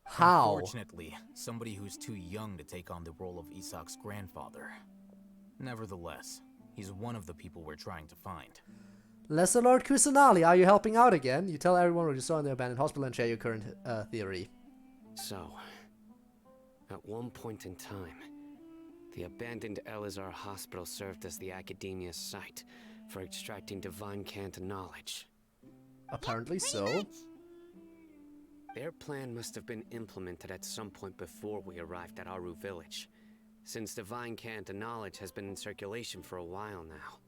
How? Unfortunately, somebody who's too young to take on the role of Isak's grandfather. Nevertheless, he's one of the people we're trying to find. Lesser Lord Kusanali, are you helping out again? You tell everyone what you saw in the abandoned hospital and share your current theory. So, at one point in time, the abandoned Elazar hospital served as the academia's site for extracting divine cant knowledge. Apparently so. Their plan must have been implemented at some point before we arrived at Aru village, since divine cant knowledge has been in circulation for a while now.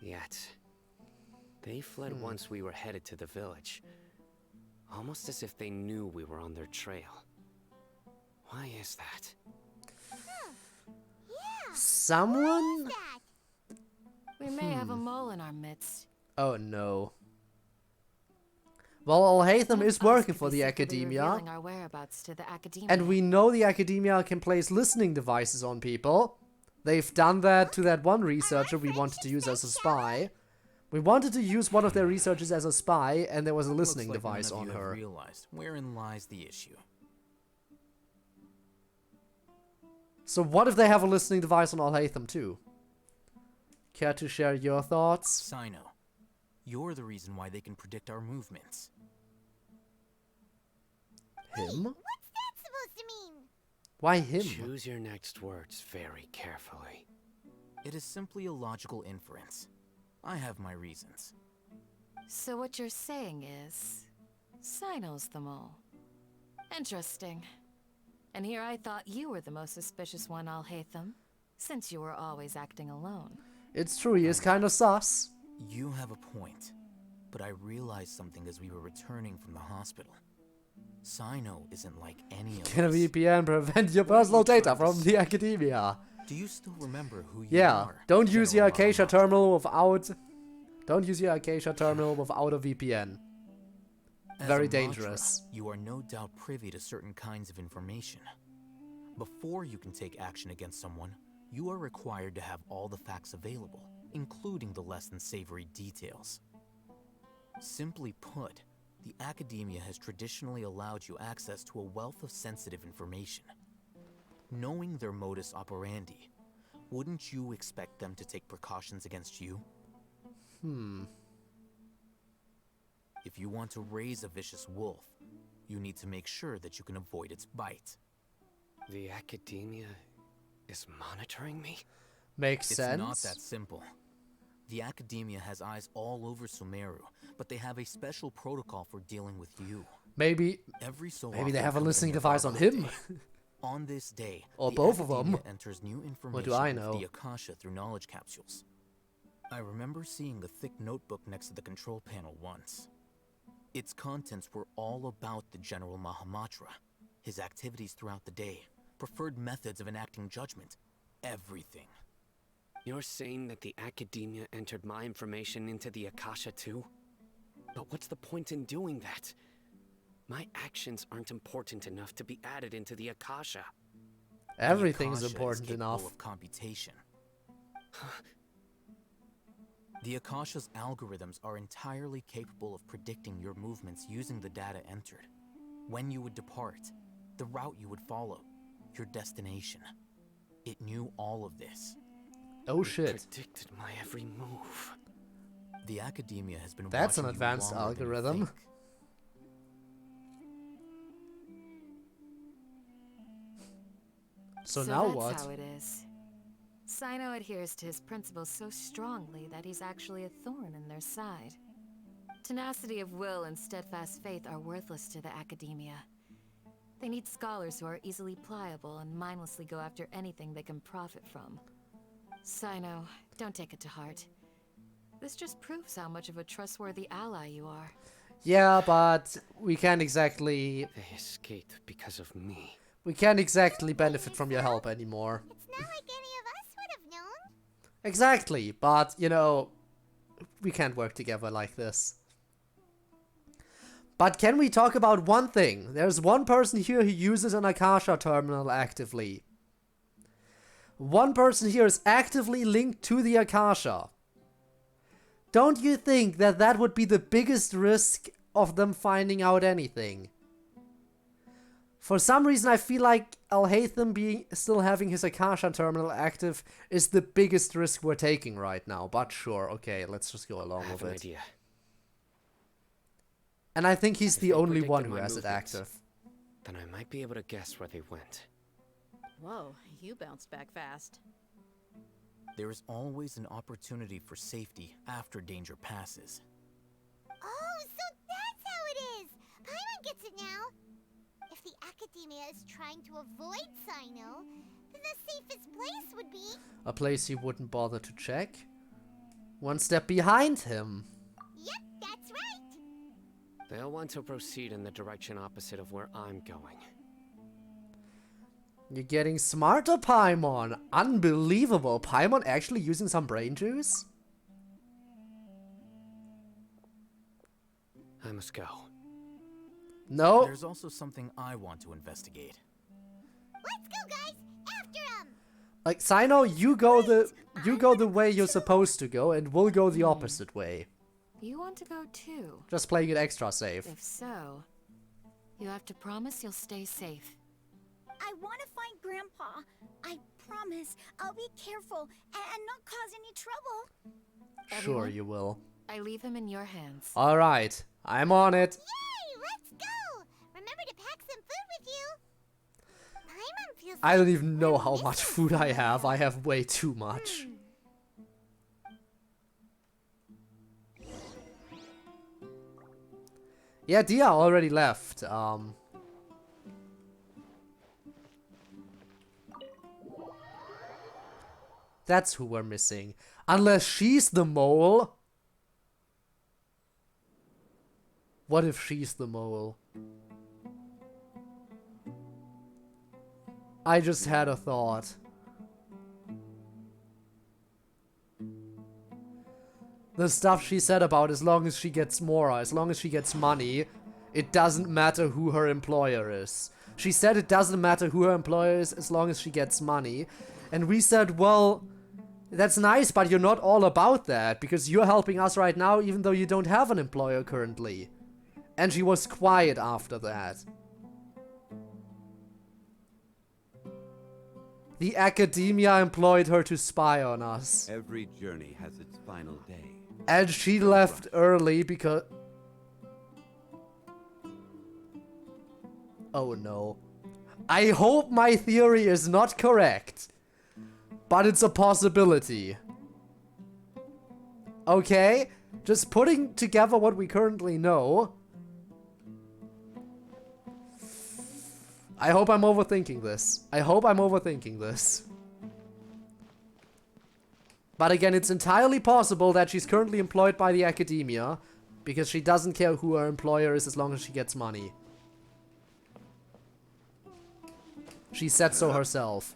Yet, they fled once we were headed to the village, almost as if they knew we were on their trail. Why is that? Someone? We may have a mole in our midst. Oh no. Well, Al-Haytham is working for the academia. Our whereabouts to the academia. And we know the academia can place listening devices on people. They've done that to that one researcher we wanted to use as a spy. We wanted to use one of their researchers as a spy, and there was a listening device on her. Realized wherein lies the issue. So what if they have a listening device on Al-Haytham too? Care to share your thoughts? Cyno, you're the reason why they can predict our movements. Him? What's that supposed to mean? Why him? Choose your next words very carefully. It is simply a logical inference. I have my reasons. So what you're saying is, Cyno's the mole. Interesting. And here I thought you were the most suspicious one, Al-Haytham, since you were always acting alone. It's true, he is kind of sus. You have a point, but I realized something as we were returning from the hospital. Cyno isn't like any of us. Can a VPN prevent your personal data from the academia? Do you still remember who you Yeah, are? don't use your General Acacia Mahamatra? terminal without... Don't use your Acacia terminal without a VPN. As Very a mantra, dangerous. You are no doubt privy to certain kinds of information. Before you can take action against someone, you are required to have all the facts available, including the less than savory details. Simply put, the academia has traditionally allowed you access to a wealth of sensitive information. Knowing their modus operandi, wouldn't you expect them to take precautions against you? If you want to raise a vicious wolf, you need to make sure that you can avoid its bite. The academia is monitoring me? Makes It's sense. not that simple. The academia has eyes all over Sumeru, but they have a special protocol for dealing with you. Maybe Maybe they have a listening device on him. On this day, Or the both of them. academia enters new information What do I into know? the Akasha through knowledge capsules. I remember seeing a thick notebook next to the control panel once. Its contents were all about the General Mahamatra, his activities throughout the day, preferred methods of enacting judgment, everything. You're saying that the academia entered my information into the Akasha too? But what's the point in doing that? My actions aren't important enough to be added into the Akasha. Everything's The Akasha is important capable enough. of computation. The Akasha's algorithms are entirely capable of predicting your movements using the data entered. When you would depart, the route you would follow, your destination. It knew all of this. Oh shit. Predicted my every move. The academia has been That's an watching you advanced longer than you algorithm. think. So now that's what? how it is. Cyno adheres to his principles so strongly that he's actually a thorn in their side. Tenacity of will and steadfast faith are worthless to the academia. They need scholars who are easily pliable and mindlessly go after anything they can profit from. Cyno, don't take it to heart. This just proves how much of a trustworthy ally you are. Yeah, but we can't exactly... They escaped because of me. We can't exactly benefit from your help anymore. It's not like any of us would have known. Exactly, but, you know, we can't work together like this. But can we talk about one thing? There's one person here who uses an Akasha terminal actively. One person here is actively linked to the Akasha. Don't you think that that would be the biggest risk of them finding out anything? For some reason I feel like Alhaitham still having his Akasha terminal active is the biggest risk we're taking right now. But sure, okay, let's just go along with it. Idea. And I think he's If the they only predicted one who my has it movements, active. Then I might be able to guess where they went. Whoa, you bounced back fast. There is always an opportunity for safety after danger passes. Oh, so that's how it is! Paimon gets it now! If the Academia is trying to avoid Cyno, then the safest place would be... A place he wouldn't bother to check. One step behind him. Yep, that's right! They'll want to proceed in the direction opposite of where I'm going. You're getting smarter, Paimon. Unbelievable. Paimon actually using some brain juice? I must go. No. There's also something I want to investigate. Let's go, guys! After him! Like, Cyno, you go the way you're supposed to go, and we'll go the opposite way. You want to go too? Just playing it extra safe. If so, you have to promise you'll stay safe. I want to find Grandpa. I promise I'll be careful and not cause any trouble. Sure Everyone, you will. I leave him in your hands. Alright, I'm on it. Yay! Let's go! Remember to pack some food with you. Paimon feels I don't like even know we're how much missing food I someone. have. I have way too much. Yeah, Dia already left. That's who we're missing. Unless she's the mole. What if she's the mole? I just had a thought. The stuff she said about as long as she gets more, as long as she gets money, it doesn't matter who her employer is. She said it doesn't matter who her employer is as long as she gets money. And we said, well, that's nice, but you're not all about that, because you're helping us right now even though you don't have an employer currently. And she was quiet after that. The Academia employed her to spy on us. Every journey has its final day. And she left early because... Oh no. I hope my theory is not correct. But it's a possibility. Okay, just putting together what we currently know. I hope I'm overthinking this. I hope I'm overthinking this. But again, it's entirely possible that she's currently employed by the Academia, because she doesn't care who her employer is as long as she gets money. She said so herself.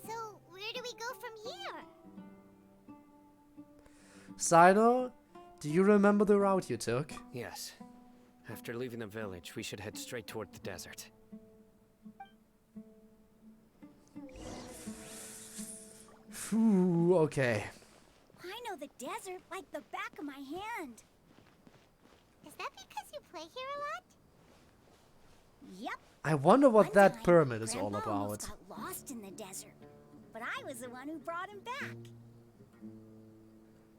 So, where do we go from here? Cyno, do you remember the route you took? Yes. After leaving the village, we should head straight toward the desert. Phew, okay. I know the desert like the back of my hand. Is that because you play here a lot? Yep. I wonder what One that time, pyramid is all Grandpa almost about. got lost in the desert, but I was the one who brought him back.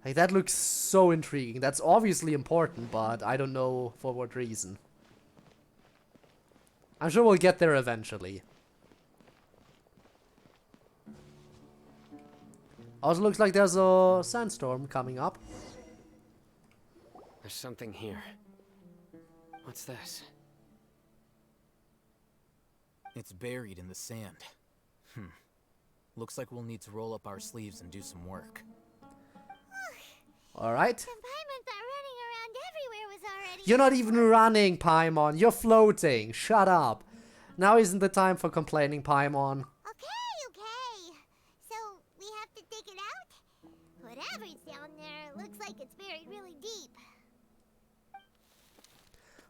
Like, that looks so intriguing. That's obviously important, but I don't know for what reason. I'm sure we'll get there eventually. Also looks like there's a sandstorm coming up. There's something here. What's this? It's buried in the sand. Looks like we'll need to roll up our sleeves and do some work. Alright. The Paimon thought running around everywhere was already... You're not even running, Paimon. You're floating. Shut up. Now isn't the time for complaining, Paimon. Okay. buried really deep.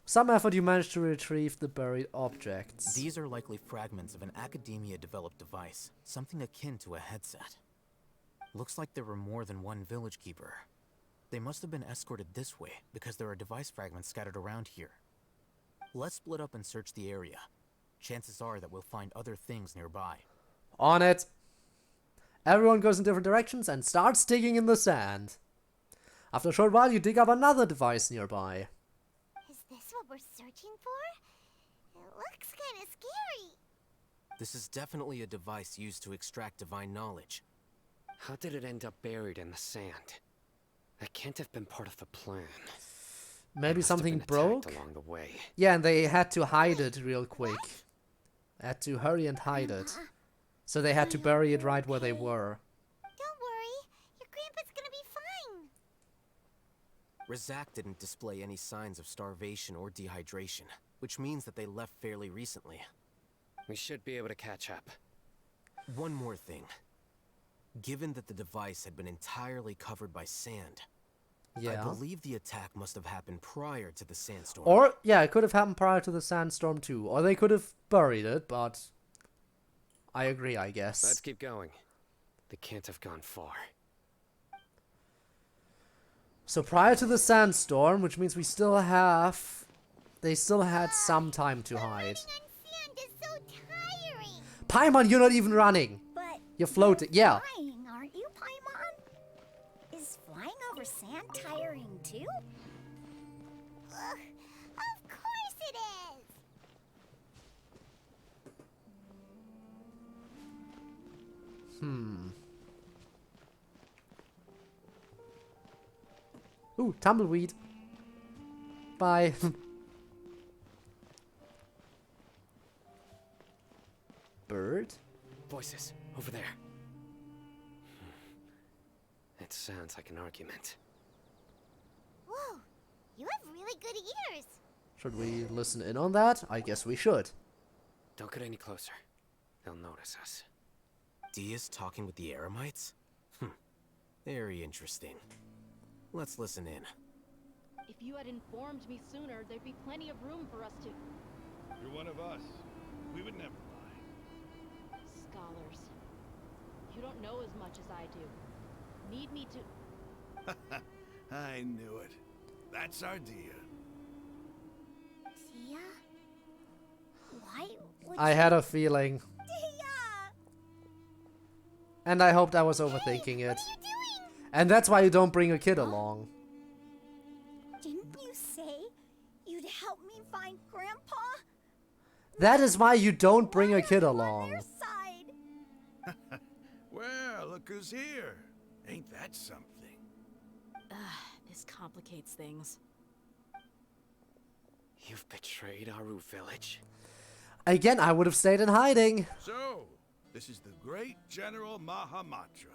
Some effort you managed to retrieve the buried objects. These are likely fragments of an academia-developed device, something akin to a headset. Looks like there were more than one village keeper. They must have been escorted this way because there are device fragments scattered around here. Let's split up and search the area. Chances are that we'll find other things nearby. On it! Everyone goes in different directions and starts digging in the sand. After a short while, you dig up another device nearby. Is this what we're searching for? It looks kind of scary. This is definitely a device used to extract divine knowledge. How did it end up buried in the sand? That can't have been part of the plan. Maybe something broke? Along the way. Yeah, and they had to hide it real quick. Had to hurry and hide it. So they had to bury it right where they were. Don't worry, your grandpa's gonna be fine. Razak didn't display any signs of starvation or dehydration, which means that they left fairly recently. We should be able to catch up. One more thing. Given that the device had been entirely covered by sand, yeah, I believe the attack must have happened prior to the sandstorm. Or, yeah, it could have happened prior to the sandstorm too. Or they could have buried it, but I agree, I guess. Let's keep going. They can't have gone far. So prior to the sandstorm, which means we still have... They still had some time to hide. Sand is so tiring. Paimon, you're not even running! But You're floating, yeah. flying, aren't you, Paimon? Is flying over sand tiring too? Ugh, of course it is. Ooh, tumbleweed. Bye. Bird? Voices, over there. It sounds like an argument. Whoa, you have really good ears. Should we listen in on that? I guess we should. Don't get any closer. They'll notice us. Dia's talking with the Eremites? Very interesting. Let's listen in. If you had informed me sooner, there'd be plenty of room for us to... You're one of us. We would never lie. Scholars. You don't know as much as I do. Need me to... I knew it. That's our Dia. Dia? Why would I had a feeling. Dia! And I hoped I was overthinking it. And that's why you don't bring a kid along. Didn't you say you'd help me find Grandpa? That is why you don't bring a kid along. Well, look who's here. Ain't that something? This complicates things. You've betrayed Aru village. Again, I would have stayed in hiding. So, this is the great General Mahamatra.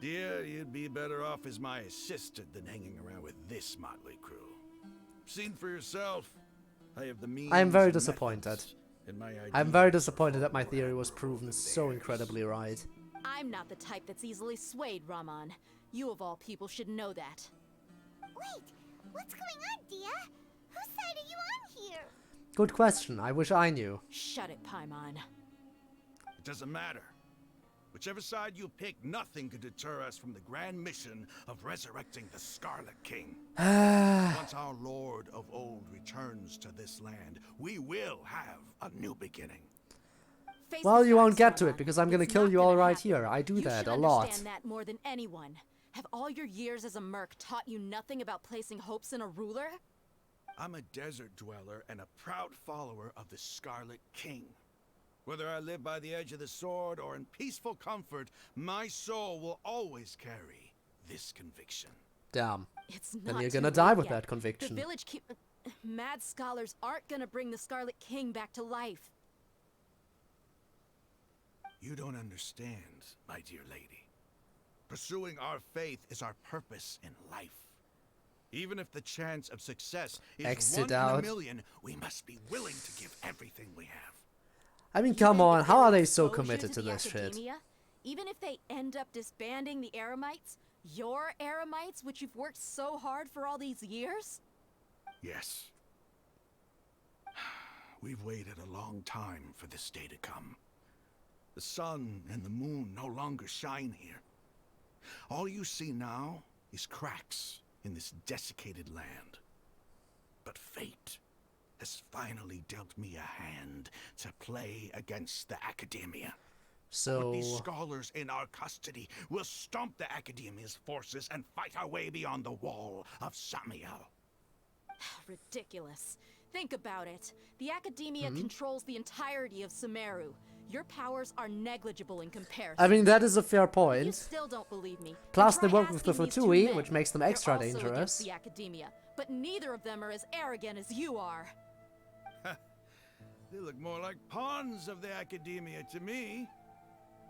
Dear, you'd be better off as my assistant than hanging around with this motley crew. Seen for yourself. I have the means. I am very and disappointed. methods, and my I'm ideas very are disappointed that my far theory was proven so incredibly right. I'm not the type that's easily swayed, Raman. You of all people should know that. Wait, what's going on, Dia? Whose side are you on here? Good question. I wish I knew. Shut it, Paimon. It doesn't matter. Whichever side you pick, nothing could deter us from the grand mission of resurrecting the Scarlet King. Once our Lord of Old returns to this land, we will have a new beginning. Well, you won't get to it because I'm gonna kill you all right here. I do You that should a lot. understand that more than anyone. Have all your years as a merc taught you nothing about placing hopes in a ruler? I'm a desert dweller and a proud follower of the Scarlet King. Whether I live by the edge of the sword or in peaceful comfort, my soul will always carry this conviction. Damn. It's Then not you're too gonna die late with yet. that conviction. The village mad scholars aren't gonna bring the Scarlet King back to life. You don't understand, my dear lady. Pursuing our faith is our purpose in life. Even if the chance of success is Exit 1 in a out. million, we must be willing to give everything we have. I mean, come on. How are they so Exposure committed to the this shit? academia, even if they end up disbanding the Eremites, Your Eremites, which you've worked so hard for all these years? Yes. We've waited a long time for this day to come. The sun and the moon no longer shine here. All you see now is cracks in this desiccated land. But fate has finally dealt me a hand to play against the Academia. So... With these scholars in our custody, we'll stomp the Academia's forces and fight our way beyond the wall of Samiel. Ridiculous. Think about it. The Academia controls the entirety of Sumeru. Your powers are negligible in comparison. I mean, that is a fair You point. still don't believe me. Plus, Then they try work with the asking these two Fatui, men. which makes them They're extra also dangerous. against the Academia, but neither of them are as arrogant as you are. They look more like pawns of the Academia to me.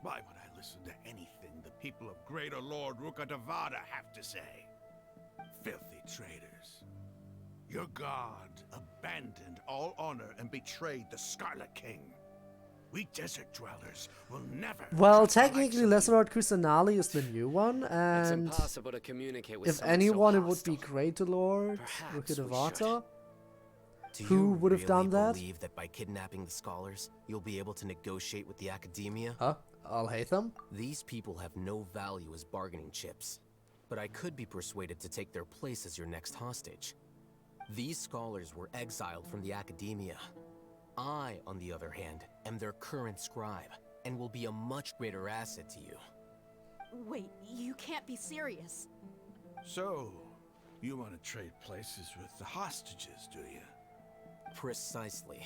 Why would I listen to anything the people of Greater Lord Rukkhadevada have to say? Filthy traitors. Your god abandoned all honor and betrayed the Scarlet King. We desert dwellers will never... Well, technically, Lesserlord Kusanali is the new one, It's and impossible to communicate with if someone anyone, so it would be hostile. Greater Lord Perhaps we Rukkhadevata. Do Who you would have done really that? believe that by kidnapping the scholars, you'll be able to negotiate with the Academia? Huh? I'll hate them. These people have no value as bargaining chips, but I could be persuaded to take their place as your next hostage. These scholars were exiled from the Academia. I, on the other hand, am their current scribe, and will be a much greater asset to you. Wait, you can't be serious. So, you want to trade places with the hostages, do you? Precisely.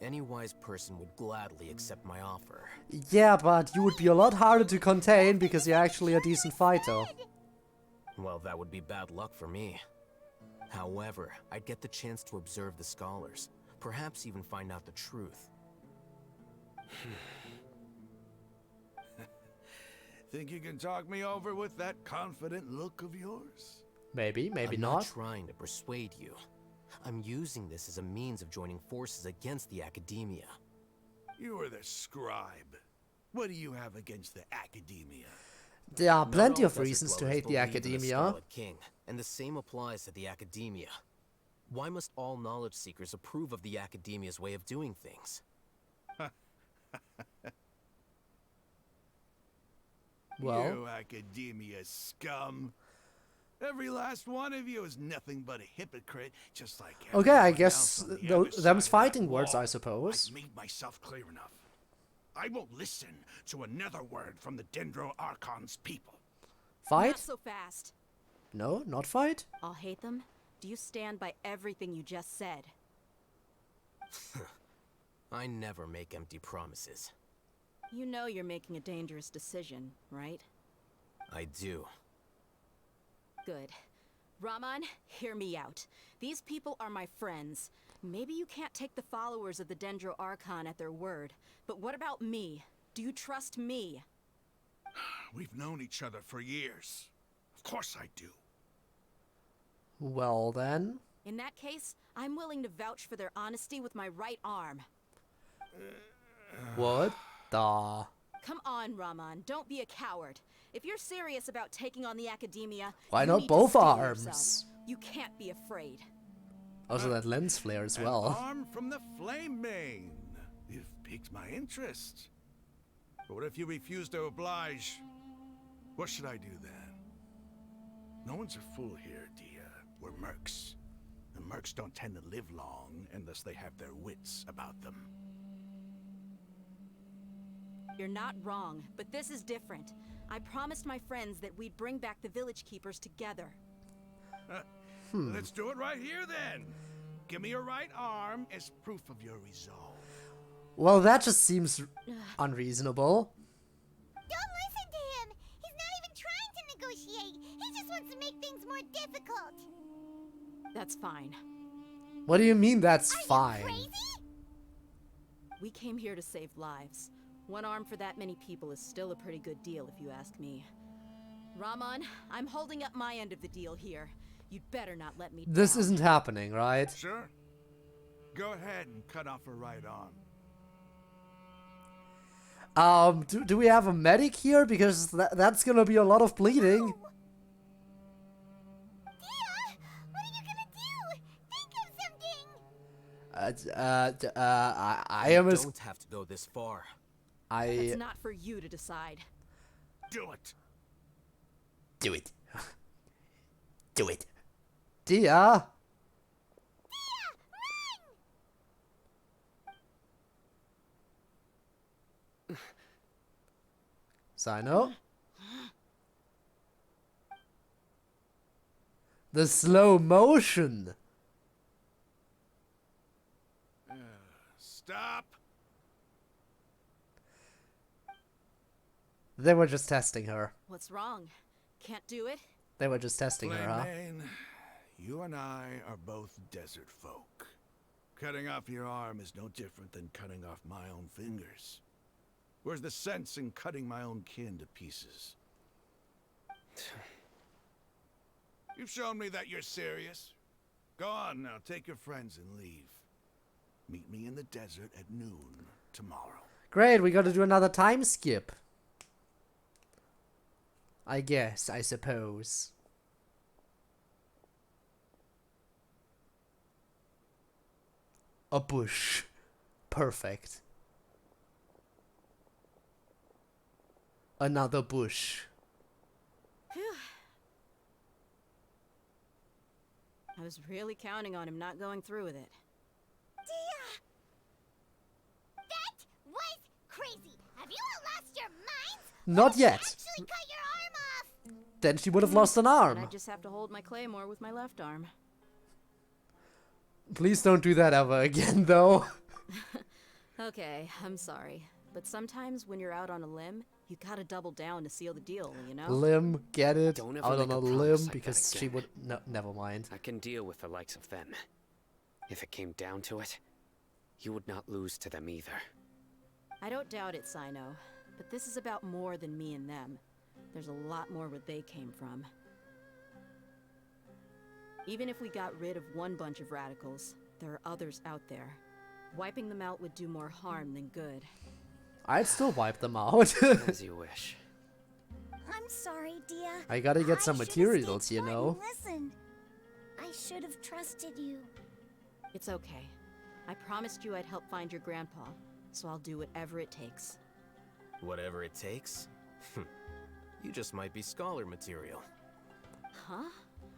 Any wise person would gladly accept my offer. Yeah, but you would be a lot harder to contain because you're actually a decent fighter. Well, that would be bad luck for me. However, I'd get the chance to observe the scholars, perhaps even find out the truth. Think you can talk me over with that confident look of yours? Maybe, maybe I'm not. not trying to persuade you. I'm using this as a means of joining forces against the Academia. You are the scribe. What do you have against the Academia? There are Not plenty all of Desert reasons to Dwellers hate the believe in Academia. Scarlet King, and the same applies to the Academia. Why must all knowledge seekers approve of the Academia's way of doing things? Well, You Academia scum. Every last one of you is nothing but a hypocrite, just like okay, I everyone guess else on the other side them's of that fighting words, wall. I suppose. I've made myself clear enough. I won't listen to another word from the Dendro Archon's people. Fight? Not so fast. No, not fight? I'll hate them. Do you stand by everything you just said? I never make empty promises. You know you're making a dangerous decision, right? I do. Good. Raman, hear me out. These people are my friends. Maybe you can't take the followers of the Dendro Archon at their word, but what about me? Do you trust me? We've known each other for years. Of course I do. Well then. In that case, I'm willing to vouch for their honesty with my right arm. What the... Come on, Raman, don't be a coward. If you're serious about taking on the Academia, Why you not need to both steel arms? yourself. You can't be afraid. Also that lens flare as well. An arm from the Flame Mane. You've piqued my interest. But what if you refuse to oblige? What should I do then? No one's a fool here, Dia. We're mercs. And mercs don't tend to live long unless they have their wits about them. You're not wrong, but this is different. I promised my friends that we'd bring back the village keepers together. Let's do it right here then. Give me your right arm as proof of your resolve. Well, that just seems unreasonable. Don't listen to him! He's not even trying to negotiate! He just wants to make things more difficult! That's fine. What do you mean that's fine? Crazy? We came here to save lives. One arm for that many people is still a pretty good deal, if you ask me. Raman, I'm holding up my end of the deal here. You'd better not let me This down. isn't happening, right? Sure. Go ahead and cut off her right arm. Do we have a medic here? Because that's gonna be a lot of bleeding. I am You as... don't have to go this far. That's not for you to decide. Do it. Do it. Do it. Dia? Cyno? The slow motion. Stop. They were just testing her. What's wrong? Can't do it? They were just testing her, huh? Plain, you and I are both desert folk. Cutting off your arm is no different than cutting off my own fingers. Where's the sense in cutting my own kin to pieces? You've shown me that you're serious. Go on now, take your friends and leave. Meet me in the desert at noon tomorrow. Great, we gotta do another time skip. I guess, I suppose. A bush. Perfect. Another bush. I was really counting on him not going through with it. Dia! That was crazy! Have you all lost your minds? Not yet. Actually cut your arm off! Then she would have lost an And arm. I just have to hold my claymore with my left arm. Please don't do that ever again, though. Okay, I'm sorry. But sometimes when you're out on a limb, you gotta double down to seal the deal, you know? Limb, get it? Don't ever Out make on a a promise limb like because that she again. would... No, never mind. I can deal with the likes of them. If it came down to it, you would not lose to them either. I don't doubt it, Cyno. But this is about more than me and them. There's a lot more where they came from. Even if we got rid of one bunch of radicals, there are others out there. Wiping them out would do more harm than good. I'd still wipe them out. As you wish. I'm sorry, Dia. I gotta get some should've materials, stayed you smart know? and listened. I should have trusted you. It's okay. I promised you I'd help find your grandpa, so I'll do whatever it takes. Whatever it takes? You just might be scholar material. Huh?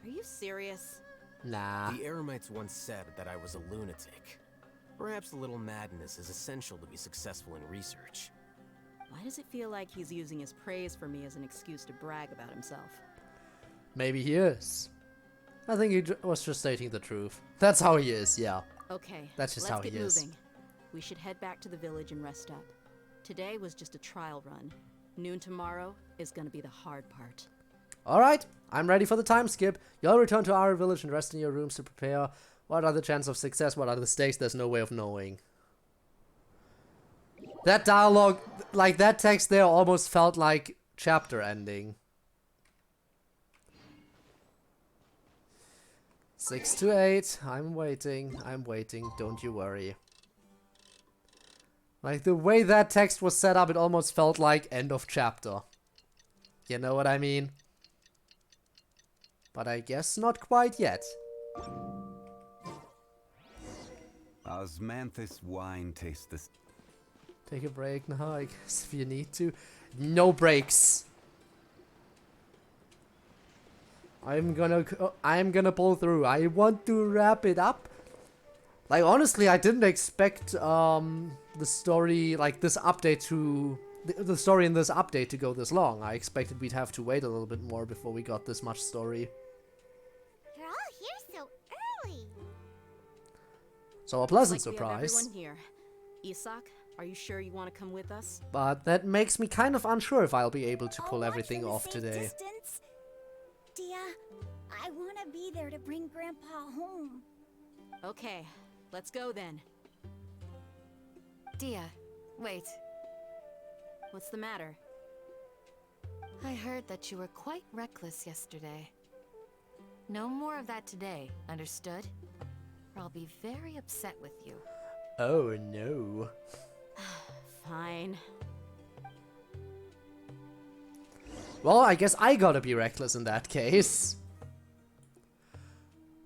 Are you serious? Nah. The Eremites once said that I was a lunatic. Perhaps a little madness is essential to be successful in research. Why does it feel like he's using his praise for me as an excuse to brag about himself? Maybe he is. I think he was just stating the truth. That's how he is, yeah. Okay, That's just let's how he get is. moving. We should head back to the village and rest up. Today was just a trial run. Noon tomorrow is gonna be the hard part. Alright, I'm ready for the time skip. You'll return to our village and rest in your rooms to prepare. What are the chances of success? What are the stakes? There's no way of knowing. That dialogue, like that text there almost felt like chapter ending. 6 to 8. I'm waiting. I'm waiting. Don't you worry. Like the way that text was set up, it almost felt like end of chapter. You know what I mean? But I guess not quite yet. Osmanthus wine tastes the... Take a break now, I guess, if you need to. No breaks. I'm gonna pull through. I want to wrap it up. Like, honestly, I didn't expect the story, like this update to... The story in this update to go this long. I expected we'd have to wait a little bit more before we got this much story. You're all here so early. So a pleasant Looks like we have surprise. everyone here. Isak, are you sure you want to come with us? But that makes me kind of unsure if I'll be able to pull I'll watch everything from a off safe today. Distance. Dia, I want to be there to bring Grandpa home. Okay, let's go then. Dia, wait. What's the matter? I heard that you were quite reckless yesterday. No more of that today, understood? Or I'll be very upset with you. Oh no. Fine. Well, I guess I gotta be reckless in that case.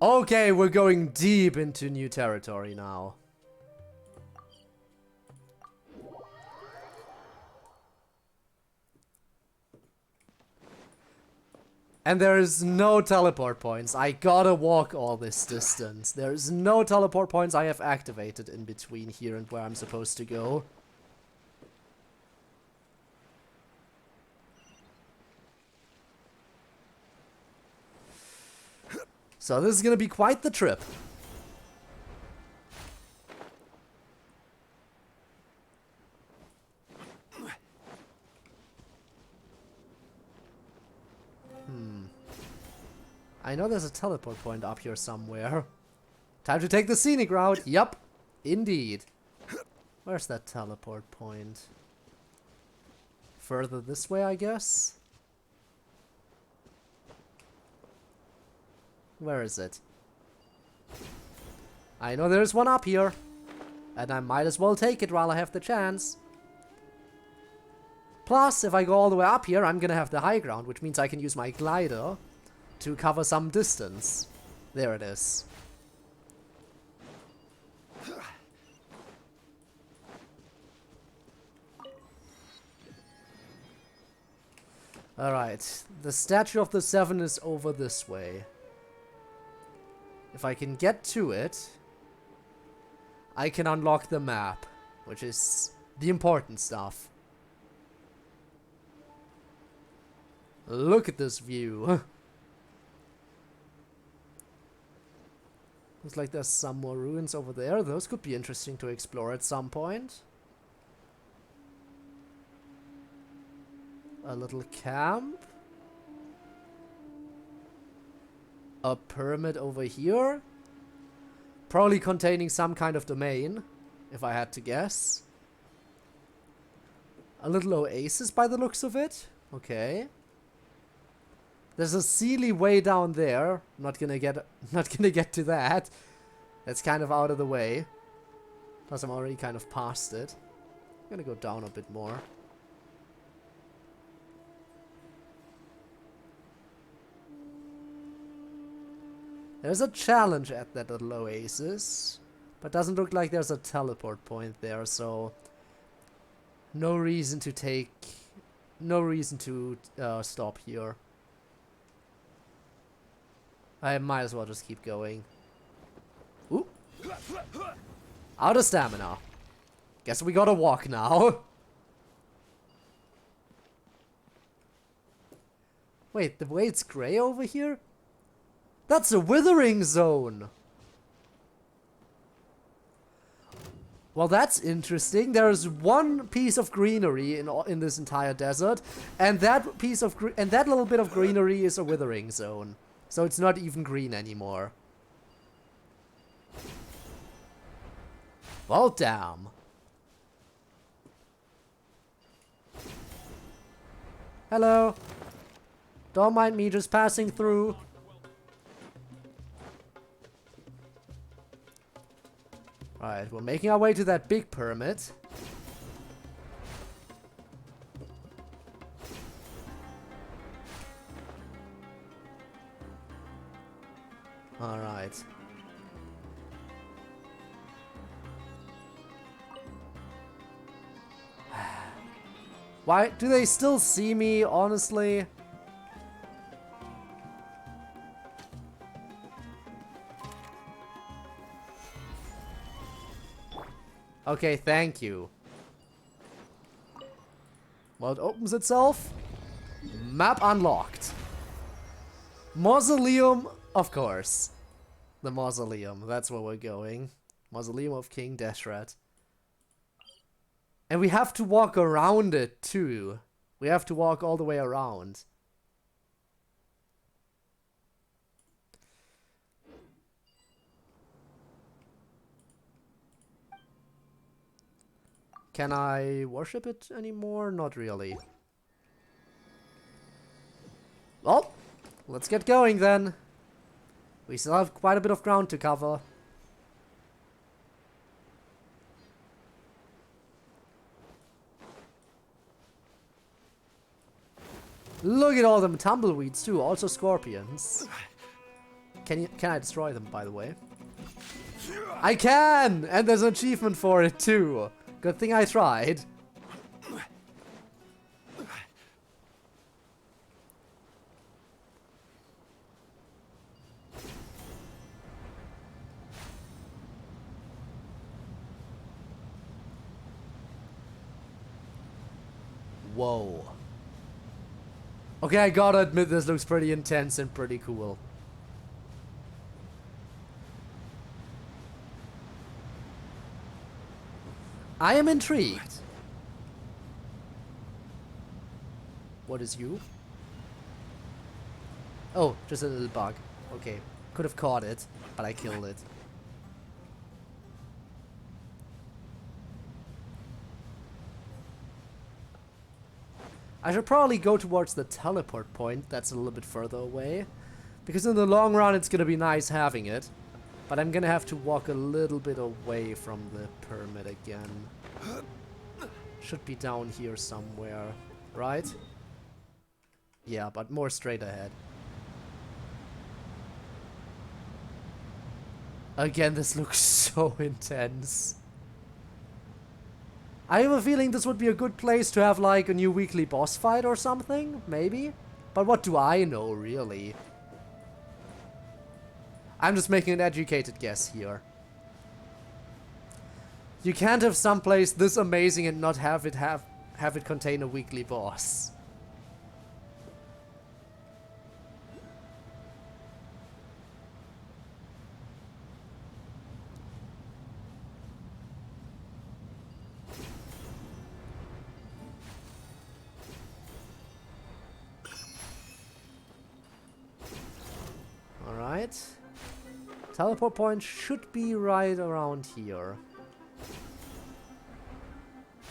Okay, we're going deep into new territory now. And there is no teleport points. I gotta walk all this distance. There is no teleport points I have activated in between here and where I'm supposed to go. So this is gonna be quite the trip. I know there's a teleport point up here somewhere. Time to take the scenic route. Yup, indeed. Where's that teleport point? Further this way, I guess? Where is it? I know there's one up here. And I might as well take it while I have the chance. Plus, if I go all the way up here, I'm gonna have the high ground, which means I can use my glider to cover some distance. There it is. Alright, the Statue of the Seven is over this way. If I can get to it, I can unlock the map, which is the important stuff. Look at this view. Looks like there's some more ruins over there. Those could be interesting to explore at some point. A little camp. A pyramid over here. Probably containing some kind of domain, if I had to guess. A little oasis by the looks of it. Okay. There's a Sealy way down there. Not gonna get to that. That's kind of out of the way. Plus I'm already kind of past it. I'm gonna go down a bit more. There's a challenge at that little oasis, but doesn't look like there's a teleport point there, so no reason to stop here. I might as well just keep going. Ooh. Out of stamina. Guess we gotta walk now. Wait, the way it's gray over here? That's a withering zone! Well, that's interesting. There's one piece of greenery in this entire desert, and that little bit of greenery is a withering zone. So it's not even green anymore. Well, damn. Hello. Don't mind me just passing through. Alright, we're making our way to that big pyramid. Alright. Why do they still see me, honestly? Okay, thank you. Well, it opens itself. Map unlocked. Mausoleum, of course. The mausoleum, that's where we're going. Mausoleum of King Deshret. And we have to walk around it, too. We have to walk all the way around. Can I worship it anymore? Not really. Well, let's get going then. We still have quite a bit of ground to cover. Look at all them tumbleweeds too, also scorpions. Can I destroy them, by the way? I can! And there's an achievement for it too. Good thing I tried. Whoa. Okay, I gotta admit this looks pretty intense and pretty cool. I am intrigued. What is you? Oh, just a little bug. Okay. Could have caught it, but I killed it. I should probably go towards the teleport point that's a little bit further away. Because in the long run it's gonna be nice having it. But I'm gonna have to walk a little bit away from the pyramid again. Should be down here somewhere, right? Yeah, but more straight ahead. Again, this looks so intense. I have a feeling this would be a good place to have like a new weekly boss fight or something, maybe? But what do I know, really? I'm just making an educated guess here. You can't have someplace this amazing and not have it contain a weekly boss. Alright. Teleport point should be right around here.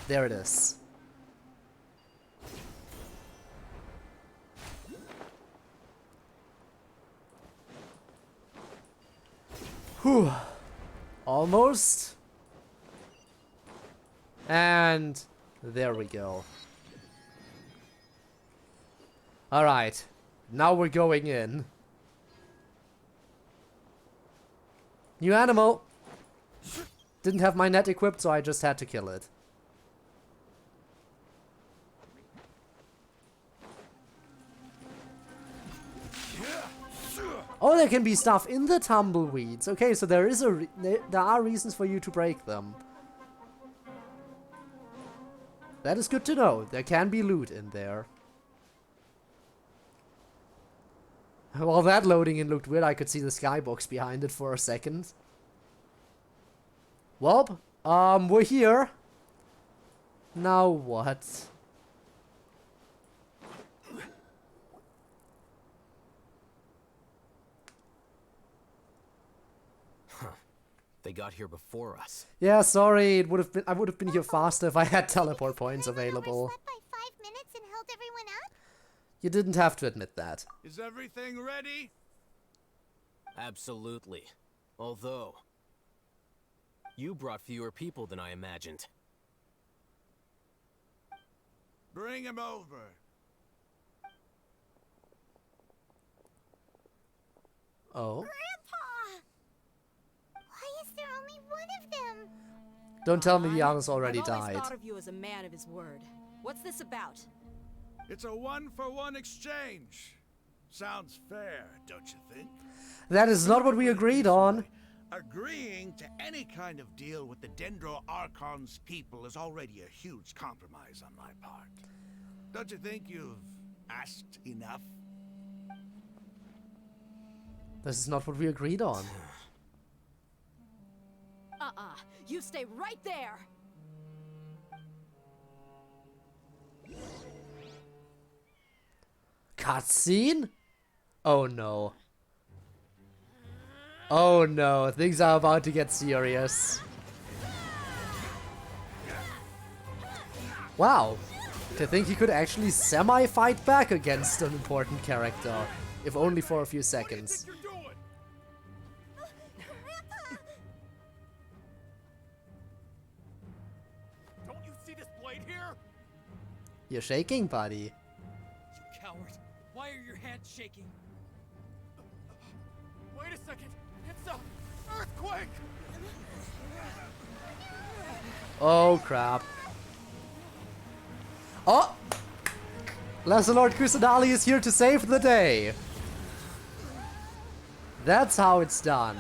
There it is. Whew. Almost. And there we go. Alright. Now we're going in. New animal! Didn't have my net equipped, so I just had to kill it. Oh, there can be stuff in the tumbleweeds. Okay, so there is there are reasons for you to break them. That is good to know. There can be loot in there. While that loading in looked weird, I could see the skybox behind it for a second. Well, we're here. Now what? They got here before us. Yeah, sorry. I would have been here faster if I had teleport points available. Slept by 5 minutes and held everyone up? You didn't have to admit that. Is everything ready? Absolutely. Although, you brought fewer people than I imagined. Bring him over. Oh. Grandpa! Why is there only one of them? Don't tell me the others already I've always died. thought of you as a man of his word. What's this about? It's a one-for-one exchange. Sounds fair, don't you think? That is not what we agreed on. Agreeing to any kind of deal with the Dendro Archon's people is already a huge compromise on my part. Don't you think you've asked enough? This is not what we agreed on. You stay right there! Cutscene? Oh no. Oh no, things are about to get serious. Wow. To think he could actually semi-fight back against an important character. If only for a few seconds. Don't you see this blade here? You're shaking, buddy. You coward. land shaking. Wait a second. It's a earthquake. Oh crap. Oh! Lesser Lord Kusanali is here to save the day. That's how it's done.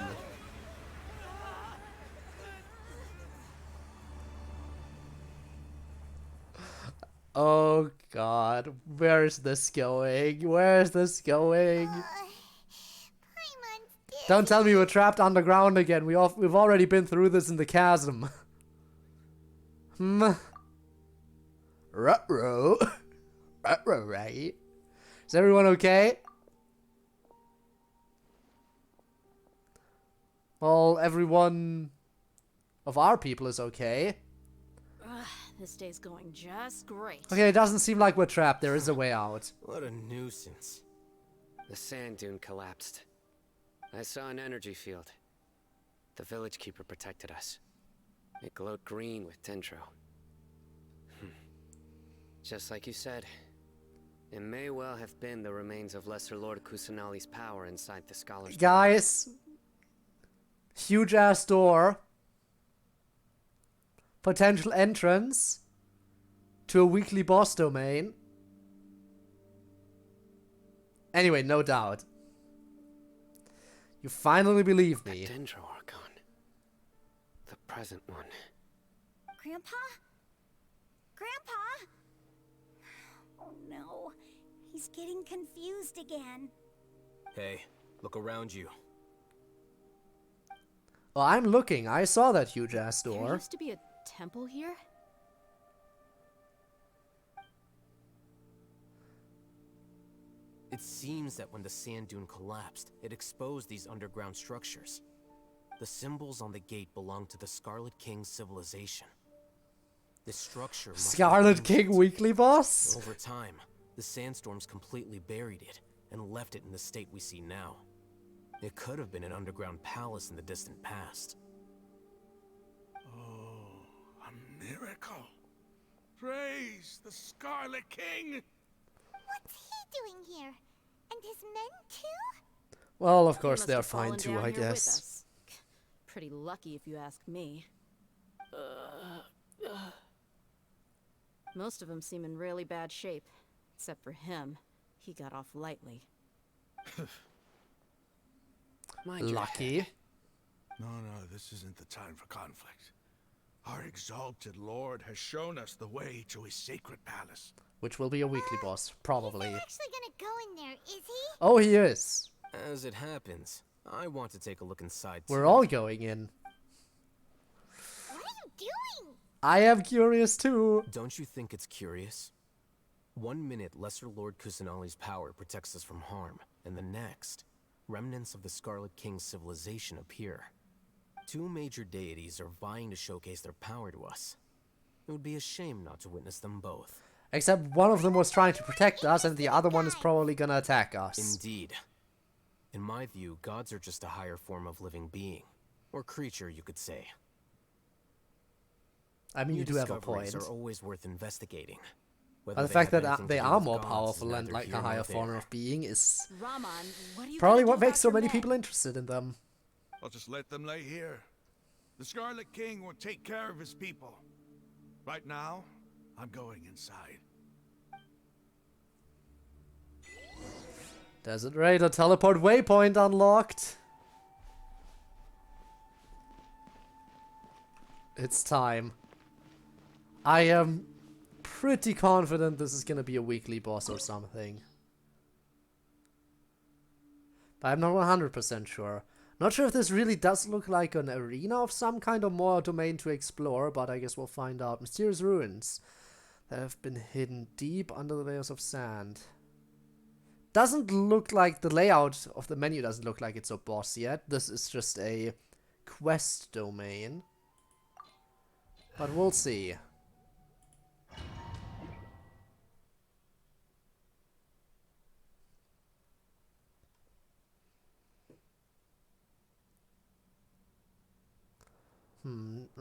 Oh god, where is this going? Where is this going? Don't tell me we're trapped underground again. We've already been through this in the chasm. Ruh-roh. Ruh-roh, right? Is everyone okay? Well, everyone of our people is okay. This day's going just great. Okay, it doesn't seem like we're trapped. There is a way out. What a nuisance. The sand dune collapsed. I saw an energy field. The village keeper protected us. It glowed green with dendro. Just like you said, it may well have been the remains of Lesser Lord Kusanali's power inside the Scholar's Guys, huge ass door. Potential entrance to a weekly boss domain. Anyway, no doubt. You finally believe me. The Dendro Archon. The present one. Grandpa? Grandpa? Oh no. He's getting confused again. Hey, look around you. Oh, I'm looking. I saw that huge ass There door. used to be a temple here? It seems that when the sand dune collapsed, it exposed these underground structures. The symbols on the gate belong to the Scarlet King civilization. This structure must be Scarlet King ancient. weekly boss? Over time, the sandstorms completely buried it and left it in the state we see now. It could have been an underground palace in the distant past. Oh, a miracle. Praise the Scarlet King. What's he doing here? And his men too? Well, of He course must they're have fine fallen too, down I here with guess. us. Pretty lucky if you ask me. Most of them seem in really bad shape. Except for him. He got off lightly. Lucky. No, this isn't the time for conflict. Our exalted lord has shown us the way to his sacred palace. Which will be a weekly boss, probably. He's not actually gonna go in there, is he? Oh, he is. As it happens, I want to take a look inside too. We're all going in. What are you doing? I am curious too. Don't you think it's curious? One minute, Lesser Lord Kusanali's power protects us from harm, and the next, remnants of the Scarlet King's civilization appear. Two major deities are vying to showcase their power to us. It would be a shame not to witness them both. Except one of them was trying to protect us, and the other one is probably gonna attack us. Indeed. In my view, gods are just a higher form of living being. Or creature, you could say. I mean, New you do have a discoveries point. are always worth investigating. But Whether the they fact have that anything they to do are with more gods is powerful and neither like here a higher nor form there. of being is Raman, what are you probably gonna what do makes so about many your people men? interested in them. I'll just let them lay here. The Scarlet King will take care of his people. Right now, I'm going inside. Desert Raider teleport waypoint unlocked. It's time. I am pretty confident this is gonna be a weekly boss or something. But I'm not 100% sure. Not sure if this really does look like an arena of some kind or more a domain to explore, but I guess we'll find out. Mysterious ruins that have been hidden deep under the layers of sand. Doesn't look like the layout of the menu doesn't look like it's a boss yet. This is just a quest domain. But we'll see.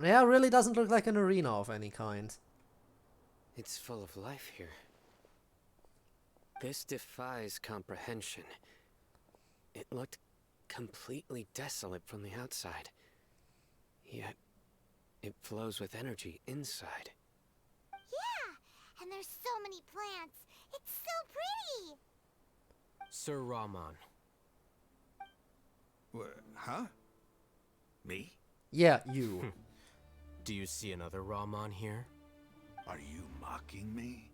Yeah, really doesn't look like an arena of any kind. It's full of life here. This defies comprehension. It looked completely desolate from the outside. Yet, it flows with energy inside. Yeah, and there's so many plants. It's so pretty. Sir Rahman. Huh? Me? Yeah, you. Do you see another Rahman here? Are you mocking me?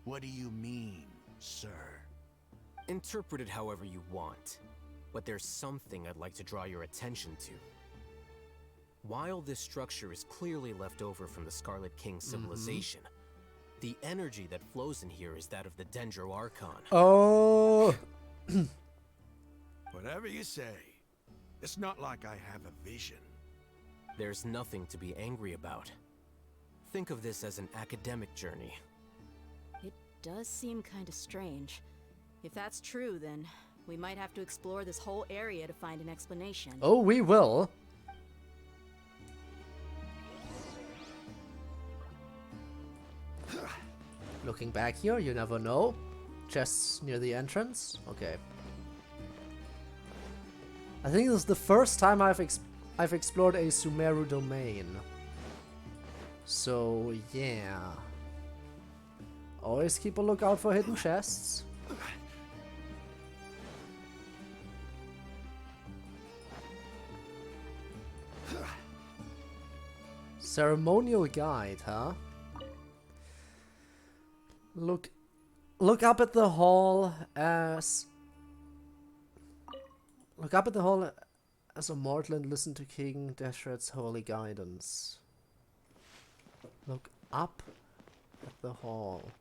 What do you mean, sir? Interpret it however you want, but there's something I'd like to draw your attention to. While this structure is clearly left over from the Scarlet King civilization, the energy that flows in here is that of the Dendro Archon. Oh! Whatever you say. It's not like I have a vision. There's nothing to be angry about. Think of this as an academic journey. It does seem kind of strange. If that's true, then we might have to explore this whole area to find an explanation. Oh, we will. Looking back here, you never know. Chests near the entrance. Okay. I think this is the first time I've explored a Sumeru domain. So, yeah. Always keep a lookout for hidden chests. Ceremonial guide, huh? Look up at the hall as... Look up at the hall as a mortal and listen to King Deshret's holy guidance. Look up at the hall.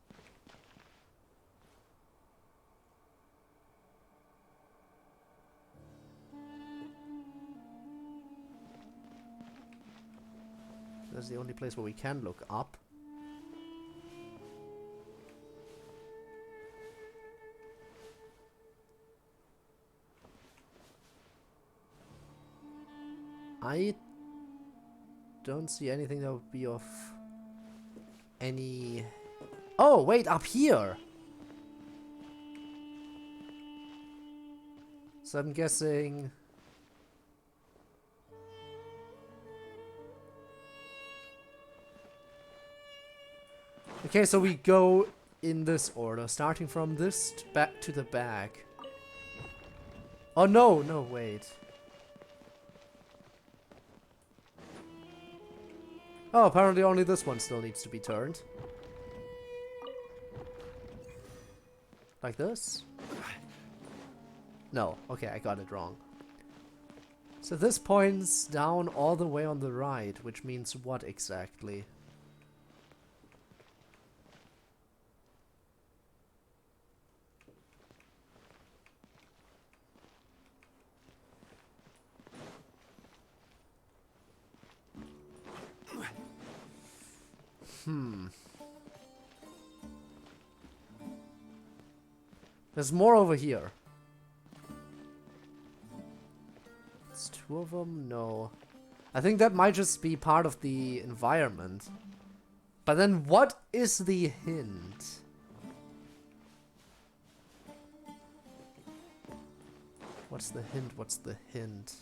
That's the only place where we can look up. I don't see anything that would be of any... Oh, wait, up here! So I'm guessing... Okay, so we go in this order, starting from this back to the back. Oh no, no, wait. Oh, apparently only this one still needs to be turned. Like this? No, okay, I got it wrong. So this points down all the way on the right, which means what exactly? There's more over here. It's two of them? No. I think that might just be part of the environment. But then what is the hint? What's the hint? What's the hint?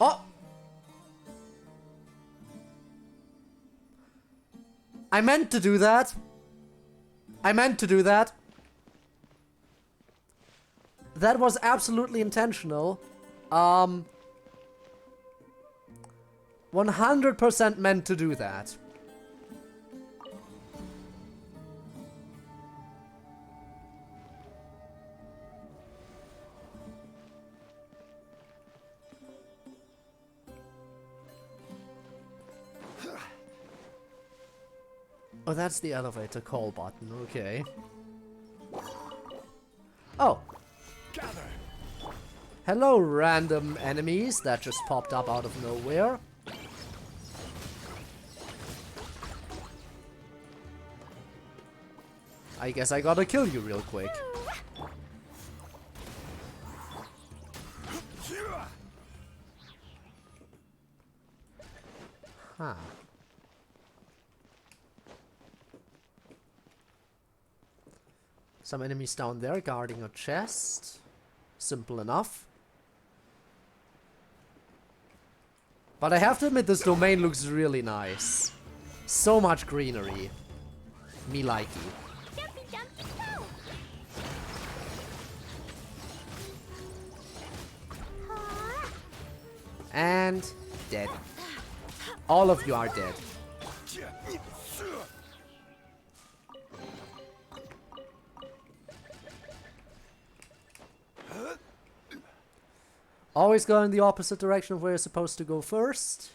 Oh! I meant to do that. I meant to do that. That was absolutely intentional. 100% meant to do that. Oh, that's the elevator call button, okay. Oh. Gather. Hello, random enemies that just popped up out of nowhere. I guess I gotta kill you real quick. Huh. Some enemies down there guarding a chest. Simple enough. But I have to admit, this domain looks really nice. So much greenery. Me likey. And dead. All of you are dead. Always go in the opposite direction of where you're supposed to go first.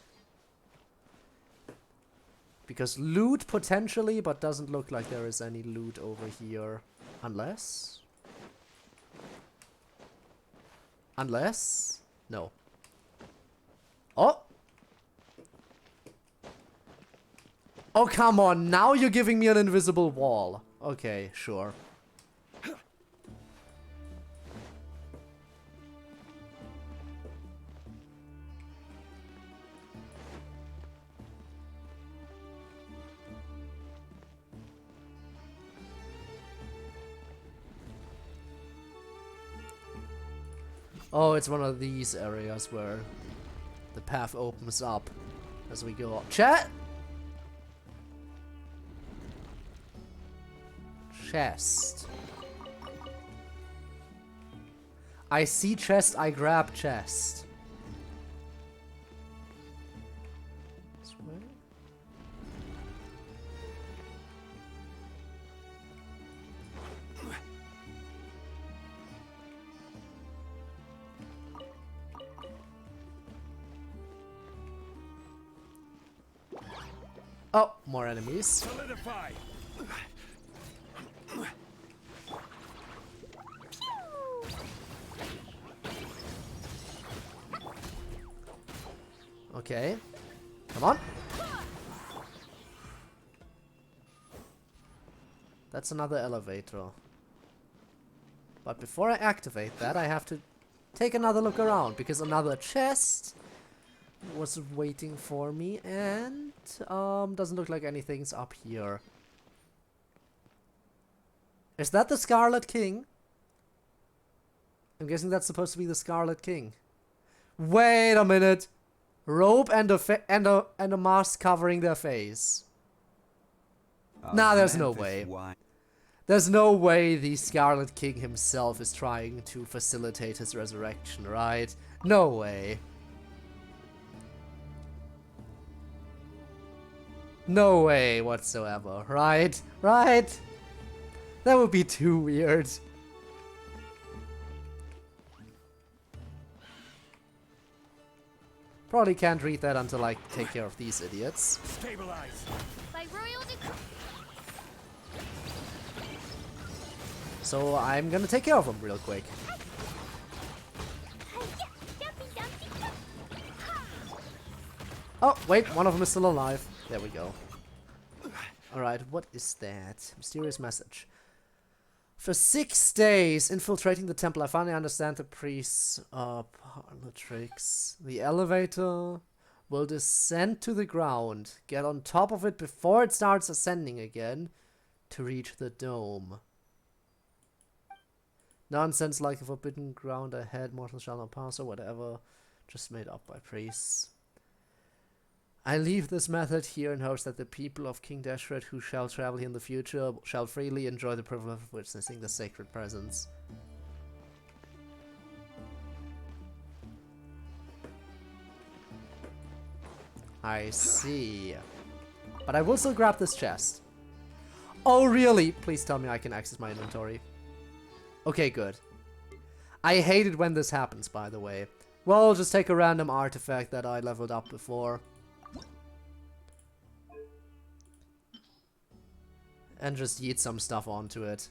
Because loot potentially, but doesn't look like there is any loot over here. Unless? Unless? No. Oh! Oh, come on. Now you're giving me an invisible wall. Okay, sure. Oh, it's one of these areas where the path opens up as we go up. Chat! Chest. I see chest, I grab chest. This way? Oh, more enemies. Solidify. Okay. Come on. That's another elevator. But before I activate that, I have to take another look around, because another chest was waiting for me, and doesn't look like anything's up here. Is that the Scarlet King? I'm guessing that's supposed to be the Scarlet King. Wait a minute. Robe and a mask covering their face. Nah, there's no way. There's no way the Scarlet King himself is trying to facilitate his resurrection, right? No way. No way whatsoever, right? Right? That would be too weird. Probably can't read that until I take care of these idiots. Stabilize. By royal decree. So I'm gonna take care of them real quick. Oh, wait, one of them is still alive. There we go. Alright, what is that? Mysterious message. For 6 days, infiltrating the temple, I finally understand the priest's parlor tricks. The elevator will descend to the ground. Get on top of it before it starts ascending again to reach the dome. Nonsense like a forbidden ground ahead, mortals shall not pass, or whatever. Just made up by priests. I leave this method here in hopes that the people of King Deshret who shall travel here in the future shall freely enjoy the privilege of witnessing the sacred presence. I see. But I will still grab this chest. Oh, really? Please tell me I can access my inventory. Okay, good. I hate it when this happens, by the way. Well, I'll just take a random artifact that I leveled up before. And just yeet some stuff onto it.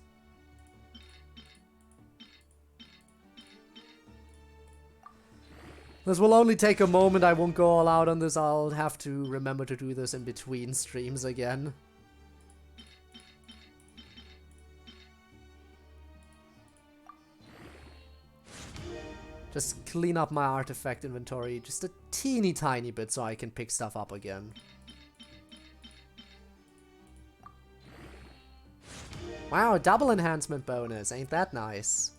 This will only take a moment. I won't go all out on this. I'll have to remember to do this in between streams again. Just clean up my artifact inventory just a teeny tiny bit so I can pick stuff up again. Wow, double enhancement bonus. Ain't that nice?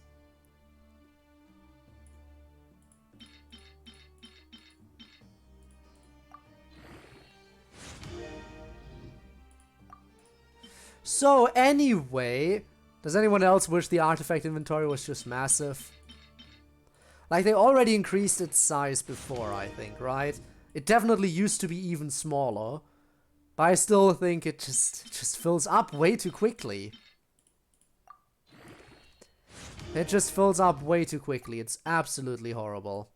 So anyway, does anyone else wish the artifact inventory was just massive? Like, they already increased its size before, I think, right? It definitely used to be even smaller. But I still think it just fills up way too quickly. It just fills up way too quickly. It's absolutely horrible.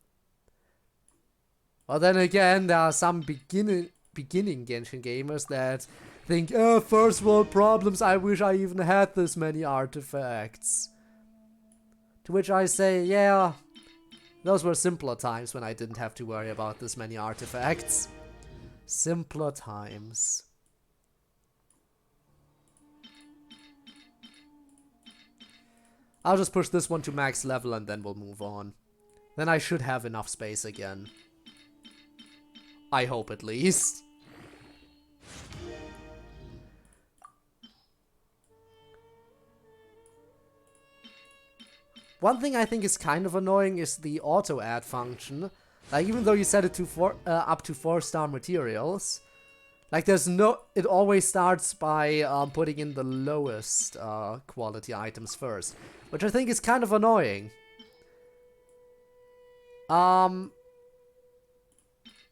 Well, then again, there are some beginning Genshin gamers that think, oh, first world problems, I wish I even had this many artifacts. To which I say, yeah, those were simpler times when I didn't have to worry about this many artifacts. Simpler times. I'll just push this one to max level and then we'll move on. Then I should have enough space again. I hope at least. One thing I think is kind of annoying is the auto-add function. Like, even though you set it to up to 4-star materials, like, there's no... It always starts by putting in the lowest quality items first, which I think is kind of annoying.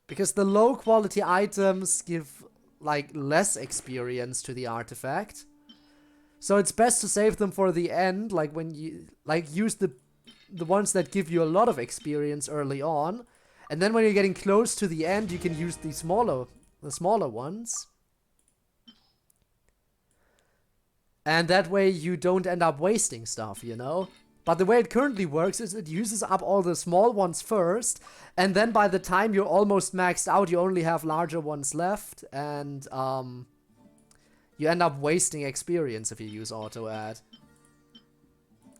Because the low quality items give, like, less experience to the artifact. So it's best to save them for the end, like when you, like, use the ones that give you a lot of experience early on, and then when you're getting close to the end, you can use the smaller ones. And that way you don't end up wasting stuff, you know? But the way it currently works is it uses up all the small ones first, and then by the time you're almost maxed out, you only have larger ones left, and you end up wasting experience if you use auto-add.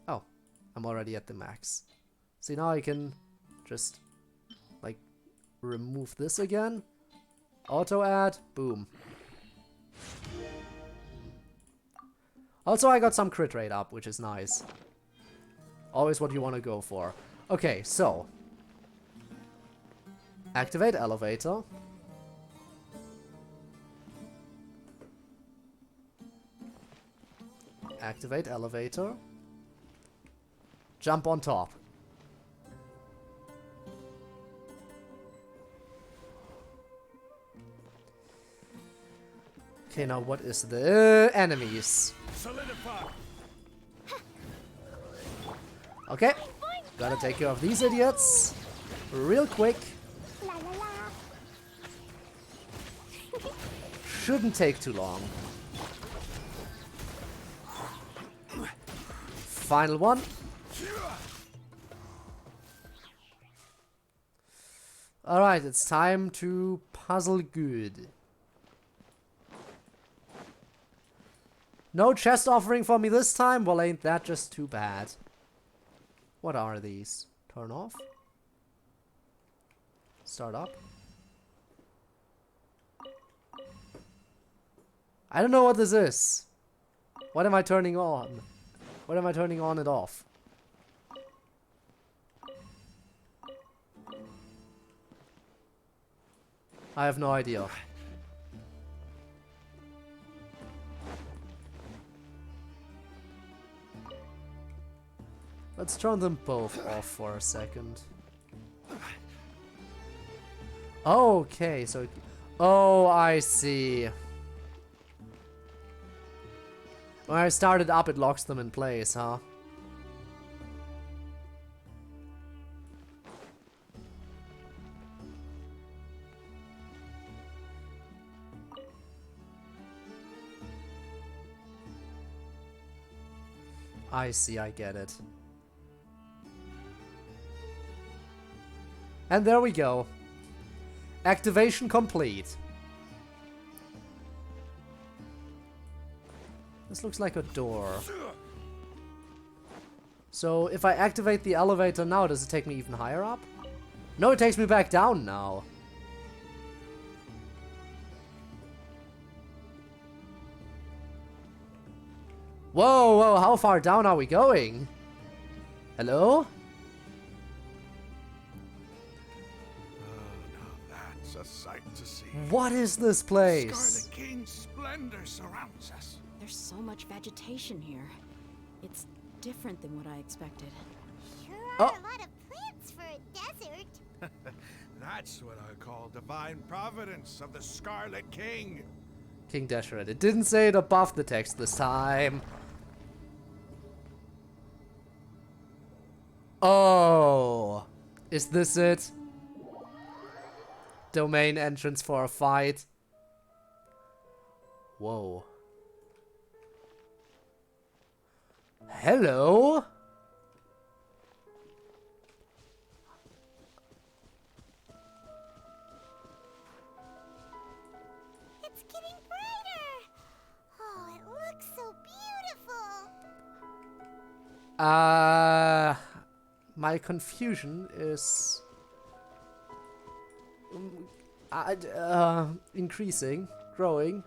Oh, I'm already at the max. See, now I can just, like, remove this again. Auto-add, boom. Also, I got some crit rate up, which is nice. Always what you want to go for. Okay, so. Activate elevator. Activate elevator. Jump on top. Okay, now what is the enemies? Solidify. Okay, gotta take care of these idiots real quick. Shouldn't take too long. Final one. Alright, it's time to puzzle good. No chest offering for me this time? Well, ain't that just too bad. What are these? Turn off? Start up? I don't know what this is. What am I turning on? What am I turning on and off? I have no idea. Let's turn them both off for a second. Okay, so... Oh, I see. When I start it up, it locks them in place, huh? I see, I get it. And there we go. Activation complete. This looks like a door. So if I activate the elevator now, does it take me even higher up? No, it takes me back down now. Whoa, whoa, how far down are we going? Hello? Now that's a sight to see. What is this place? Scarlet King's splendor surrounds us. There's so much vegetation here. It's different than what I expected. Sure are a lot of plants for a desert. That's what I call divine providence of the Scarlet King. King Deshret. It didn't say it above the text this time. Oh. Is this it? Domain entrance for a fight. Whoa. Hello? It's getting brighter. Oh, it looks so beautiful. My confusion is increasing, growing,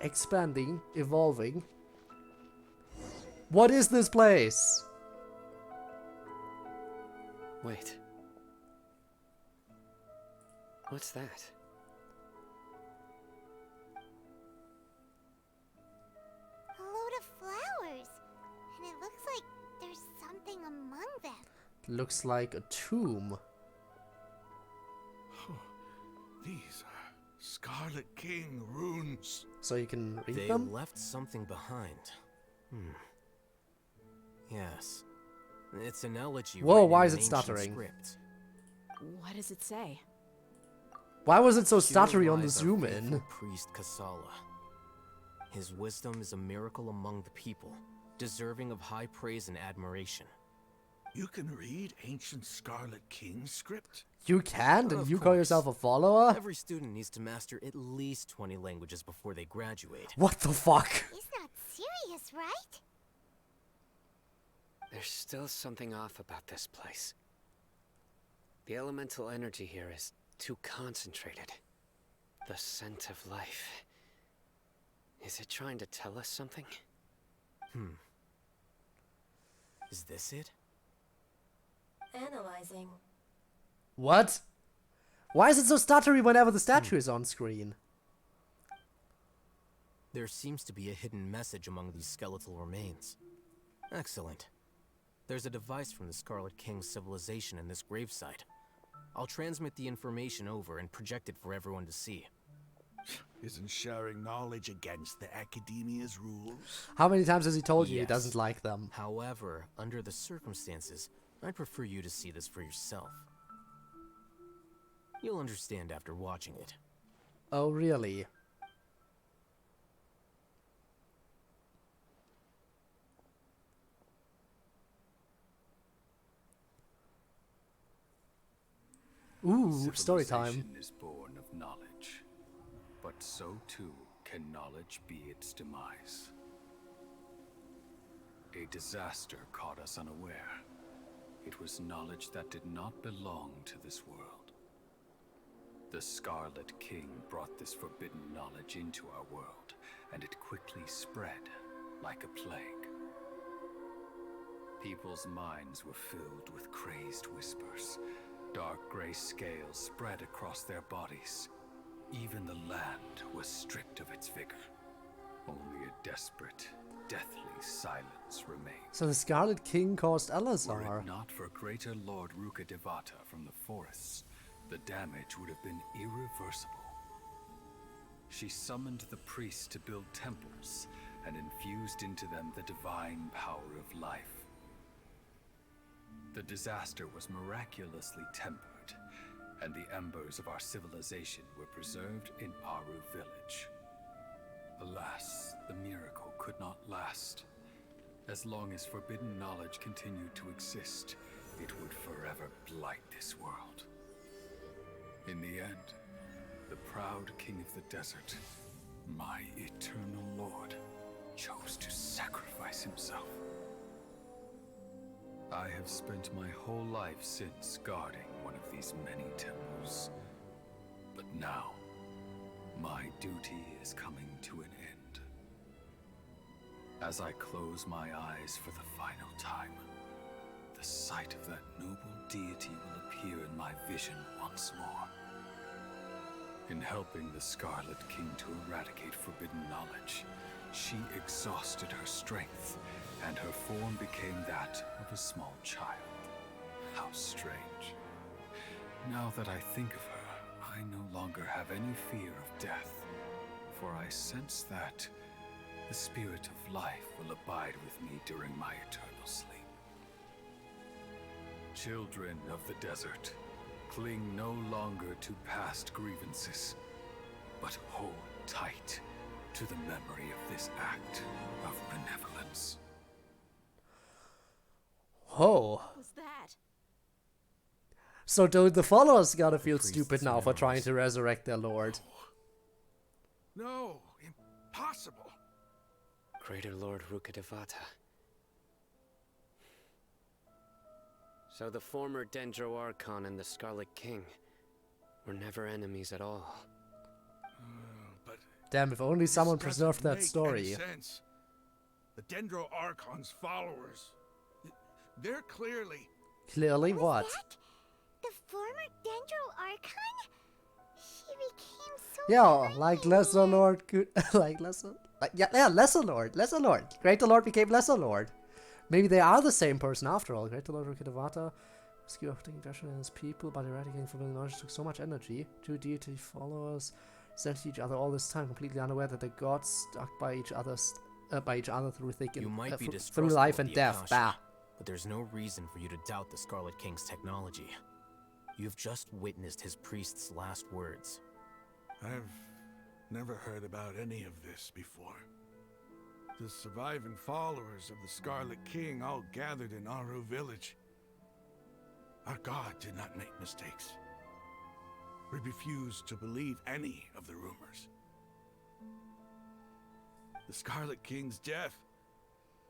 expanding, evolving. What is this place? Wait. What's that? A load of flowers. And it looks like there's something among them. Looks like a tomb. These are Scarlet King runes. So you can read They them? left something behind. Yes. It's an elegy. Whoa, written why in is an it ancient stuttering? Script. What does it say? Why was it so Here stuttery on the lies our zoom faithful in? priest Kasala. His wisdom is a miracle among the people, deserving of high praise and admiration. You can read ancient Scarlet King script? You can't, and Of you call course. yourself a follower? Every student needs to master at least 20 languages before they graduate. What the fuck? He's not serious, right? There's still something off about this place. The elemental energy here is too concentrated. The scent of life. Is it trying to tell us something? Is this it? Analyzing. What? Why is it so stuttery whenever the statue is on screen? There seems to be a hidden message among these skeletal remains. Excellent. There's a device from the Scarlet King's civilization in this gravesite. I'll transmit the information over and project it for everyone to see. Isn't sharing knowledge against the Academia's rules? How many times has he told you he Yes. doesn't like them? However, under the circumstances, I'd prefer you to see this for yourself. You'll understand after watching it. Oh, really? Ooh, story time. Civilization is born of knowledge, but so too can knowledge be its demise. A disaster caught us unaware. It was knowledge that did not belong to this world. The Scarlet King brought this forbidden knowledge into our world, and it quickly spread like a plague. People's minds were filled with crazed whispers. Dark gray scales spread across their bodies. Even the land was stripped of its vigor. Only a desperate, deathly silence remained. So the Scarlet King caused Were Elazar. it not for greater Lord Ruka Devata from the forests, the damage would have been irreversible. She summoned the priests to build temples and infused into them the divine power of life. The disaster was miraculously tempered, and the embers of our civilization were preserved in Aru village. Alas, the miracle could not last. As long as forbidden knowledge continued to exist, it would forever blight this world. In the end, the proud king of the desert, my eternal lord, chose to sacrifice himself. I have spent my whole life since guarding one of these many temples. But now, my duty is coming to an end. As I close my eyes for the final time, the sight of that noble deity will appear in my vision once more. In helping the Scarlet King to eradicate forbidden knowledge, she exhausted her strength, and her form became that of a small child. How strange. Now that I think of her, I no longer have any fear of death, for I sense that the spirit of life will abide with me during my eternal sleep. Children of the desert, cling no longer to past grievances, but hold tight to the memory of this act of benevolence. Whoa. What was that? So don't the followers gotta feel stupid now for trying to resurrect their lord? No, impossible. Greater Lord Rukkhadevata. So the former Dendro Archon and the Scarlet King were never enemies at all. But damn, if only someone this preserved doesn't that make story. any sense. The Dendro Archon's followers, they're clearly... Clearly what? The former Dendro Archon? She became so Yeah, like Lesser Lord could Lesser Lord. Greater Lord became Lesser Lord. Maybe they are the same person after all. Greater Lord Rukkhadevata, rescue of Genshin and his people, but eradicating forbidden knowledge took so much energy. Two deity followers sent to each other all this time, completely unaware that the gods stuck by each other through thick and You might be through distrustful life of and the death. Akasha, Bah. but there's no reason for you to doubt the Scarlet King's technology. You've just witnessed his priest's last words. I've never heard about any of this before. The surviving followers of the Scarlet King all gathered in Aru village. Our god did not make mistakes. We refused to believe any of the rumors. The Scarlet King's death,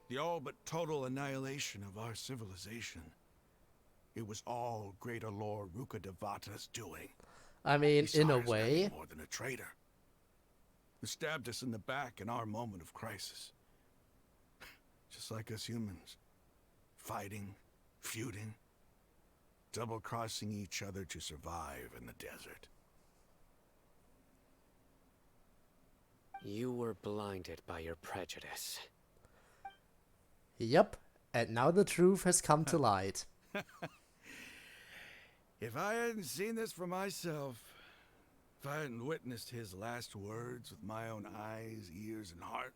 the all but total annihilation of our civilization, it was all Greater Lord Rukkhadevata's doing. I mean, He in saw a us way. nothing more than a traitor. He stabbed us in the back in our moment of crisis. Just like us humans. Fighting, feuding, double-crossing each other to survive in the desert. You were blinded by your prejudice. Yep, and now the truth has come to light. If I hadn't seen this for myself, if I hadn't witnessed his last words with my own eyes, ears, and heart,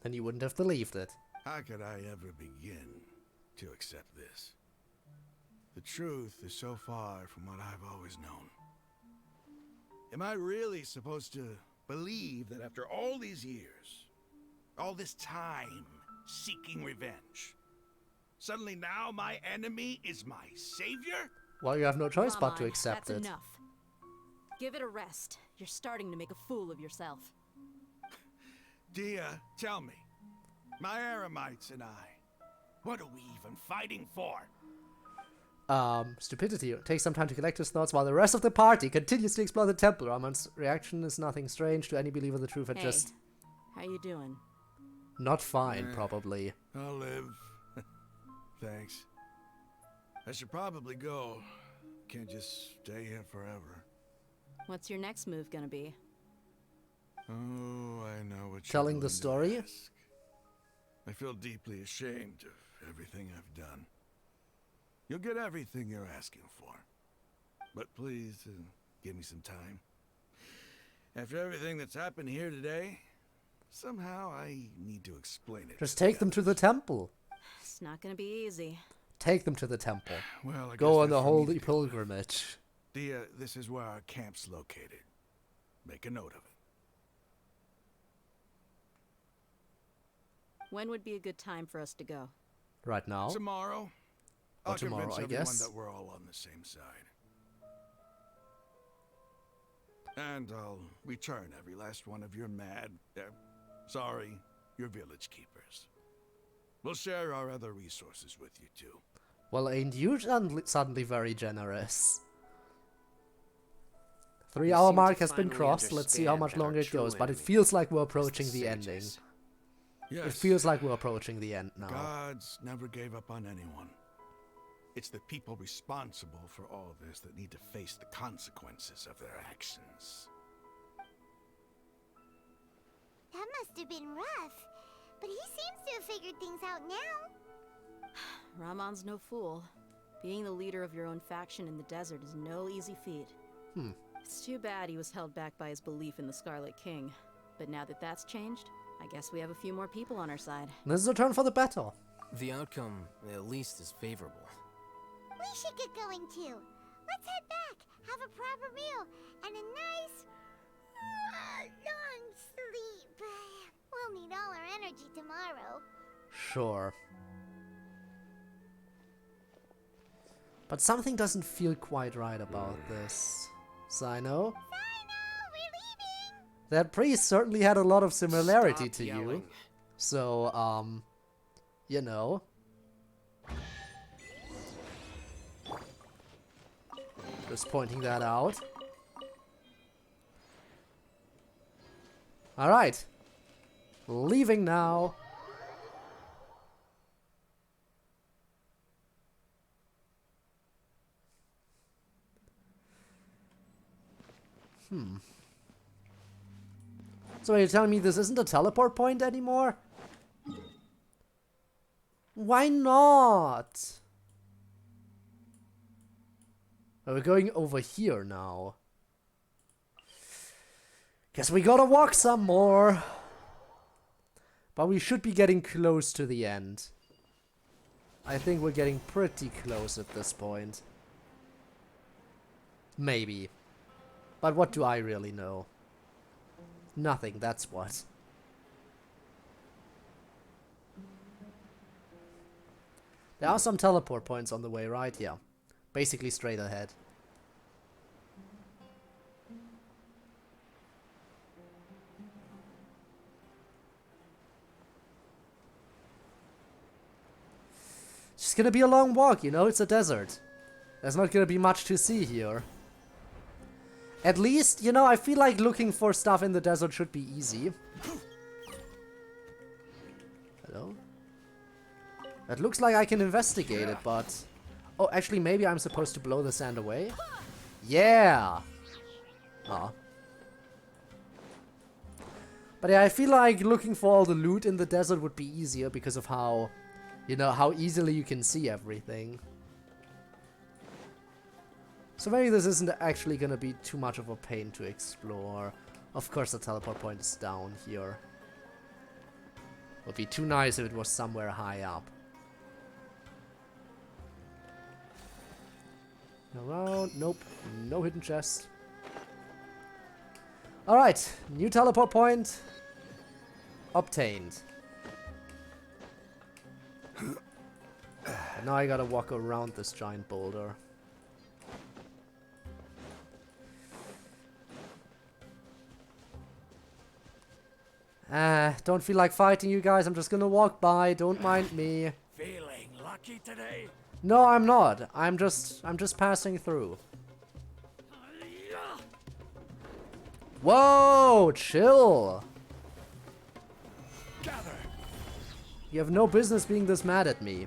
Then you wouldn't have believed it. how could I ever begin to accept this? The truth is so far from what I've always known. Am I really supposed to believe that after all these years, all this time seeking revenge, suddenly now my enemy is my savior? Well, you have no choice but to Come on, accept that's it. enough. Give it a rest. You're starting to make a fool of yourself. Dia, tell me, my Eremites and I, what are we even fighting for? Stupidity. Take some time to collect his thoughts while the rest of the party continues to explore the temple. Ramon's reaction is nothing strange to any believer the truth had Hey, just how you doing? not fine, probably. I'll live. Thanks. I should probably go. Can't just stay here forever. What's your next move gonna be? Oh, I know what you're Telling the going to story? ask. I feel deeply ashamed of everything I've done. You'll get everything you're asking for. But please, give me some time. After everything that's happened here today, somehow I need to explain it. Just take them to the temple. It's not gonna be easy. Take them to the temple. Well, I Go guess on the that's for me to holy deal with. pilgrimage. This is where our camp's located. Make a note of it. When would be a good time for us to go? Right now? Tomorrow. Or I'll tomorrow, convince I everyone guess. that we're all on the same side. And I'll return every last one of your sorry, your village keepers. We'll share our other resources with you too. Well, ain't you suddenly very generous? 3-hour mark has been crossed. Let's see how much longer it goes. But it feels like we're approaching the ending. Yes. It feels like we're approaching the end now. Gods never gave up on anyone. It's the people responsible for all this that need to face the consequences of their actions. That must have been rough. But he seems to have figured things out now. Ramon's no fool. Being the leader of your own faction in the desert is no easy feat. It's too bad he was held back by his belief in the Scarlet King. But now that that's changed, I guess we have a few more people on our side. This is a turn for the better. The outcome, at least, is favorable. We should get going too. Let's head back, have a proper meal, and a nice, long sleep. We'll need all our energy tomorrow. Sure. But something doesn't feel quite right about this. Cyno? That priest certainly had a lot of similarity to you. So, you know. Just pointing that out. Alright. Leaving now. So you're telling me this isn't a teleport point anymore? Why not? Oh, we're going over here now. Guess we gotta walk some more. But we should be getting close to the end. I think we're getting pretty close at this point. Maybe. But what do I really know? Nothing, that's what. There are some teleport points on the way, right? Yeah. Basically straight ahead. It's just gonna be a long walk, you know? It's a desert. There's not gonna be much to see here. At least, you know, I feel like looking for stuff in the desert should be easy. Hello? It looks like I can investigate it, but... Oh, actually, maybe I'm supposed to blow the sand away? Yeah! Oh. But yeah, I feel like looking for all the loot in the desert would be easier because of how, you know, how easily you can see everything. So maybe this isn't actually gonna be too much of a pain to explore. Of course the teleport point is down here. Would be too nice if it was somewhere high up. Around, nope, no hidden chest. Alright, new teleport point obtained. And now I gotta walk around this giant boulder. Don't feel like fighting you guys. I'm just gonna walk by. Don't mind me. Feeling lucky today? No, I'm not. I'm just passing through. Whoa, chill. Gather. You have no business being this mad at me.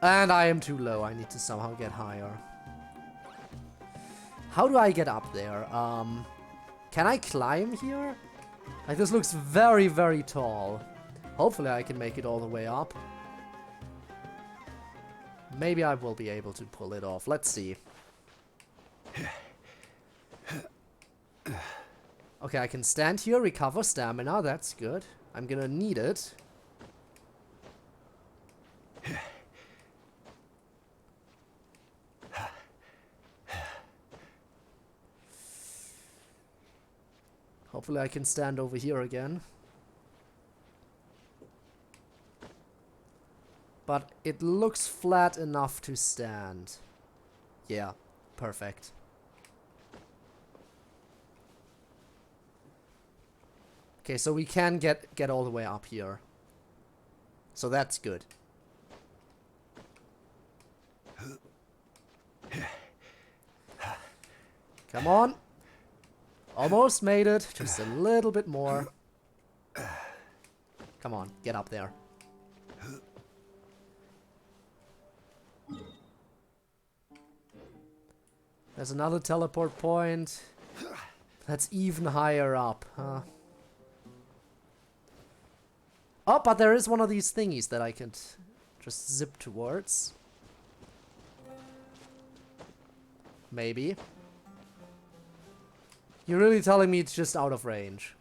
And I am too low. I need to somehow get higher. How do I get up there? Can I climb here? Like, this looks very, very tall. Hopefully I can make it all the way up. Maybe I will be able to pull it off. Let's see. Okay, I can stand here, recover stamina. That's good. I'm gonna need it. Hopefully I can stand over here again. But it looks flat enough to stand. Yeah, perfect. Okay, so we can get all the way up here. So that's good. Come on. Almost made it. Just a little bit more. Come on, get up there. There's another teleport point. That's even higher up, huh? Oh, but there is one of these thingies that I can just zip towards. Maybe. You're really telling me it's just out of range?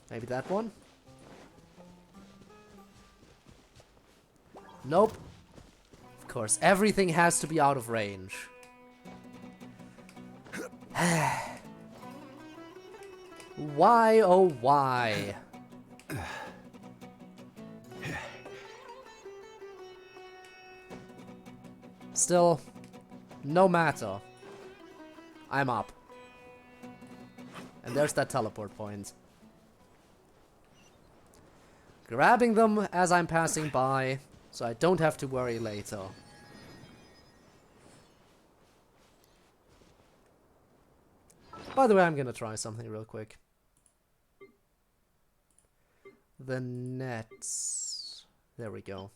Maybe that one? Nope. Of course, everything has to be out of range. Why, oh why? Still, no matter. I'm up. And there's that teleport point. Grabbing them as I'm passing by, so I don't have to worry later. By the way, I'm gonna try something real quick. The nets. There we go.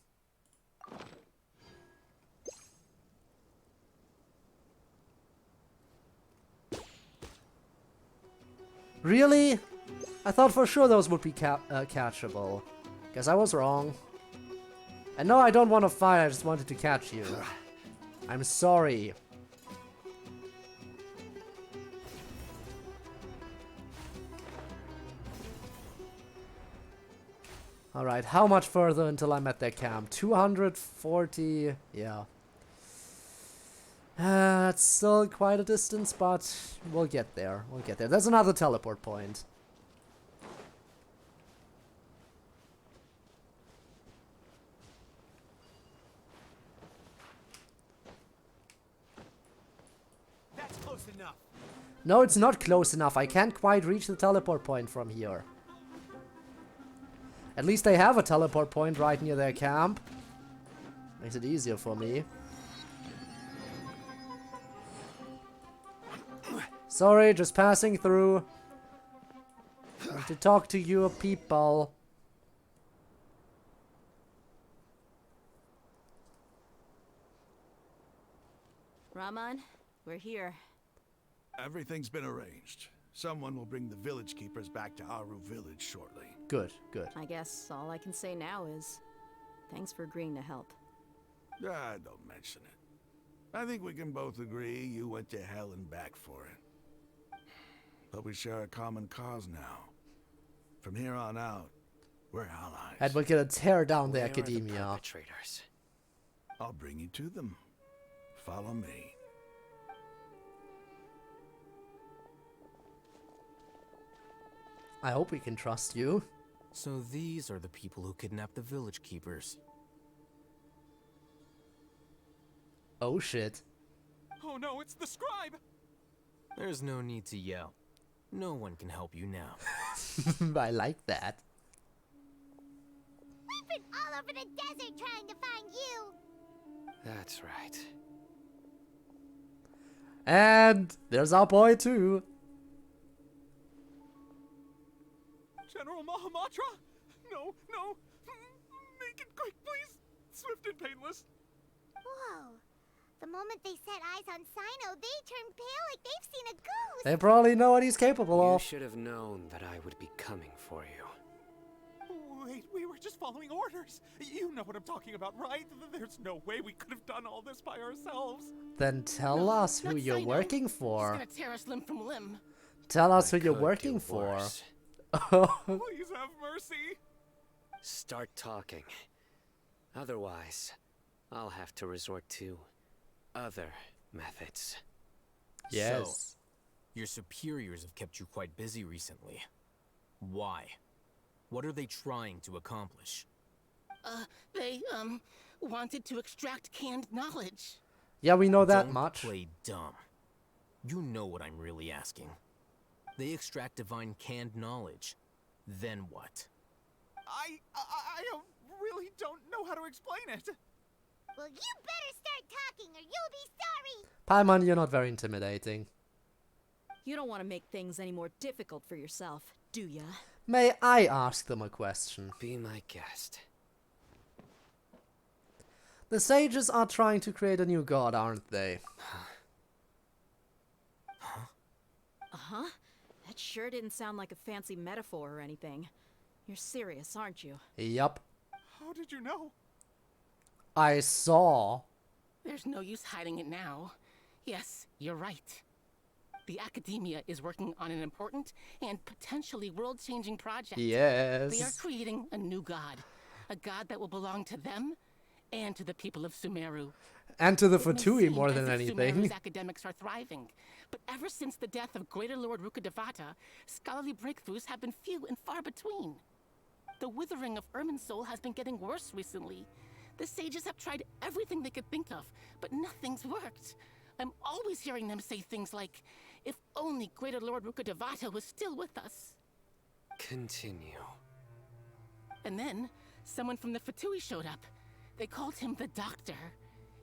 Really? I thought for sure those would be catchable. Guess I was wrong. And no, I don't want to fight, I just wanted to catch you. I'm sorry. Alright, how much further until I'm at their camp? 240... yeah. It's still quite a distance, but we'll get there. We'll get there. There's another teleport point. That's close enough. No, it's not close enough. I can't quite reach the teleport point from here. At least they have a teleport point right near their camp. Makes it easier for me. Sorry, just passing through. Want to talk to you people. Raman, we're here. Everything's been arranged. Someone will bring the village keepers back to Aru village shortly. Good, good. I guess all I can say now is thanks for agreeing to help. Ah, don't mention it. I think we can both agree you went to hell and back for it. But we share a common cause now. From here on out, we're allies. And we're gonna tear down the Where are the academia. perpetrators? I'll bring you to them. Follow me. I hope we can trust you. So these are the people who kidnapped the village keepers. Oh shit. Oh no, it's the scribe! There's no need to yell. No one can help you now. I like that. We've been all over the desert trying to find you. That's right. And there's our boy too. General Mahamatra? No, no. Make it quick, please. Swift and painless. Whoa. The moment they set eyes on Cyno, they turned pale like they've seen a ghost. They probably know what he's capable You of. should have known that I would be coming for you. Wait, we were just following orders. You know what I'm talking about, right? There's no way we could have done all this by ourselves. Then tell us who you're working for. He's gonna tear us limb from limb. Tell us who I you're could working do for. worse. Please have mercy. Start talking. Otherwise, I'll have to resort to other methods. Yes. So, your superiors have kept you quite busy recently. Why? What are they trying to accomplish? They, wanted to extract canned knowledge. Yeah, we know that Don't much. play dumb. You know what I'm really asking. They extract divine canned knowledge. Then what? I really don't know how to explain it. Well, you better start talking or you'll be sorry. Paimon, you're not very intimidating. You don't want to make things any more difficult for yourself, do ya? May I ask them a question? Be my guest. The sages are trying to create a new god, aren't they? Uh-huh. That sure didn't sound like a fancy metaphor or anything. You're serious, aren't you? Yup. How did you know? I saw. There's no use hiding it now. Yes, you're right. The Academia is working on an important and potentially world-changing project. Yes. They are creating a new god. A god that will belong to them and to the people of Sumeru. And to the It may Fatui seem more as than if anything. Sumeru's academics are thriving, but ever since the death of Greater Lord Rukkhadevata, scholarly breakthroughs have been few and far between. The withering of Irminsul has been getting worse recently. The sages have tried everything they could think of, but nothing's worked. I'm always hearing them say things like, if only Greater Lord Rukkhadevata was still with us. Continue. And then, someone from the Fatui showed up. They called him the Doctor.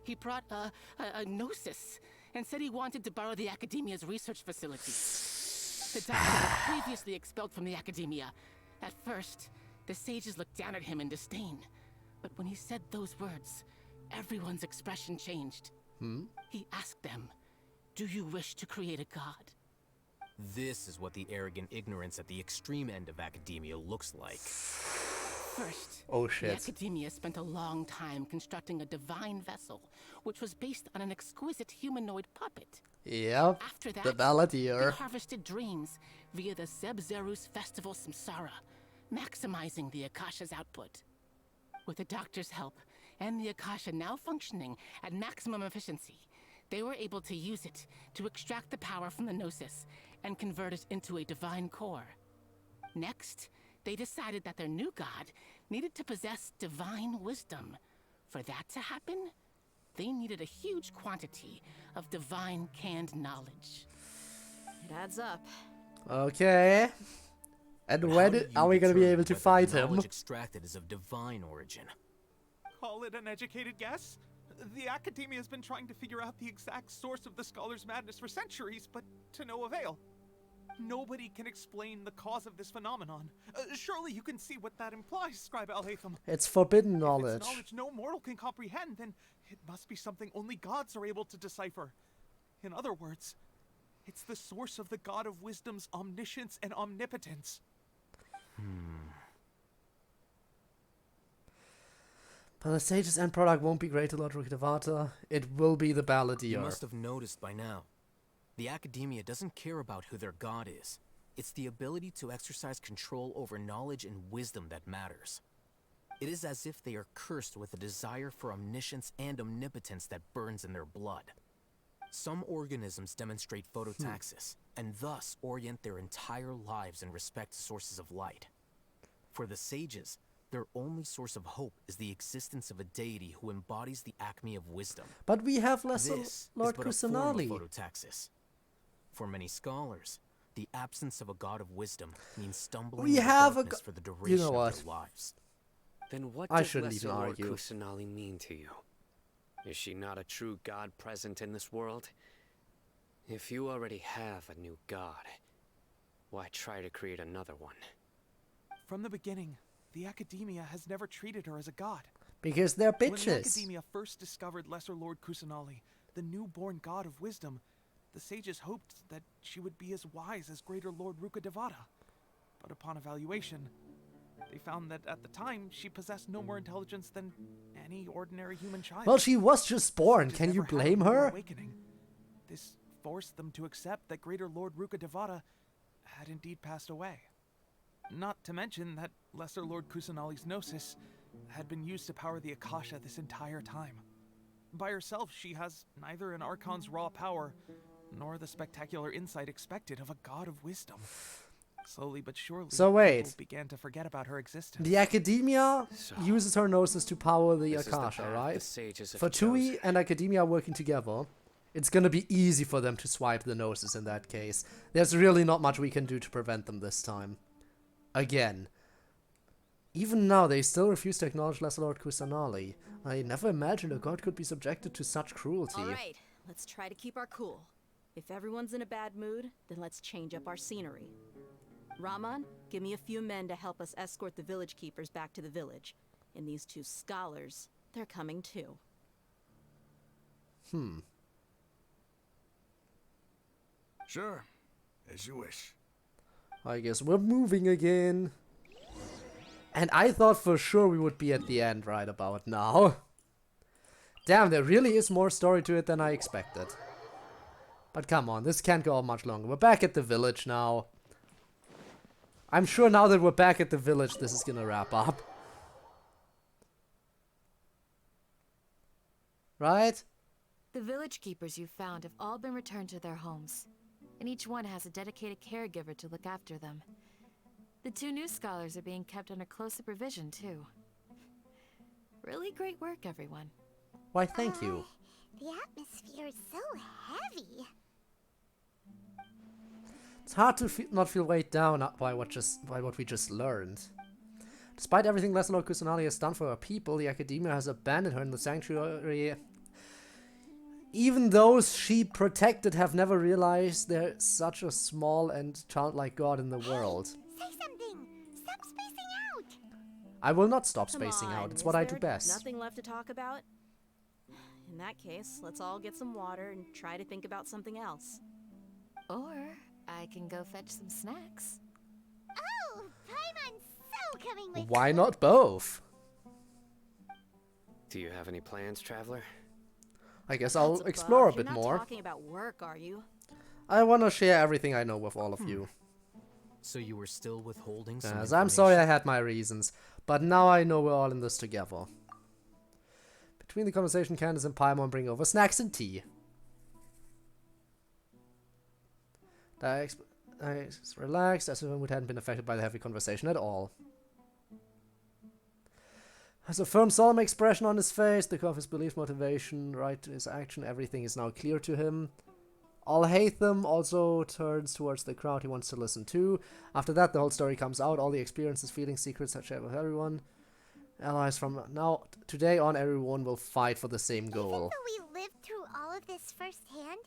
He brought a gnosis and said he wanted to borrow the Academia's research facility. The Doctor was previously expelled from the Academia. At first, the sages looked down at him in disdain. But when he said those words, everyone's expression changed. He asked them, do you wish to create a god? This is what the arrogant ignorance at the extreme end of academia looks like. First, Oh the shit. Academia spent a long time constructing a divine vessel, which was based on an exquisite humanoid puppet. Yep. After that, The they Balladeer. harvested dreams via the Zeb-Zerus Festival Samsara, maximizing the Akasha's output. With the Doctor's help, and the Akasha now functioning at maximum efficiency, they were able to use it to extract the power from the Gnosis and convert it into a divine core. Next, they decided that their new god needed to possess divine wisdom. For that to happen, they needed a huge quantity of divine canned knowledge. It adds up. Okay. And But how when do are you we gonna be determine able to whether fight the him? knowledge extracted is of divine origin? Call it an educated guess? The Academia has been trying to figure out the exact source of the scholar's madness for centuries, but to no avail. Nobody can explain the cause of this phenomenon. Surely you can see what that implies, Scribe Al-Haytham. It's forbidden If knowledge. it's knowledge no mortal can comprehend, then it must be something only gods are able to decipher. In other words, it's the source of the God of Wisdom's omniscience and omnipotence. But the sage's end product won't be Greater Lord Rukkhadevata. It will be the You Balladeer. must have noticed by now. The Academia doesn't care about who their god is. It's the ability to exercise control over knowledge and wisdom that matters. It is as if they are cursed with a desire for omniscience and omnipotence that burns in their blood. Some organisms demonstrate phototaxis, and thus orient their entire lives in respect to sources of light. For the sages, their only source of hope is the existence of a deity who embodies the acme of wisdom. But we have Lesser This Lord is but a form of Kusanali. phototaxis. For many scholars, the absence of a god of wisdom means stumbling We in the have a darkness go- for the You duration know of what? their lives. Then what I does shouldn't Lesser even Lord argue. Kusanali mean to you? Is she not a true god present in this world? If you already have a new god, why try to create another one? From the beginning, the Academia has never treated her as a god. Because they're When the bitches. Academia first discovered Lesser Lord Kusanali, the newborn god of wisdom, the sages hoped that she would be as wise as Greater Lord Rukkhadevata. But upon evaluation, they found that at the time, she possessed no more intelligence than any ordinary human child. Well, she was just born. Sages Can you never had a blame real her? awakening. This forced them to accept that Greater Lord Rukkhadevata had indeed passed away. Not to mention that Lesser Lord Kusanali's Gnosis had been used to power the Akasha this entire time. By herself, she has neither an Archon's raw power, nor the spectacular insight expected of a god of wisdom. Slowly but surely, So wait. people began to forget about her existence. The Academia uses her noses to power the This is the Akasha, path right? the sages have For Tui chosen. and Academia working together, it's gonna be easy for them to swipe the noses in that case. There's really not much we can do to prevent them this time. Again. Even now, they still refuse to acknowledge Lesser Lord Kusanali. I never imagined a god could be subjected to such cruelty. Alright, let's try to keep our cool. If everyone's in a bad mood, then let's change up our scenery. Raman, give me a few men to help us escort the village keepers back to the village. And these 2 scholars, they're coming too. Sure, as you wish. I guess we're moving again. And I thought for sure we would be at the end right about now. Damn, there really is more story to it than I expected. But come on, this can't go on much longer. We're back at the village now. I'm sure now that we're back at the village, this is gonna wrap up. Right? The village keepers you found have all been returned to their homes, and each one has a dedicated caregiver to look after them. The 2 new scholars are being kept under close supervision, too. Really great work, everyone. Why, thank you. The atmosphere is so heavy. It's hard to not feel weighed down by what we just learned. Despite everything Lesser Lord Kusanali has done for her people, the Academia has abandoned her in the sanctuary. Even those she protected have never realized there's such a small and childlike god in the world. Say something! Stop spacing out! I will not stop Come spacing on, out. It's is what I do there best. Nothing left to talk about? In that case, let's all get some water and try to think about something else. Or I can go fetch some snacks. Oh, Paimon's so coming with Why not both? Do you have any plans, traveler? I guess That's I'll a explore a bug. bit You're not more. talking about work, are you? I want to share everything I know with all of you. So you were still withholding some Yes, I'm sorry I information? had my reasons, but now I know we're all in this together. Between the conversation, Candace and Paimon bring over snacks and tea. Diax is relaxed, as if Mood hadn't been affected by the heavy conversation at all. Has a firm, solemn expression on his face, the core of his belief, motivation, right to his action, everything is now clear to him. Al-Haytham also turns towards the crowd he wants to listen to. After that, the whole story comes out, all the experiences, feelings, secrets shared with everyone. Allies from now, today on, everyone will fight for the same goal. Even though we lived through all of this firsthand,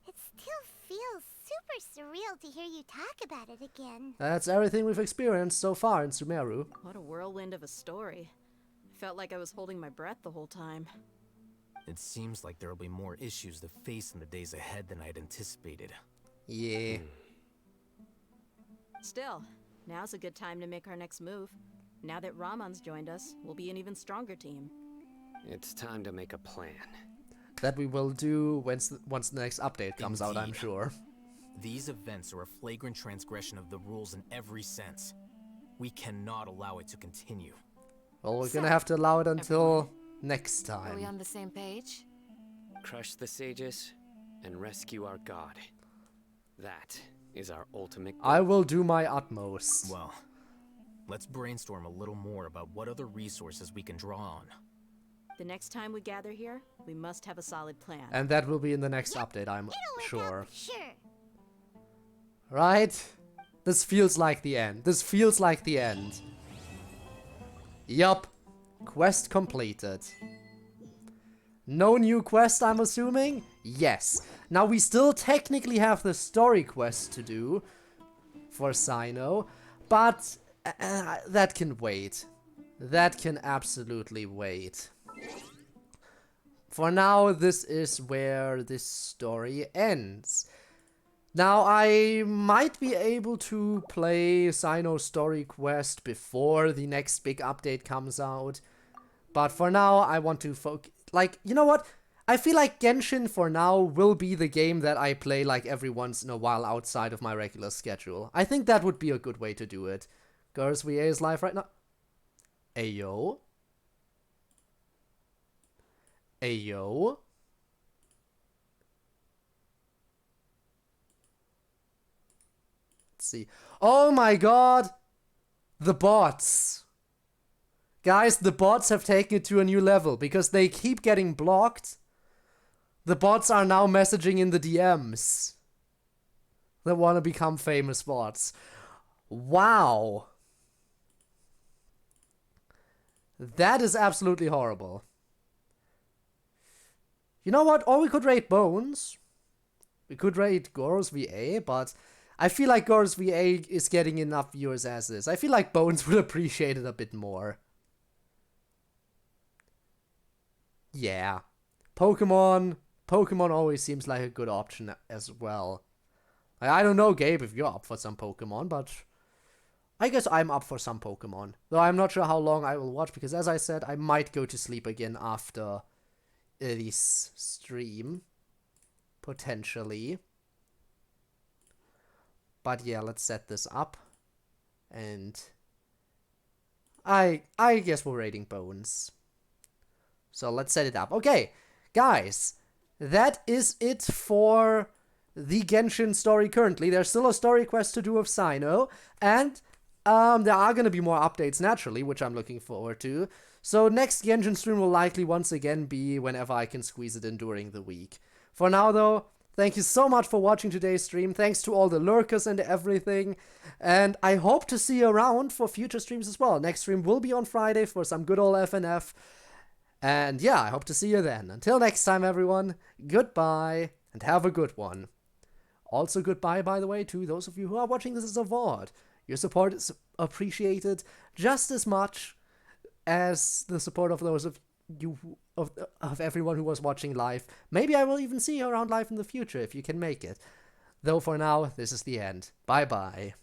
it still feels super surreal to hear you talk about it again. That's everything we've experienced so far in Sumeru. What a whirlwind of a story. I felt like I was holding my breath the whole time. It seems like there will be more issues to face in the days ahead than I'd anticipated. Yeah. Still, now's a good time to make our next move. Now that Ramon's joined us, we'll be an even stronger team. It's time to make a plan. That we will do once the next update comes out, I'm Indeed. sure. These events are a flagrant transgression of the rules in every sense. We cannot allow it to continue. Well, we're gonna have to allow it until next Are we time. on the same page? Crush the sages and rescue our god. That is our ultimate goal. I will do my utmost. Well, let's brainstorm a little more about what other resources we can draw on. The next time we gather here, we must have a solid plan. And that will be in the next update, I'm It'll work sure. out, sure. Right? This feels like the end. This feels like the end. Yup. Quest completed. No new quest, I'm assuming? Yes. Now, we still technically have the story quest to do for Cyno, but that can wait. That can absolutely wait. For now, this is where this story ends. Now, I might be able to play Cyno's story quest before the next big update comes out. But for now, I want to focus... Like, you know what? I feel like Genshin for now will be the game that I play like every once in a while outside of my regular schedule. I think that would be a good way to do it. Girls VA is live right now. Ayo. Ayo. see. Oh my god! The bots. Guys, the bots have taken it to a new level because they keep getting blocked. The bots are now messaging in the DMs. They want to become famous bots. Wow. That is absolutely horrible. You know what? Or we could raid Bones. We could raid Goros VA, but I feel like Goros VA is getting enough viewers as is. I feel like Bones would appreciate it a bit more. Yeah. Pokemon always seems like a good option as well. I don't know, Gabe, if you're up for some Pokemon, but I guess I'm up for some Pokemon. Though I'm not sure how long I will watch, because as I said, I might go to sleep again after this stream. Potentially. But yeah, let's set this up. And I guess we're raiding Bones. So let's set it up. Okay, guys, that is it for the Genshin story currently. There's still a story quest to do with Cyno, and there are going to be more updates naturally, which I'm looking forward to. So next Genshin stream will likely once again be whenever I can squeeze it in during the week. For now though, thank you so much for watching today's stream. Thanks to all the lurkers and everything. And I hope to see you around for future streams as well. Next stream will be on Friday for some good old FNF. And yeah, I hope to see you then. Until next time, everyone, goodbye and have a good one. Also goodbye, by the way, to those of you who are watching this as a VOD. Your support is appreciated just as much as the support of those of you, of everyone who was watching live. Maybe I will even see you around live in the future if you can make it. Though for now, this is the end. Bye-bye.